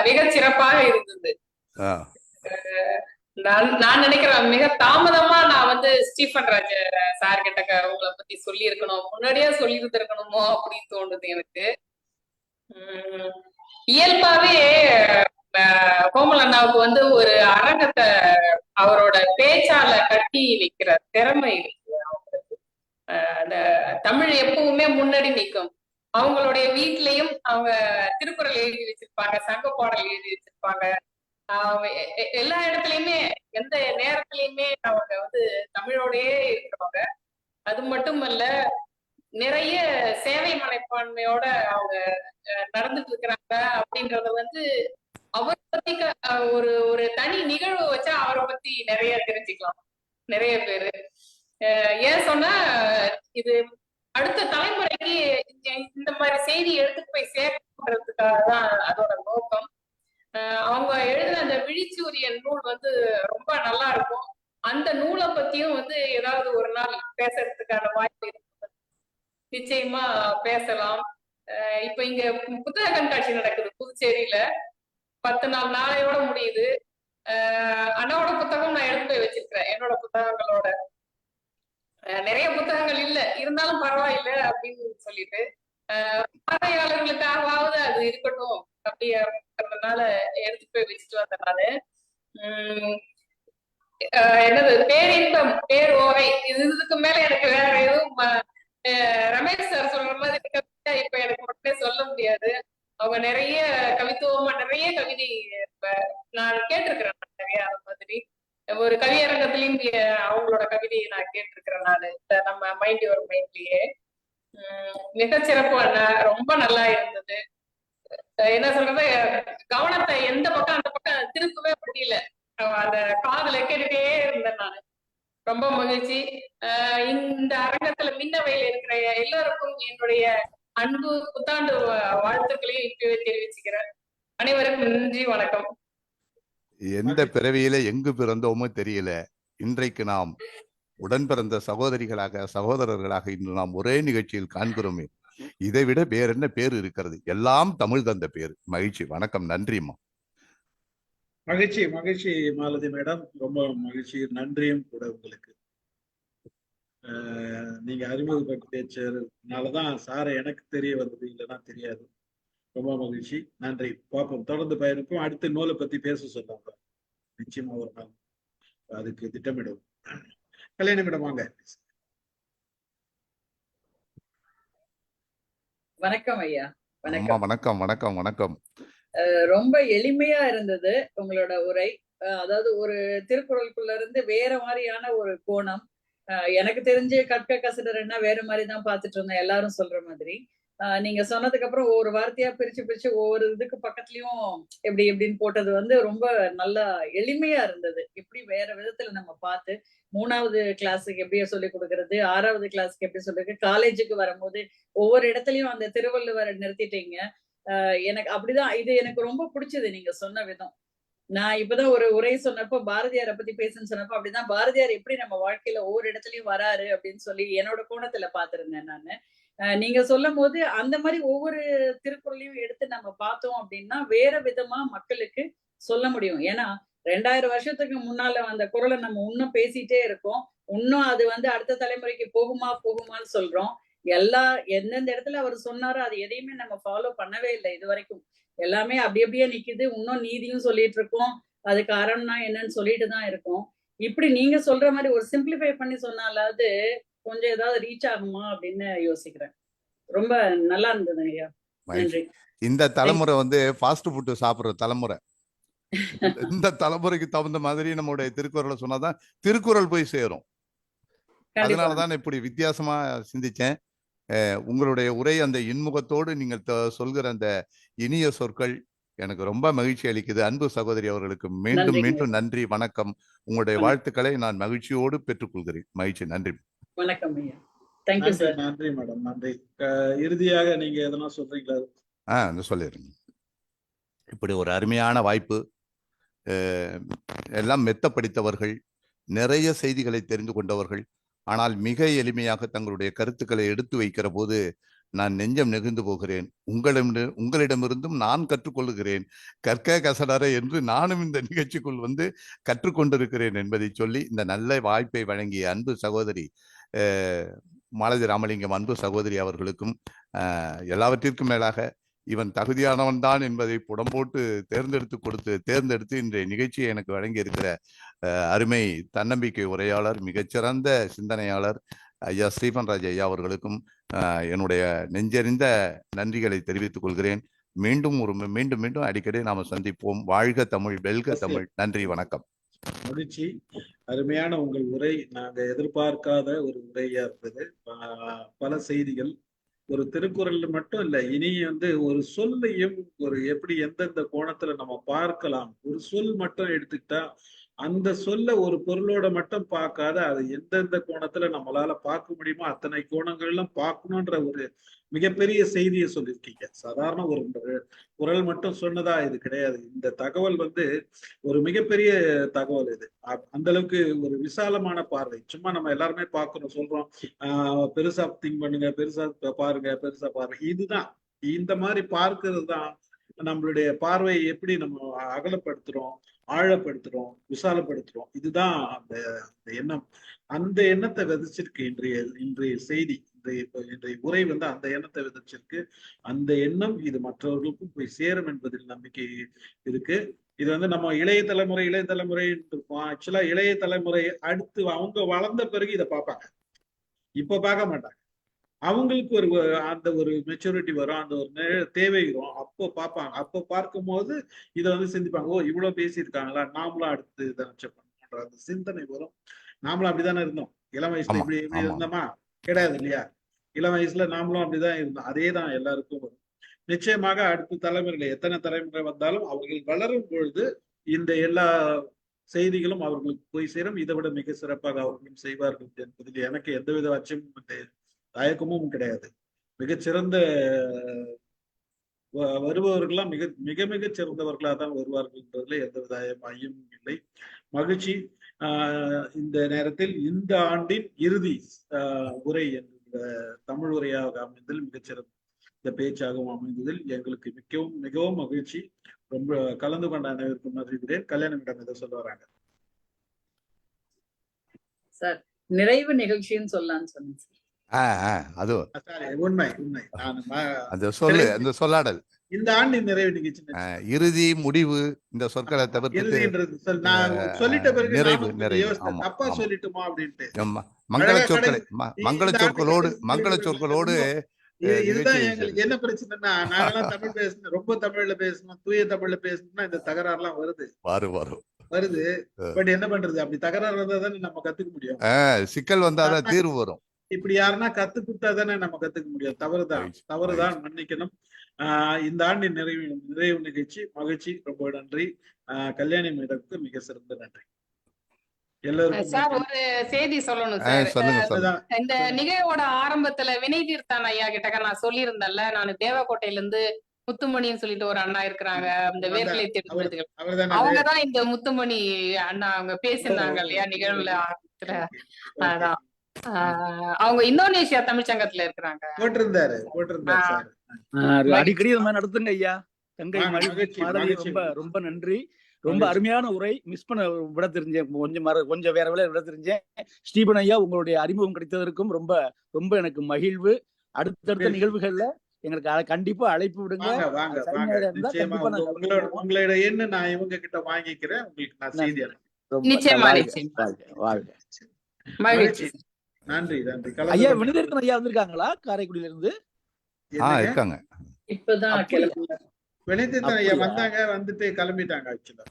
மிகச் சிறப்பாக இருந்தது. நான் நினைக்கிறேன் மிக தாமதமா நான் ஸ்டீபன் ராஜ் சார் கிட்ட உங்களை பத்தி சொல்லி இருக்கணும், முன்னாடியே சொல்லி இருந்திருக்கணுமோ அப்படின்னு தோணுது எனக்கு. இயல்பாவே கோமல் அண்ணாவுக்கு ஒரு அரங்கத்தை அவரோட பேச்சால கட்டி வைக்கிற திறமை இருக்கு. அந்த தமிழ் எப்பவுமே முன்னாடி நிற்கும். அவங்களுடைய வீட்லயும் அவங்க திருக்குறள் எழுதி வச்சிருப்பாங்க, சங்க பாடல் எழுதி வச்சிருப்பாங்க. எல்லா இடத்துலயுமே எந்த நேரத்திலயுமே அவங்க தமிழோடயே இருக்கிறவங்க. அது மட்டுமல்ல, நிறைய சேவை மனப்பான்மையோட அவங்க நடந்துட்டு இருக்கிறாங்க. அப்படின்றத அவரை பத்தி ஒரு தனி நிகழ்வு வச்சா அவரை பத்தி நிறைய தெரிஞ்சுக்கலாம் நிறைய பேரு. ஏன் சொன்னா, இது அடுத்த தலைமுறைக்கு இந்த மாதிரி செய்தி எடுத்துட்டு போய் சேர்க்கிறதுக்காக தான் அதோட நோக்கம். அவங்க எழுதின அந்த விழிச்சூரியன் நூல் ரொம்ப நல்லா இருக்கும். அந்த நூலை பத்தியும் ஏதாவது ஒரு நாள் பேசுறதுக்கான வாய்ப்பு இருக்கு, நிச்சயமா பேசலாம். இப்ப இங்க புத்தக கண்காட்சி நடக்குது புதுச்சேரியில, 10 நாள் நாளையோட முடியுது. அண்ணாவோட புத்தகம் நான் எடுத்து போய் வச்சிருக்கிறேன். என்னோட புத்தகங்களோட நிறைய புத்தகங்கள் இல்ல, இருந்தாலும் பரவாயில்ல அப்படின்னு சொல்லிட்டு பார்வையாளர்களுக்காகவாவது அது இருக்கட்டும் அப்படின்றதுனால எடுத்துட்டு போய் வச்சுட்டு வந்தேன் நானு. என்னது பேரின்பம் பேரோவை இதுக்கு மேல எனக்கு வேற எதுவும் ரமேஷ் சார் சொல்ற மாதிரி கவிதை இப்ப எனக்கு உடனே சொல்ல முடியாது. அவங்க நிறைய கவித்துவமா நிறைய கவிதை நான் கேட்டிருக்கிறேன். நிறைய மாதிரி ஒரு கவியரங்கத்திலையும் அவங்களோட கவிதையை நான் கேட்டிருக்கிறேன். நான் நம்ம மைண்ட் யுவர் மைண்ட்லயே மிகச்சிறப்பு. ரொம்ப நல்லா இருந்தது. என்ன சொல்றது, கவனத்தை எந்த பக்கம் அந்த பக்கம் திருப்பவே முடியல. அந்த காதுல கேட்டுட்டே இருந்தேன் நானு. ரொம்ப மகிழ்ச்சி. இந்த அரங்கத்துல மின்னவையில் இருக்கிற எல்லாருக்கும் என்னுடைய அன்பு புத்தாண்டு வாழ்த்துக்களையும் இப்பவே தெரிவிச்சுக்கிறேன். அனைவருக்கும் நன்றி, வணக்கம்.
எந்த பிறவியில எங்கு பிறந்தோமோ தெரியல, இன்றைக்கு நாம் உடன் பிறந்த சகோதரிகளாக சகோதரர்களாக இன்று நாம் ஒரே நிகழ்ச்சியில் காண்கிறோமே, இதை விட வேற என்ன பேர் இருக்கிறது? எல்லாம் தமிழ் தந்த பேர். மகிழ்ச்சி, வணக்கம், நன்றிம்மா.
மகிழ்ச்சி மகிழ்ச்சி மாலதி மேடம், ரொம்ப மகிழ்ச்சி, நன்றியும் கூட உங்களுக்கு. நீங்க அறிமுகப்பட்டு பேச்சதுனாலதான் சாரை எனக்கு தெரிய வந்தது, இல்லைன்னா தெரியாது. ரொம்ப மகிழ்ச்சி, நன்றி. பார்ப்போம், தொடர்ந்து பயணிப்போம். அடுத்த நூலை பத்தி பேச சொன்னாங்க, நிச்சயமா ஒரு நாள் அதுக்கு திட்டமிடுவோம். கல்யாணி மேடம் வாங்க.
வணக்கம் ஐயா. வணக்கம்
வணக்கம் வணக்கம் வணக்கம்.
ரொம்ப எளிமையா இருந்தது உங்களோட உரை. அதாவது ஒரு திருக்குறளுக்குள்ள இருந்து வேற மாதிரியான ஒரு கோணம். எனக்கு தெரிஞ்சு கற்க கசடர்னா வேற மாதிரிதான் பாத்துட்டு இருந்தேன், எல்லாரும் சொல்ற மாதிரி. நீங்க சொன்னதுக்கு அப்புறம் ஒவ்வொரு வார்த்தையா பிரிச்சு பிரிச்சு ஒவ்வொரு இதுக்கு பக்கத்துலயும் எப்படி எப்படின்னு போட்டது வந்து ரொம்ப நல்லா எளிமையா இருந்தது. எப்படி வேற விதத்துல நம்ம பார்த்து 3வது கிளாஸுக்கு எப்படி சொல்லிக் கொடுக்கறது, 6வது கிளாஸுக்கு எப்படி சொல்லிருக்கு, காலேஜுக்கு வரும்போது ஒவ்வொரு இடத்துலயும் அந்த திருவள்ளுவரை நிறுத்திட்டீங்க. எனக்கு அப்படிதான் இது எனக்கு ரொம்ப பிடிச்சது நீங்க சொன்ன விதம். நான் இப்பதான் ஒரு உரை சொன்னப்போ பாரதியாரை பத்தி பேசுன்னு சொன்னப்போ அப்படிதான் பாரதியார் எப்படி நம்ம வாழ்க்கையில ஒவ்வொரு இடத்துலயும் வராரு அப்படின்னு சொல்லி என்னோட கோணத்துல பாத்திருந்தேன் நானு. நீங்க சொல்லும் போது அந்த மாதிரி ஒவ்வொரு திருக்குறளையும் எடுத்து நம்ம பார்த்தோம் அப்படின்னா வேற விதமா மக்களுக்கு சொல்ல முடியும். ஏன்னா 2000 வருஷத்துக்கு முன்னால அந்த குறளை நம்ம இன்னும் பேசிட்டே இருக்கோம். இன்னும் அது வந்து அடுத்த தலைமுறைக்கு போகுமான்னு சொல்றோம். எந்தெந்த இடத்துல அவர் சொன்னாரோ அது எதையுமே நம்ம ஃபாலோ பண்ணவே இல்லை இது வரைக்கும். எல்லாமே அப்படியே நிக்குது. இன்னும் நீதியும் சொல்லிட்டு இருக்கோம், அது காரணம்னா என்னன்னு சொல்லிட்டு தான் இருக்கோம். இப்படி நீங்க சொல்ற மாதிரி ஒரு சிம்பிளிஃபை பண்ணி சொன்னாலாவது கொஞ்சம் ஏதாவது ரீச் ஆகுமா அப்படின்னு யோசிக்கிறேன். ரொம்ப நல்லா இருந்தது ஐயா, நன்றி.
இந்த தலைமுறை வந்து ஃபாஸ்ட் ஃபுட் சாப்பிடுற தலைமுறை. இந்த தலைமுறைக்கு தகுந்த மாதிரி நம்மளுடைய திருக்குறளை சொன்னாதான் திருக்குறள் போய் சேரும். அதனாலதான் இப்படி வித்தியாசமா சிந்திச்சேன். உங்களுடைய உரை அந்த இன்முகத்தோடு நீங்கள் சொல்கிற அந்த இனிய சொற்கள் எனக்கு ரொம்ப மகிழ்ச்சி அளிக்குது. அன்பு சகோதரி அவர்களுக்கு மீண்டும் மீண்டும் நன்றி, வணக்கம். உங்களுடைய வாழ்த்துக்களை நான் மகிழ்ச்சியோடு பெற்றுக்கொள்கிறேன். மகிழ்ச்சி, நன்றி.
வணக்கம் ஐயா. Thank you sir.
நன்றி மேடம், நன்றி. இறுதியாக நீங்க எதனா சொல்றீங்களா?
சொல்லிடுங்க. இப்படி ஒரு அருமையான வாய்ப்பு. எல்லாம் மெத்த படித்தவர்கள், நிறைய செய்திகளை தெரிந்து கொண்டவர்கள், ஆனால் மிக எளிமையாக தங்களுடைய கருத்துக்களை எடுத்து வைக்கிற போது நான் நெஞ்சம் நெகிழ்ந்து போகிறேன். உங்களிடமிருந்தும் நான் கற்றுக்கொள்ளுகிறேன். கற்க கசடர என்று நானும் இந்த நிகழ்ச்சிக்குள் வந்து கற்றுக்கொண்டிருக்கிறேன் என்பதை சொல்லி இந்த நல்ல வாய்ப்பை வழங்கிய அன்பு சகோதரி மாலதி ராமலிங்கம் அன்பு சகோதரி அவர்களுக்கும் எல்லாவற்றிற்கும் மேலாக இவன் தகுதியானவன் தான் என்பதை புடம்போட்டு தேர்ந்தெடுத்து இன்றைய நிகழ்ச்சியை எனக்கு வழங்கி இருக்கிற அருமை தன்னம்பிக்கை உரையாளர், மிகச்சிறந்த சிந்தனையாளர் ஐயா ஸ்ரீபன் ராஜ் ஐயா அவர்களுக்கும் என்னுடைய நெஞ்சறிந்த நன்றிகளை தெரிவித்துக் கொள்கிறேன். மீண்டும் மீண்டும் அடிக்கடி நாம சந்திப்போம். வாழ்க தமிழ், வெல்க தமிழ். நன்றி, வணக்கம்.
மகிழ்ச்சி. அருமையான உங்கள் உரை. நாங்க எதிர்பார்க்காத ஒரு உரையா இருந்தது. பல செய்திகள். ஒரு திருக்குறள் மட்டும் இல்ல, இனி வந்து ஒரு சொல்லையும் ஒரு எப்படி எந்தெந்த கோணத்துல நம்ம பார்க்கலாம். ஒரு சொல் மட்டும் எடுத்துக்கிட்டா அந்த சொல்ல ஒரு பொருளோட மட்டும் பார்க்காத அது எந்தெந்த கோணத்துல நம்மளால பார்க்க முடியுமோ அத்தனை கோணங்கள்லாம் பார்க்கணுன்ற ஒரு மிகப்பெரிய செய்தியை சொல்லியிருக்கீங்க. சாதாரண ஒரு குறள் மட்டும் சொன்னதா இது கிடையாது. இந்த தகவல் வந்து ஒரு மிகப்பெரிய தகவல். இது அந்த அளவுக்கு ஒரு விசாலமான பார்வை. சும்மா நம்ம எல்லாருமே பார்க்கணும், சொல்றோம் பெருசா திங்க் பண்ணுங்க, பெருசா பாருங்க. இதுதான், இந்த மாதிரி பார்க்கிறது தான் நம்மளுடைய பார்வையை எப்படி நம்ம அகலப்படுத்துறோம், ஆழப்படுத்துறோம், விசாலப்படுத்துறோம். இதுதான் அந்த எண்ணம். அந்த எண்ணத்தை விதைச்சிருக்கு இன்றைய செய்தி, இன்றைய உரை வந்து அந்த எண்ணத்தை விதைச்சிருக்கு. அந்த எண்ணம் இது மற்றவர்களுக்கும் போய் சேரும் என்பதில் நம்பிக்கை இருக்கு. இது வந்து நம்ம இளைய தலைமுறை இருக்கும். ஆக்சுவலா இளைய தலைமுறை அடுத்து அவங்க வளர்ந்த பிறகு இதை பார்ப்பாங்க, இப்ப பார்க்க மாட்டாங்க. அவங்களுக்கு அந்த ஒரு மெச்சூரிட்டி வரும், அந்த ஒரு தேவை வரும், அப்போ பார்ப்பாங்க. அப்போ பார்க்கும்போது இதை வந்து சிந்திப்பாங்க, ஓ இவ்வளவு பேசியிருக்காங்களா, நாமளும் அடுத்து இதை பண்ணணுன்ற அந்த சிந்தனை வரும். நாமளும் அப்படித்தானே இருந்தோம் இளம் வயசுல, இப்படி இருந்தோமா? கிடையாது இல்லையா? இளம் வயசுல நாமளும் அப்படிதான் இருந்தோம். அதே தான் எல்லாருக்கும் வரும். நிச்சயமாக அடுத்த தலைமுறையில எத்தனை தலைமுறை வந்தாலும் அவர்கள் வளரும் பொழுது இந்த எல்லா செய்திகளும் அவர்களுக்கு போய் சேரும். இதை விட மிக சிறப்பாக அவர்களும் செய்வார்கள் என்பதில் எனக்கு எந்தவித அச்சமும் தயக்கமும் கிடையாது. மிகச்சிறந்த வருபவர்கள்லாம் மிக மிக மிக சிறந்தவர்களாக தான் வருவார்கள் என்பதில் எந்தவித ஐயமும் இல்லை. மகிழ்ச்சி. இந்த நேரத்தில் இந்த ஆண்டின் இறுதி உரை என்ற தமிழ் உரையாக அமைந்ததில் மிகச்சிறந்த இந்த பேச்சாகவும் அமைந்ததில் எங்களுக்கு மிகவும் மிகவும் மகிழ்ச்சி. ரொம்ப கலந்து கொண்ட அனைவருக்கும் நன்றி. கல்யாணமிடம் எதை சொல்ல வராங்க
சார்? நிறைவு நிகழ்ச்சின்னு சொல்லலாம்னு சொன்னேன் சார்.
உண்மை உண்மை.
அந்த சொல்லாடல்
இந்த ஆண்டின் நிறைவு நிகழ்ச்சி,
இறுதி முடிவு இந்த சொற்களை தவிர்த்து
நான் சொல்லிட்ட பிறகு
நிறைவு
தப்பா சொல்லிட்டுமா அப்படின்ட்டு
மங்கள சொற்களோடு
இதுதான் எங்களுக்கு என்ன பிரச்சனைன்னா, நாங்கெல்லாம் தமிழ் பேசணும், ரொம்ப தமிழ்ல பேசணும், தூய தமிழ்ல பேசணும்னா இந்த தகராறு எல்லாம் வருது. பட் என்ன பண்றது, அப்படி தகராறு வந்தா தானே நம்ம கத்துக்க முடியும்.
சிக்கல் வந்தாதான் தீர்வு வரும்.
இப்படி யாருன்னா கத்து கொடுத்தா தானே நம்ம கத்துக்க முடியும். தவறுதான் மன்னிக்கணும். இந்த ஆண்டின் நிறைவு நிகழ்ச்சி மகிழ்ச்சி. ரொம்ப நன்றி. கல்யாணி மேடத்துக்கு மிக சிறந்த நன்றி.
சார் ஒரு செய்தி சொல்லணும் சார். இந்த நிகழ்வோட ஆரம்பத்துல வினய் தீர்த்தான் ஐயா கிட்ட நான் சொல்லியிருந்தேன்ல, நான் தேவக்கோட்டையில இருந்து முத்துமணின்னு சொல்லிட்டு ஒரு அண்ணா இருக்கிறாங்க, இந்த வேர்களை தேடுவதுகள், அவங்கதான் இந்த முத்துமணி அண்ணா அவங்க பேசினாங்க இல்லையா நிகழ்வுல ஆரம்பத்துல. அதான் அவங்க இந்தோனேஷியா தமிழ்ச்சங்கத்துல இருக்கிறாங்க.
அடிக்கடி இந்த மாதிரி நடத்துங்க ஐயா. தங்கை மாதவி ரொம்ப ரொம்ப நன்றி. ரொம்ப அருமையான உரை. மிஸ் பண்ண விட தெரிஞ்சேன், கொஞ்சம் வேற விட தெரிஞ்சேன். ஸ்டீபன் ஐயா, உங்களுடைய அறிமுகம் கிடைத்ததற்கும் ரொம்ப ரொம்ப எனக்கு மகிழ்வு. அடுத்தடுத்த நிகழ்வுகள்ல எங்களுக்கு கண்டிப்பா அழைப்பு விடுங்க.
உங்களோட எண்ணு நான் இவங்க கிட்ட வாங்கிக்கிறேன். உங்களுக்கு நான் செய்தி
மகிழ்ச்சி.
நன்றி நன்றி.
ஐயா வினிதேர்த்தன் ஐயா வந்திருக்காங்களா காரைக்குடியில இருந்து?
இருக்காங்க.
இப்பதான்
வினிதேர்த்தன் ஐயா வந்தாங்க, வந்துட்டு கிளம்பிட்டாங்க ஆக்சுவலா.